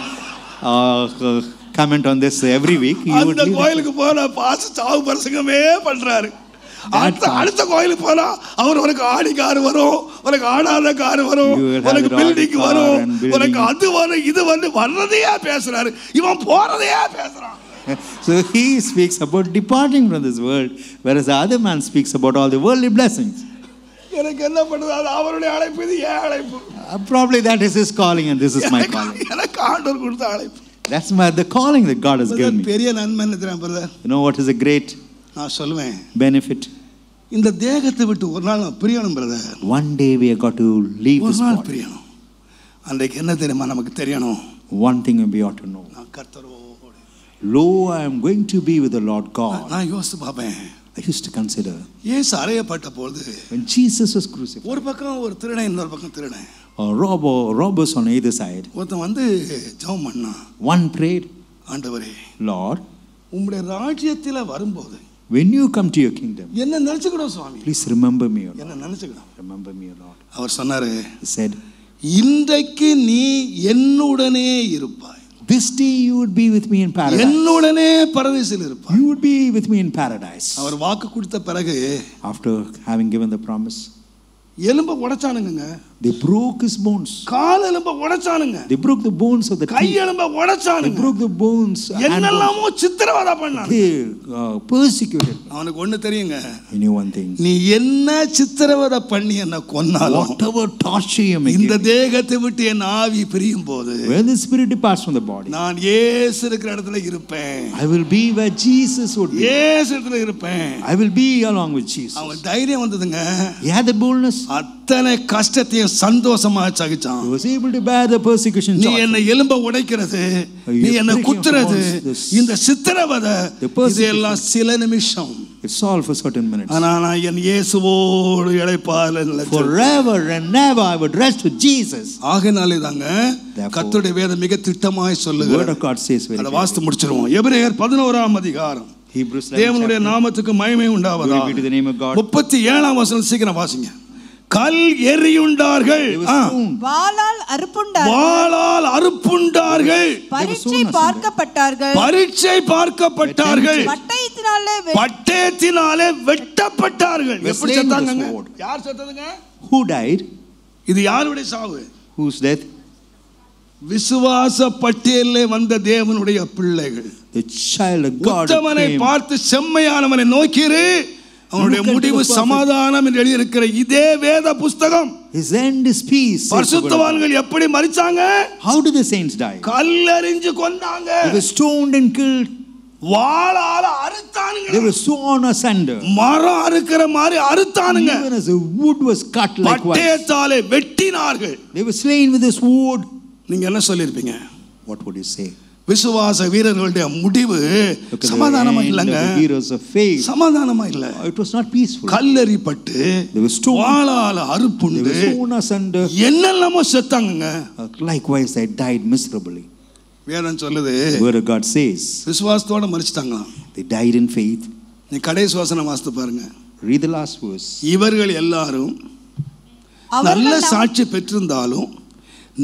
comment on this every week, you would அந்த கோயிலுக்கு போனா பாஸ் சாவு பிரசங்கமே பண்றாரு. அடுத்த கோயிலுக்கு போனா அவர் உனக்கு ஆடி கார் வரும், உனக்கு ஆடாத கார் வரும், உனக்கு பில்டிங் வரும், உனக்கு அது வரும், இது வந்து வர்றதையே பேசுறாரு, இவன் போறதையே பேசுறான். So he speaks about departing from this world, whereas the other man speaks about all the worldly blessings. எனக்கு என்ன பண்ணுது? அது அவருடைய அழைப்பு, இது ஏன் அழைப்பு. Probably that is his calling and this is my calling. எனக்கு ஆண்டவர் கொடுத்த அழைப்பு. That's the calling that God has given me. பெரிய நன்மை என்ன தெரியுமா brother? You know what is a great நான் சொல்லுவேன் benefit? இந்த தேகத்தை விட்டு ஒரு நாள் பிரியணும் brother. One day we have got to leave this நாள் body. பிரியணும். அன்றைக்கு என்ன தெரியுமா நமக்கு தெரியணும்? One thing we ought to know. நான் கர்த்தரோடு. Lo, I am going to be with the Lord God. நான் யோசித்து பார்ப்பேன். I used to consider இயேசு அறையப்பட்ட போது when Jesus was crucified, ஒரு பக்கம் ஒரு திருடன், இன்னொரு பக்கம் திருடன். robbers on either side. ஒருத்தன் வந்து ஜெபம் பண்ணான். One prayed, ஆண்டவரே, Lord, உம்முடைய ராஜ்யத்தில வரும்போது when you come to your kingdom, என்ன நினைச்சுக்கணும் சுவாமி. please remember me, O Lord. என்ன நினைச்சுக்கணும். Remember me, O Lord. அவர் சொன்னாரு, He said, இன்றைக்கு நீ என்னுடனே இருப்பாய். this day you would be with me in paradise. என்னுடனே பரதீசில் இருப்பாய். You would be with me in paradise. அவர் வாக்கு கொடுத்த பிறகு After having given the promise, எலும்ப உடைச்சானுங்க. they broke his bones. கால் எலும்ப உடைச்சானுங்க. They broke the bones of the guy teeth. எலும்ப They உடைச்சானுங்க. broke the bones. என்னெல்லாமோ சித்திரவதை பண்ணாங்க. They persecuted. அவனுக்கு ஒண்ணு தெரியுங்க. He knew one thing. நீ என்ன சித்திரவதை பண்ணி என்ன கொன்னாலும், Whatever torture you may இந்த give me, தேகத்தை விட்டு என் ஆவி பிரியும் போது when the spirit departs from the body, நான் இயேசு இருக்கிற இடத்துல இருப்பேன். I will be where Jesus would be. இயேசு இடத்துல இருப்பேன். I will be along with Jesus. அவன் தைரியம் வந்ததுங்க. He had the boldness. அத்தனை கஷ்டத்தையும் சந்தோஷமா சகிச்சான். He was able to bear the persecution. நீ என்ன எலும்ப உடைக்கிறது, நீ என்ன குத்துறது, இந்த சித்திரவதை, இதெல்லாம் சில நிமிஷம். It's all for certain minutes. ஆனா நான் என் இயேசுவோடு இளைப்பாறல. Forever and ever I would rest with Jesus. ஆகையாலே தாங்க கர்த்தருடைய வேதம் மிக திட்டமாய் சொல்லுகிறது. Word of God says very அத வாசித்து முடிச்சிருவோம். எபிரேயர் 11ஆம் அதிகாரம். Hebrews 11. தேவனுடைய நாமத்துக்கு மகிமை உண்டாவதாக. Glory be to the name of God. 37ஆம் வசனம் சீக்கிரம் வாசிங்க. கல் எறியுண்டார்கள், வாளால் அறுப்புண்டார்கள், பரீட்சை பார்க்கப்பட்டார்கள், பட்டயத்தினாலே வெட்டப்பட்டார்கள். எப்படி செத்தாங்க? யார் செத்ததுங்க? Who died? இது யாருடைய சாவு? Whose death? விசுவாச பட்டியலிலே வந்த தேவனுடைய பிள்ளைகள். The child of God. உத்தமனை பார்த்து செம்மையானவனை நோக்கிரு, அவனுடைய முடிவு சமாதானம் என்று எழுதியிருக்கிற இதே வேத புஸ்தகம். His end is peace. பரிசுத்தவான்கள் எப்படி மரிச்சாங்க? How did the saints die? கல்லெறிஞ்சு கொண்டாங்க. They were stoned and killed. வாளால அறுத்தானுங்க. They were sawn asunder. மரம் அறுக்கிற மாதிரி அறுத்தானுங்க. Even as the wood was cut likewise. பட்டயத்தாலே வெட்டினார்கள். They were slain with this wood. நீங்க என்ன சொல்லிருப்பீங்க? What would you say? விசுவாச வீரர்களுடைய முடிவு சமாதானமா இல்லங்க. Heroes of faith. சமாதானமா இல்ல. It was not peaceful. கல்லெறிப்பட்டு வாளால அறுப்புண்டு என்னெல்லாமோ செத்தாங்க. Likewise they died miserably. வேதம் சொல்லுது, word of God says, விசுவாசத்தோட மரிச்சிட்டாங்க. They died in faith. நீ கடைசி வசனம் வாசித்து பாருங்க. Read the last verse. இவர்கள் எல்லாரும் நல்ல சாட்சி பெற்றிருந்தாலும்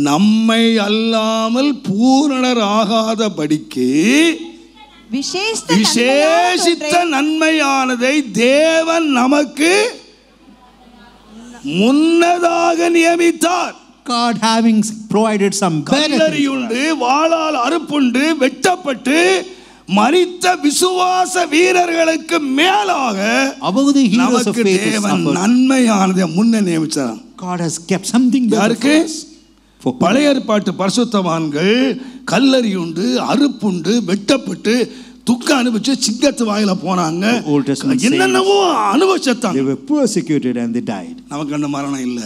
நம்மை அல்லாமல் பூரணர் ஆகாதபடிக்கு விசேஷித்த நன்மையானதை தேவன் நமக்கு முன்னதாக நியமித்தார். God having provided some கல்லறியுண்டு வாளால் அறுப்புண்டு வெட்டப்பட்டு மரித்த விசுவாச வீரர்களுக்கு மேலாக நமக்கு தேவன் நன்மையானதை முன்ன நியமித்தார். God has kept something better for us. பழைய ஏற்பாட்டு பரிசுத்தவான்கள் கல்லறியுண்டு அறுப்புண்டு வெட்டப்பட்டு துக்க அனுபவிச்சு சிங்கத்து வாயில போனாங்க. என்னென்னவோ அனுபவிச்சாங்க. They were persecuted and they died. நமக்கு அந்த மரணம் இல்ல.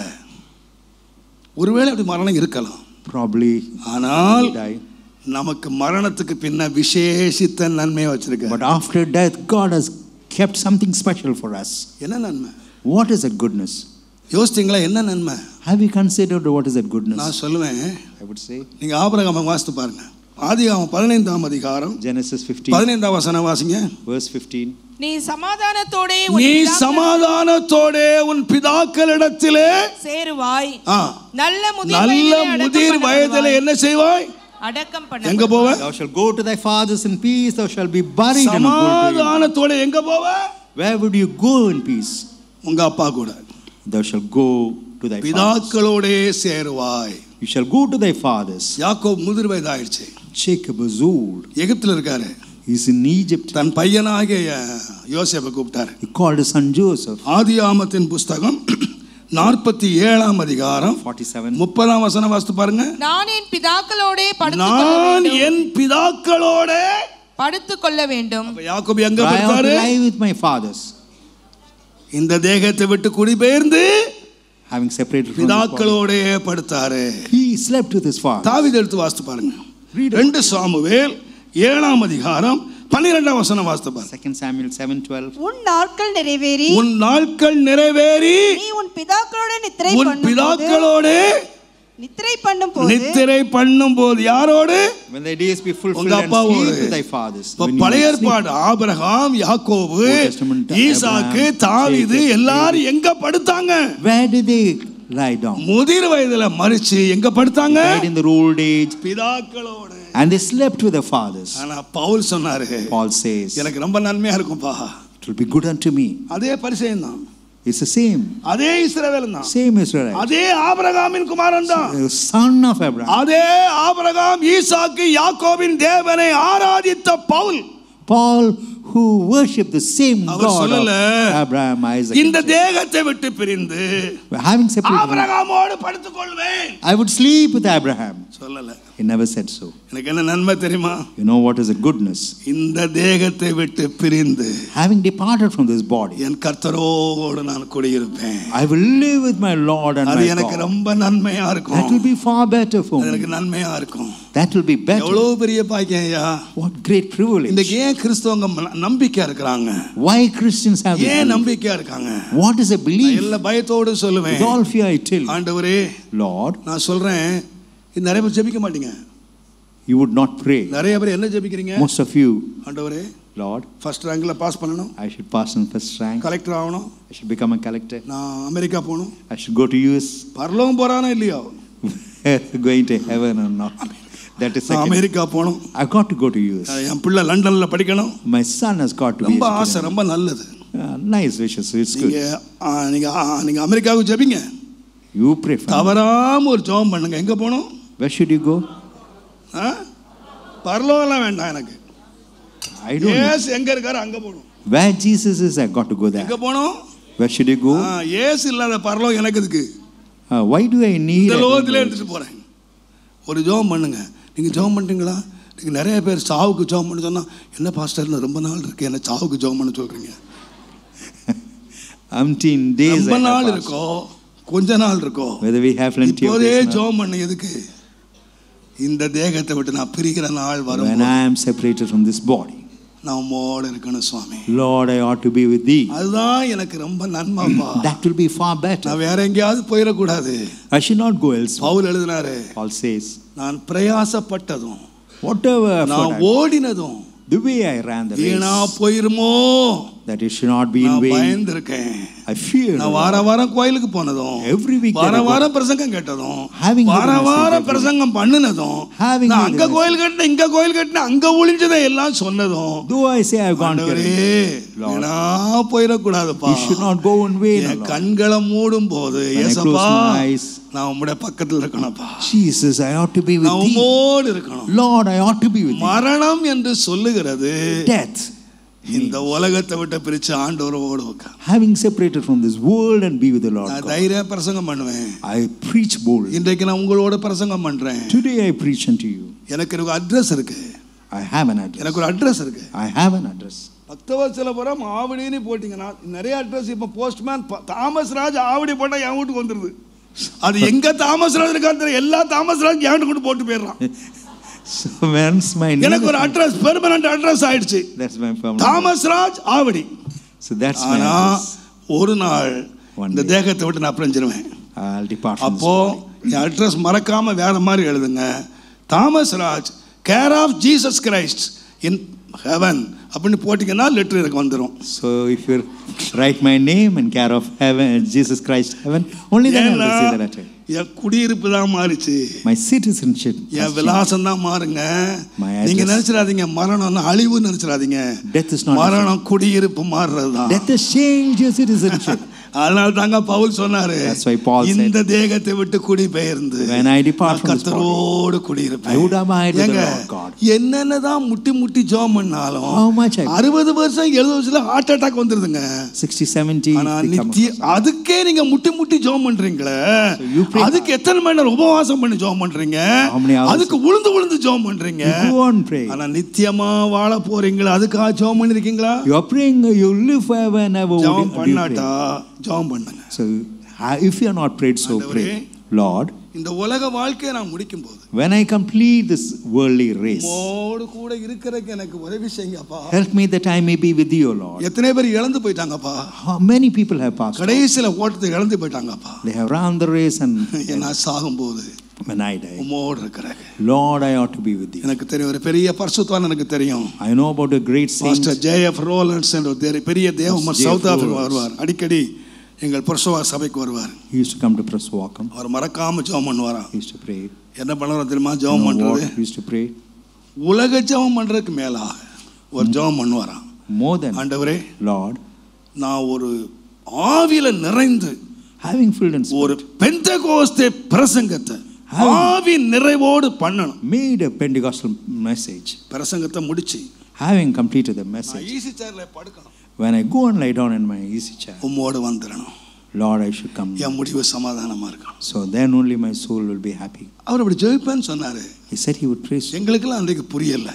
ஒருவேளை அப்படி மரணம் இருக்கலாம். Probably. ஆனால் நமக்கு மரணத்துக்கு பின்ன விசேஷித்த நன்மையை வச்சிருக்கார். But after death God has kept something special for us. என்ன நன்மை? What is that goodness? யோசித்தீங்களா என்ன நன்மை? Have you considered what is that goodness? நான் சொல்லுவேன். I would say. நீங்க ஆபிரகாமை வாசித்து பாருங்க. ஆதியாகமம் 15ஆம் அதிகாரம் Genesis 15. 15ஆம் வசனம் வாசிங்க. Verse 15. நீ சமாதானத்தோடே உன் பிதாக்களிடத்திலே சேருவாய். நல்ல முதிர் வயதிலே என்ன செய்வாய்? அடக்கம் பண்ண. எங்க போவ? Thou shalt go to thy fathers in peace, thou shalt be buried in a good age. சமாதானத்தோட எங்க போவ? Where would you go in peace? உங்க அப்பா கூட. Thou shalt go to thy பிதாக்களோடே சேருவாய். You shall go to thy fathers. யாக்கோபு முதிர் வயதாயிடுச்சு. Jacob is old. எகிப்தில இருக்காரு. He is in Egypt. தன் பையனாகிய யோசேப்பை கூப்பிட்டார். He called his son Joseph. ஆதியாகமத்தின் புஸ்தகம் 47ஆம் அதிகாரம் 47 30ஆம் வசனம் வாசித்து பாருங்க. நான் என் பிதாக்களோடே படுத்துக் கொள்ள வேண்டும். யாக்கோபு எங்க படுத்தாரு? I with my fathers. இந்த தேகத்தை விட்டு குடிபெயர்ந்து having separated from பிதாக்களோடே படுத்தாரு. He slept with his father. தாவீது எடுத்து வாசித்து பாருங்க. 2 சாமுவேல் 7ஆம் அதிகாரம் 12ஆம் வசனம் வாசித்து பாருங்க. 2 Samuel 7:12. உன் நாட்கள் நிறைவேறி நீ உன் பிதாக்களோடு நித்திரை பண்ணும்போது யாரோடு? When thy days be fulfilled and sleep with thy fathers. பழைய ஏற்பாடு ஆபிரகாம், யாக்கோபு, ஈசாக்கு, தாவீது எல்லாரும் எங்க படுத்தாங்க? Where did they lie down? முதிர் வயதில மரிச்சு எங்க படுத்தாங்க? Died in their old age. பிதாக்களோடு. And they slept with their fathers. ஆனா பவுல் சொன்னாரு, Paul says, எனக்கு ரொம்ப நன்மையா இருக்கும்பா. It will be good unto me. அதே பரிசேயன் தான். It's the same. அதே இஸ்ரவேல் தான். Same Israel. அதே ஆபிரகாமின் குமாரன் தான். Son of Abraham. அதே ஆபிரகாம், ஈசாக்கு, யாக்கோபின் தேவனை ஆராதித்த Pavul. Paul who worshiped the same God of Abraham, Isaac. இந்த தேகத்தை விட்டு பிரிந்து having separated ஆபிரகாமோடு படுத்துக் கொள்வேன். I would sleep with Abraham. சொல்லல. He never said so. எனக்கு என்ன நன்மை தெரியுமா? You know what is the goodness? இந்த தேகத்தை விட்டு பிரிந்து having departed from this body, என் கர்த்தரோடு நான் குடியிருப்பேன். I will live with my Lord and my God. அது எனக்கு ரொம்ப நன்மையா இருக்கும். That will be far better for me. எனக்கு நன்மையா இருக்கும். That will be better. எவ்வளவு பெரிய பாக்கியம்யா. What great privilege. இந்த ஏன் கிறிஸ்தவங்க நம்பிக்கையா இருக்காங்க? Why Christians have this? ஏன் நம்பிக்கையா இருக்காங்க? What is a belief? எல்லா பயத்தோடு சொல்லுவேன். With all fear I tell you. ஆண்டவரே, Lord, நான் சொல்றேன், நிறைய பேர் ஜெபிக்க மாட்டீங்க. You would not pray. நிறைய பேர் என்ன ஜெபிக்கிறீங்க? Most of you, ஆண்டவரே, Lord, ஃபர்ஸ்ட் ரேங்க்ல பாஸ் பண்ணனும். I should pass in first rank. Collector ஆகணும். I should become a collector. நான் அமெரிக்கா போணும். I should go to US. பரலோகம் போறானோ இல்லையோ? Going to heaven or not. That is second. America போணும். I've got to go to US. என் பிள்ளை லண்டன்ல படிக்கணும். My son has got to be. ரொம்ப ஆசை, ரொம்ப நல்லது. Nice wishes. It's good. நீங்க அமெரிக்காவுக்கு ஜெபிங்க. You pray for me. தவறாம ஒரு ஜெபம் பண்ணுங்க. எங்க போகணும்? Where should you go? பரலோகம்லாம் வேண்டாம் எனக்கு. I don't know. ஏசு எங்க இருக்காரு அங்க போகணும். Where Jesus is, I got to go there. எங்க போகணும்? Where should you go? ஏசு இல்லாத பரலோகம் எனக்கு எதுக்கு? Why do I need? இந்த லோகத்திலே எடுத்துட்டு போறேன். ஒரு ஜெபம் பண்ணுங்க. நீங்க ஜெபம் பண்றீங்களா? நீங்க நிறைய பேர் சாவுக்கு ஜெபம் பண்ண சொன்னா என்ன பாஸ்டர் ரொம்ப நாள் இருக்கு என்ன சாவுக்கு ஜெபம் பண்ண சொல்றீங்க? Umpteen days. ரொம்ப நாள் இருக்கோ கொஞ்ச நாள் இருக்கோ. Whether we have plenty of days. இப்போதே ஜெபம் பண்ண எதுக்கு? இந்த தேகத்தை விட்டு நான் பிரிக்கிற நாள் வரும். When I am separated from this body. நான் உம்மோடு இருக்கணும் சுவாமி. Lord, I ought to be with thee. அதுதான் எனக்கு ரொம்ப நன்மைப்பா. That will be far better. நான் வேற எங்கேயாவது போயிட கூடாது. I should not go elsewhere. Pavul எழுதினாரு. Paul says, நான் பிரயாசப்பட்டதும் whatever நான் ஓடினதும் the way I ran the race, Veena போயிருமோ that it should not be in நான் vain. பயந்திருக்கேன். I fear. நான் வாரம் கோயிலுக்கு போனதும் Every week வாரம் பிரசங்கம் கேட்டதும் having வாரம் பிரசங்கம் பண்ணினதும் having நான் அங்க கோயில் கட்டின இங்க கோயில் கட்டின அங்க ஒளிஞ்சதை எல்லாம் சொன்னதும் though I say I have gone to Veena போயிடக்கூடாதுப்பா. you should not go in vain. என் கண்களை மூடும் போது ஏசப்பா நான் உம்முடைய பக்கத்துல இருக்கணும்ப்பா. Jesus, I ought to be with நான் thee. உம்மோடு இருக்கணும். Lord, I ought to be with thee. மரணம் என்று சொல்லுகிறது Death, இந்த உலகத்தை விட்டு பிரிச்சு ஆண்டவரோடு உட்கார். having separated from this world and be with the Lord நான் God. தைரிய பிரசங்கம் பண்ணுவேன். I preach boldly. இன்றைக்கு நான் உங்களோட பிரசங்கம் பண்றேன். Today I preach unto you. எனக்கு ஒரு அட்ரஸ் இருக்கு. I have an address. எனக்கு ஒரு அட்ரஸ் இருக்கு. I have an address. பக்தவத்சலபுரம் ஆவடின்னு போட்டீங்கன்னா நிறைய அட்ரஸ். இப்போ போஸ்ட்மேன் தாமஸ் ராஜ் ஆவடி போட்டா என் வீட்டுக்கு வந்துருது. அது எங்க தாமஸ் ராஜ் இருக்காரு எல்லா தாமஸ் ராஜ் என் வீட்டுக்கு போட்டு போயிடுறான். So when's my name? எனக்கு ஒரு அட்ரஸ் பெர்மனன்ட் அட்ரஸ் ஆயிடுச்சு. That's my permanent. Thomas Raj Avadi. So that's my ஆனா address. ஒரு நாள் இந்த தேகத்தை விட்டு நான் பிரிஞ்சிருவேன். I'll depart from அப்போ என் அட்ரஸ் மறக்காம வேற மாதிரி எழுதுங்க. Thomas Raj care of Jesus Christ in heaven அப்படின்னு போட்டீங்கன்னா லெட்டர் எனக்கு வந்துடும். So if you write my name and care of heaven, Jesus Christ heaven, only then I will receive the letter. என் குடியிருப்பு தான் மாறிச்சு. My citizenship. என் விலாசம் தான் மாறுங்க. My address. நீங்க நினைச்சிடாதீங்க மரணம்னா அழிவு நினைச்சிடாதீங்க. Death is not. மரணம் குடியிருப்பு மாறுறது தான். Death is change your citizenship. அதனால தாங்க பவுல் சொன்னாரு. That's why Paul said, இந்த தேகத்தை விட்டு குடிபெயர்ந்து when I depart from this body, கர்த்தரோடு குடியிருப்பேன். I would abide with the Lord God. என்னென்னதான் முட்டி ஜெபம் பண்ணாலும் How much 60 வருஷம் 70 வருஷத்துல ஹார்ட் அட்டாக் வந்துருதுங்க. 60 70. ஆனா அதுக்கே நீங்க முட்டி ஜெபம் பண்றீங்களே. So அதுக்கு எத்தனை மணி நேரம் உபவாசம் பண்ணி ஜெபம் பண்றீங்க? அதுக்கு உளுந்து ஜெபம் பண்றீங்க. You go on praying. ஆனா நித்தியமா வாழ போறீங்களா? அதுக்காக ஜெபம் பண்ணிருக்கீங்களா? You are praying, you live forever and ever. ஜெபம் பண்ணாட்டா ஜெபம் பண்ணுங்க. So if you are not prayed, so pray. Lord, இந்த உலக வாழ்க்கையை நான் முடிக்கும் போது when I complete this worldly race, mode கூட இருக்கறதுக்கு எனக்கு உதவி செய்யுங்கப்பா. help me that I may be with you, Lord. எத்தனை பேர் இழந்து போயிட்டாங்கப்பா. How many people have passed? கடைசில ஓட்டத்தை இழந்து போயிட்டாங்கப்பா. They have run the race and நான் சாகும்போது when I die, மோடு இருக்கறேன். Lord, I ought to be with you. எனக்கு தெரியும் ஒரு பெரிய பரிசுத்தவான் எனக்கு தெரியும். I know about a great saint, Pastor J.F. Rollins என்ற பெரிய தேவமர் சவுத் ஆப்பிரிக்கா வருவார். அடிக்கடி எங்கள் பிரசவ சபைக்கு வருவார். He used to come to Praswakam. அவர் மறக்காம ஜெபம் பண்ணுவாராம். He used to pray. என்ன பண்ணுவார் தெரியுமா? ஜெபம் பண்றது. He used to pray. உலக ஜெபம் பண்றதுக்கு மேலாக ஒரு ஜெபம் பண்ணுவாராம். More than, ஆண்டவரே, Lord, நான் ஒரு ஆவியில நிறைந்து having filled and ஒரு பெந்தெகோஸ்தே பிரசங்கத்தை ஆவி நிறைவோடு பண்ணணும். made a Pentecostal message. பிரசங்கத்தை முடிச்சு Having completed the message, easy சேர்ல படுக்கணும். when I go and lie down in my easy chair, உம்மோடு வந்துடணும். Lord, I should come. என் முடிவு சமாதானமா இருக்கணும். So then only my soul will be happy. அவர் அப்படி ஜெபிப்பேன்னு சொன்னாரு. He said he would praise. எங்களுக்கெல்லாம் அன்றைக்கு புரியல.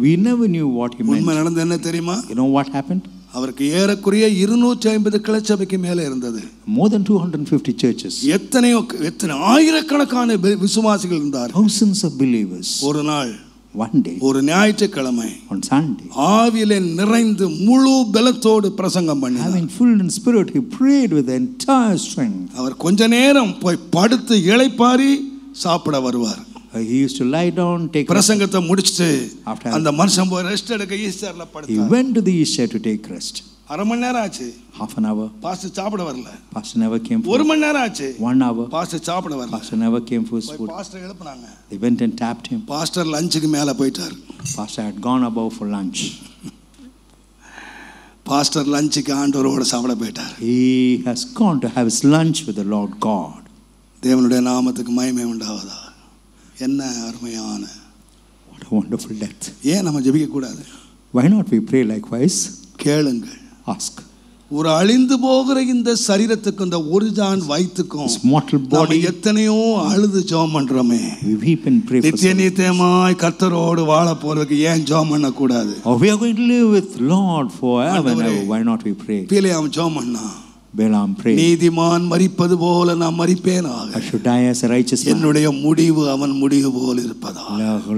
We never knew what he meant. உண்மை நடந்தது என்ன தெரியுமா? You know what happened? அவருக்கு ஏறக்குறைய 250 கிளைச்சபைக்கு மேல இருந்தது. More than 250 churches. எத்தனை ஆயிரக்கணக்கான விசுவாசிகள் இருந்தார். Thousands of believers. ஒரு நாள், one day, ஒரு ஞாயிற்றுக்கிழமை, on Sunday, ஆவியிலே நிறைந்து முழு பலத்தோடு பிரசங்கம் பண்ணினார். having full in spirit, he prayed with the entire strength. அவர் கொஞ்ச நேரம் போய் படுத்து இளைப்பாரி சாப்பிட வருவார். He used to lie down, take பிரசங்கத்தை முடிச்சிட்டு After அந்த மனுஷன் போய் ரெஸ்ட் எடுக்க ஈஸ்டர்ல he படுத்தார். went to the east chair to take rest. அரை மணி நேரம் ஆச்சு. Half an hour. பாஸ்டர் சாப்பிட வரல. Pastor never came for ஒரு மணி நேரம் ஆச்சு. 1 hour. பாஸ்டர் சாப்பிட வரல. Pastor never came for his food. Pastor எழுப்புனாங்க. They went and tapped him. Pastor லஞ்சுக்கு மேல போயிட்டார். Pastor had gone above for lunch. Pastor லஞ்சுக்கு ஆண்டவரோட சாப்பிட போயிட்டார். He has gone to have his lunch with the Lord God. தேவனுடைய நாமத்துக்கு மகிமை உண்டாவதா. என்ன அருமையான, What a wonderful death. ஏன் நம்ம ஜெபிக்க கூடாது? Why not we pray likewise? கேளுங்கள். Ask. ஒரு அழிந்து போகிற இந்த சரீரத்துக்கும் இந்த ஒரு ஜான் வயிற்றுக்கும் This mortal body, எத்தனையோ அழுது ஜெபம் பண்றோமே. we weep and pray for நித்திய நித்தியமாய் கர்த்தரோடு வாழ போறதுக்கு ஏன் ஜெபம் பண்ண கூடாது? Oh, we are going to live with Lord forever and ever. Why not we pray? பிலேயாம் ஜெபம் பண்ணா, Balaam prayed, நீதிமான் மரிப்பது போல நான் மரிப்பேனாக, I should die as a righteous man. என்னுடைய முடிவு அவன் முடிவு போல இருப்பதா.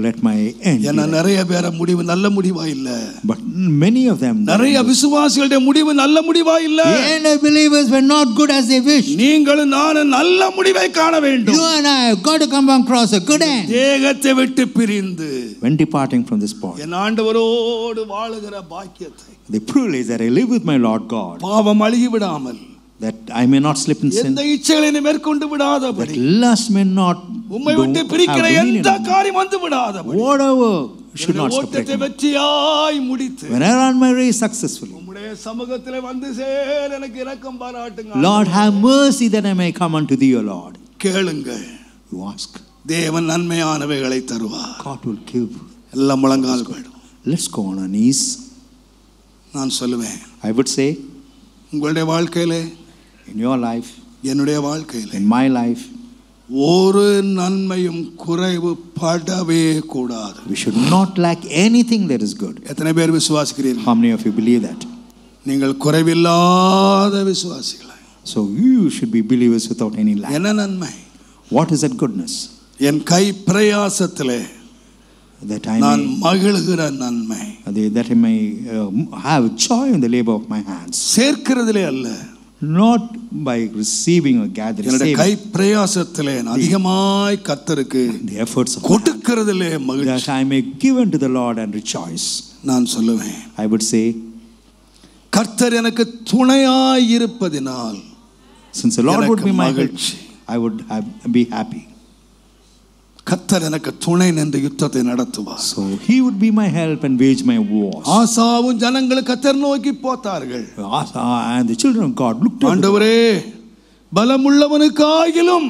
Let my end. ஏன்னா நிறைய பேர முடிவு நல்ல முடிவா இல்ல. But many of them, நிறைய விசுவாசிகளுடைய முடிவு நல்ல முடிவா இல்ல. and believers were not good as they wished. நீங்களும் நானும் நல்ல முடிவை காண வேண்டும். You and I have got to come across a good end. தேகத்தை விட்டு பிரிந்து When departing from this body, என் ஆண்டவரோடு வாழுகிற பாக்கியத்தை, the privilege that I live with my Lord God, பாவம் அழுகி விடாமல், that I may not slip in sin, எந்த இச்சைகளை மேற்கொண்டு that விடாதபடி, lust may not உம்மை விட்டு பிரிக்கிற எந்த காரியம் வந்து விடாதபடி, whatever should not ஓட்டத்தை separate me. வெற்றியாய் முடித்து When I run my race successfully, உம்முடைய சமூகத்திலே வந்து சேர எனக்கு இரக்கம் பாராட்டுங்க. Lord, have mercy that I may come unto thee, O Lord. கேளுங்கள். You ask, தேவன் நன்மையானவைகளை தருவார். God will give. எல்லாம் முழங்கால் போயிடும். Let's go on our knees. நான் சொல்லுவேன், I would say, உங்களுடைய வாழ்க்கையிலே, in your life, என்னுடைய வாழ்க்கையிலே in my life, ஒரு நன்மையும் குறைவு படவே கூடாது. we should not lack anything that is good. எத்தனை பேர் விசுவாசிக்கிறீர்கள்? How many of you believe that? நீங்கள் குறைவில்லாத விசுவாசிகள். So you should be believers without any lack. என்ன நன்மை? What is that goodness? N guy பிரயாசத்திலே That I நான் may, மகிழ்கிற நன்மை. that I may have joy in the labor of my hands, சேர்க்கிறதிலே அல்ல, not by receiving or gathering, என்னுடைய கை saving, பிரயாசத்திலே அதிகமாய் கர்த்தருக்கு the efforts of my hands, கொடுக்கிறதிலே that மகிழ்ச்சி. I may give unto the Lord and rejoice. நான் சொல்லுவேன், I would say, கர்த்தர் எனக்கு துணையாய் இருப்பதினால் since the Lord would be my help, மகிழ்ச்சி. I would be happy. கர்த்தர் எனக்கு துணை நின்று யுத்தத்தை நடத்துவார். So he would be my help and wage my wars. ஆசாவும் ஜனங்கள் கர்த்தர் நோக்கி போத்தார்கள். Asa and the children of God looked at ஆண்டவரே, பலமுள்ளவனுக்காகிலும்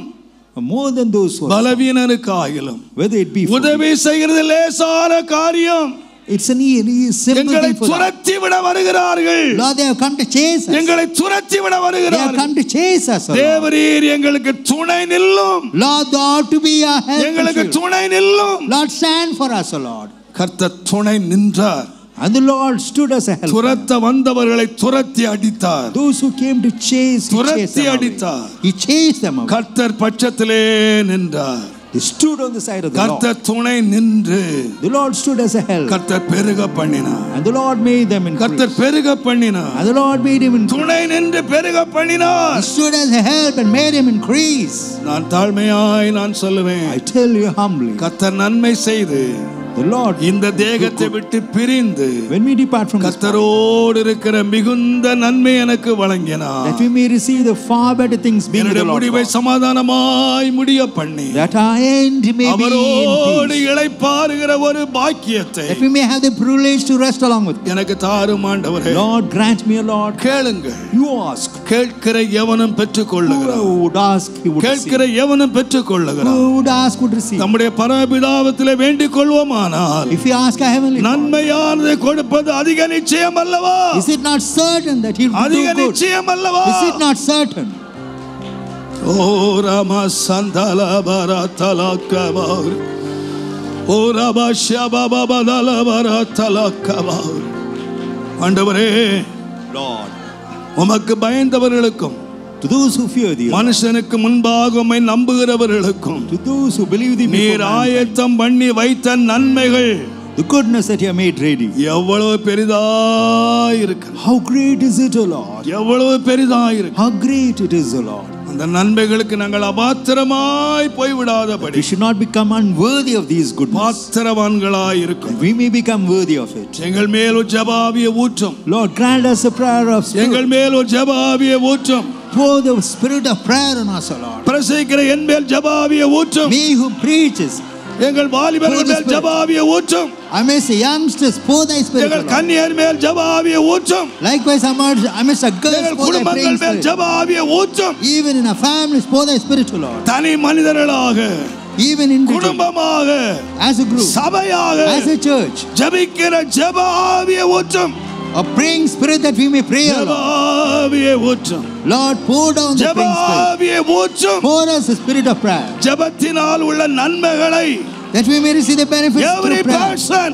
more than those who are, பலவீனனுக்காகிலும் whether it be for உதவி செய்கிறது லேசான காரியம். it's an simple எங்களை thing for them. துரத்தி விட வருகிறார்கள். Lord, they have come to chase us. எங்களை துரத்தி விட They have வருகிறார்கள். come to chase us, O Lord. தேவரீர் எங்களுக்கு துணை நில்லும். Lord, thou art to be our help. எங்களுக்கு and shield. துணை நில்லும். Lord, stand for us, O Lord. கர்த்தர் துணை நின்றார். And the Lord stood as a helper. துரத்த வந்தவர்களை துரத்தி அடித்தார். Those who came to chase, he chased துரத்தி them away. அடித்தார். He chased them away. கர்த்தர் பட்சத்திலே நின்றார். He stood on the side of the Lord. கர்த்தர் துணை நின்று The Lord stood as a help. கர்த்தர் பெருக பண்ணினார். And the Lord made them increase. கர்த்தர் பெருக பண்ணினார். And the Lord made him increase. துணை நின்று பெருக He பண்ணினார். stood as a help and made him increase. நான் தாழ்மையாய் நான் சொல்லுவேன், I tell you humbly, கர்த்தர் நன்மை செய்து the Lord, இந்த தேகத்தை விட்டு பிரிந்து when we depart from this body, கர்த்தரோடு இருக்கிற மிகுந்த நன்மை எனக்கு வழங்கினார். that we may receive the far better things being with என்னுடைய the Lord முடிவை God, சமாதானமாய் முடிய பண்ணி that our end may be in அவரோடு peace, இளைப்பாறுகிற ஒரு பாக்கியத்தை that we may have the privilege to rest along with Him. எனக்கு தாரும் ஆண்டவரே. Lord, grant me, Lord. கேளுங்கள். You ask. கேட்கிற எவனும் பெற்றுக்கொள்ளுகிறான். Who would ask, he would கேட்கிற receive. எவனும் பெற்றுக்கொள்ளுகிறான். Who would ask, would receive. நம்முடைய பரபிதாவிலே வேண்டிக் கொள்வோமானால் If we ask our heavenly Father, நன்மையானதை கொடுப்பது அதிக நிச்சயம் அல்லவா? is it not certain that He will அதிக do good? நிச்சயம் அல்லவா? Is it not certain? ஓ ராமா சந்தல பரதல கபார், ஓ ராபா ஷபா பபதல பரதல கபார். ஆண்டவரே, Lord, உமக்கு பயந்தவர்களுக்கும் to those who fear Thee, மனுஷனுக்கு முன்பாக உம்மை நம்புகிறவர்களுக்கும் to those who believe Thee before நீர் mankind, ஆயத்தம் பண்ணி வைத்த நன்மைகள் the goodness that You have made ready. எவ்வளவு பெரிதாய் இருக்கு. How great is it, O Lord? எவ்வளவு பெரிதாய் இருக்கு. How great it is, O Lord. அந்த நன்மைகளுக்கு நாங்கள் அபாத்திரமாய் போய்விடாதபடி We should not become unworthy of these goodness. பாத்திரவான்களாய் இருக்கும். We may become worthy of it. எங்கள் மேல் ஒரு ஜெபாவிய ஊற்றும். Lord, grant us a prayer of எங்கள் spirit. மேல் ஒரு ஜெபாவிய ஊற்றும். Pour the spirit of prayer on us, O Lord. பிரசங்கிக்கிற என் மேல் ஜெபாவிய ஊற்றும். Me who preaches, எங்கள் வாலிபர்கள் மேல் ஜெப ஆவியை ஊற்றும். Amidst youngsters, pour thy spirit. எங்கள் கன்னியர் மேல் ஜெப ஆவியை ஊற்றும். Likewise, amidst the girls, எங்கள் pour thy குடும்பங்கள் praying மேல் spirit. ஜெப ஆவியை ஊற்றும். Even in our families, pour thy spirit, O Lord. தனி மனிதர்களாக, Even individually, குடும்பமாக, as a group, சபையாக, as a church, ஜெபிக்கிற ஜெப ஆவியை ஊற்றும். a praying spirit that we may pray, O ஜெப Lord. ஆவியை ஊற்றும். Lord, pour down the ஜெப praying spirit. ஆவியை ஊற்றும். Pour us the spirit of prayer, ஜெபத்தினால் உள்ள நன்மைகளை that we may receive the benefits every through prayer. person,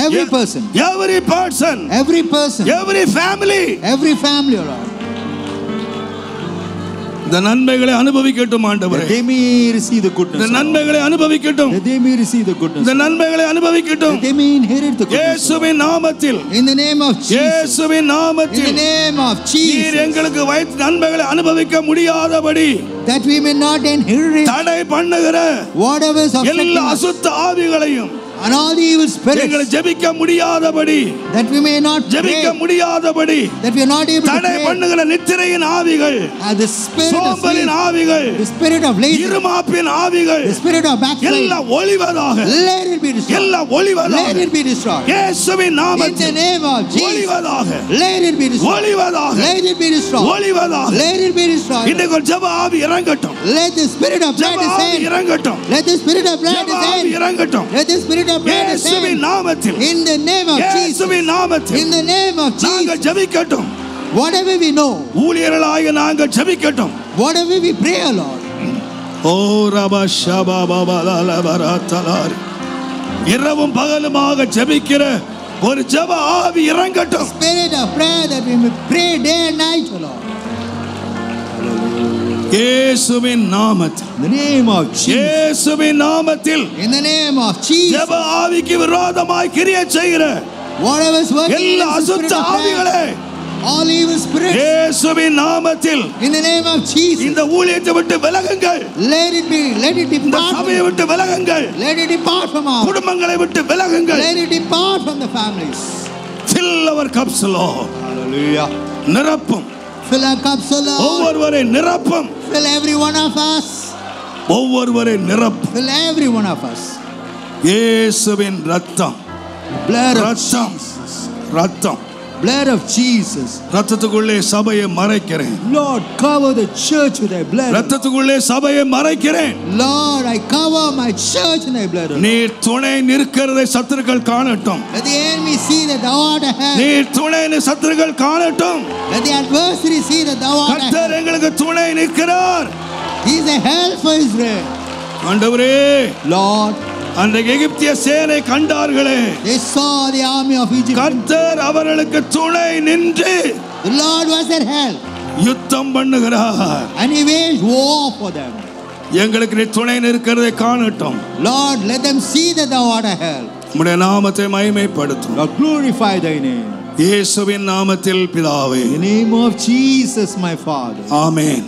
Every person, every person, every person, every family every family, O Lord. இந்த நன்மைகளை அனுபவிக்கட்டும் That ஆண்டவரே. they may receive the goodness. இந்த of God. நன்மைகளை அனுபவிக்கட்டும். That they may receive the goodness. இந்த of God. நன்மைகளை அனுபவிக்கட்டும். That they may inherit the goodness. of இயேசுவின் நாமத்தில், God. In the name of Jesus. இயேசுவின் In the நாமத்தில் name of நீர் Jesus. எங்களுக்கு வைத்த நன்மைகளை அனுபவிக்க முடியாதபடி That we may not inherit தடை பண்ணுகிற whatever is obstructing எல்லா us. அசுத்த ஆவிகளையும் And all the evil எங்களை spirits. ஜெபிக்க முடியாதபடி, That we may not ஜெபிக்க pray. முடியாதபடி That we are not able to தடை pray. பண்ணுகிற நித்திரையின் ஆவிகள், The spirit of சோம்பலின் sleep. ஆவிகள், The spirit of laziness. இருமாப்பின் ஆவிகள் The spirit of backsliding. எல்லாம் ஒளிவதாக, Let it be destroyed. எல்லாம் Let ஒளிவதாக, it be destroyed. இயேசுவின் In the நாமத்தில் name of Jesus. ஒளிவதாக, Let it be destroyed. ஒளிவதாக, Let it be destroyed. ஒளிவதாக. Let it be destroyed. இன்றைக்கு ஒரு ஜெப ஆவி இறங்கட்டும். Let the spirit of ஜெப blood ஆவி descend. இறங்கட்டும். Let the spirit of blood ஜெப ஆவி descend. இறங்கட்டும். Let the spirit of blood இயேசுவின் descend. நாமத்தில், In the name of Jesus. இயேசுவின் நாமத்தில் In the name of நாங்கள் Jesus. ஜெபிக்கட்டும். Whatever we know, ஊழியர்களாக நாங்கள் ஜெபிக்கட்டும். whatever we pray, O Lord. ஓ ரபா ஷபா பாபா லாலா பரா தலாரி. இரவும் பகலுமாக ஜெபிக்கிற ஒரு ஜெப ஆவி இறங்கட்டும். Spirit of prayer that we may pray day and night, O Lord. இயேசுவின் நாமத்தில், In the name of Jesus. இயேசுவின் நாமத்தில் In the name of Jesus. ஜெப ஆவிக்கு விரோதமாய் கிரியை செய்கிற Whatever is working in எல்லா the spirit அசுத்த of ஆவிகளே, prayer, all evil spirits, இயேசுவின் நாமத்தில் in the name of Jesus. இந்த ஊழியத்தை விட்டு விலகுங்கள். Let it இந்த depart. சபையை விட்டு விலகுங்கள். Let it depart from our. குடும்பங்களை விட்டு விலகுங்கள். Let it depart from the families. Fill our cups, Lord. Hallelujah. நிரப்பும். Fill our cups, O Lord. ஒவ்வொருவரை நிரப்பும். Fill every one of us. ஒவ்வொருவரை நிரப்பும். Fill every one of us. இயேசுவின் ரத்தம், Blood of ரத்தம், Jesus. ரத்தம். Blood of Jesus. ரத்தத்துக்குள்ளே சபையை மறைக்கிறேன். Lord, cover the church with thy blood. ரத்தத்துக்குள்ளே சபையை மறைக்கிறேன். Lord, I cover my church in thy blood. நீர் துணை நிற்கிறதை சத்துருக்கள் காணட்டும். Let the enemy see that thou art a help. நீர் துணை சத்துருக்கள் காணட்டும். Let the adversary see that thou art a கர்த்தர் help. எங்களுக்கு துணை நிற்கிறார். He is a help for Israel. ஆண்டவரே, Lord, அன்றைக்கு எகிப்திய சேனை கண்டார்களே, they saw the army of Egypt. கர்த்தர் அவர்களுக்கு துணை நின்று The Lord was their help. யுத்தம் பண்ணுகிறார். And he waged war for them. எங்களுக்கு நீ துணை நிற்கிறதை காணட்டும். Lord, let them see that thou art a help. உம்முடைய நாமத்தை மகிமைப்படுத்தும். Lord, glorify thy name. இயேசுவின் நாமத்தில் பிதாவே. In the name of Jesus, my Father. Amen.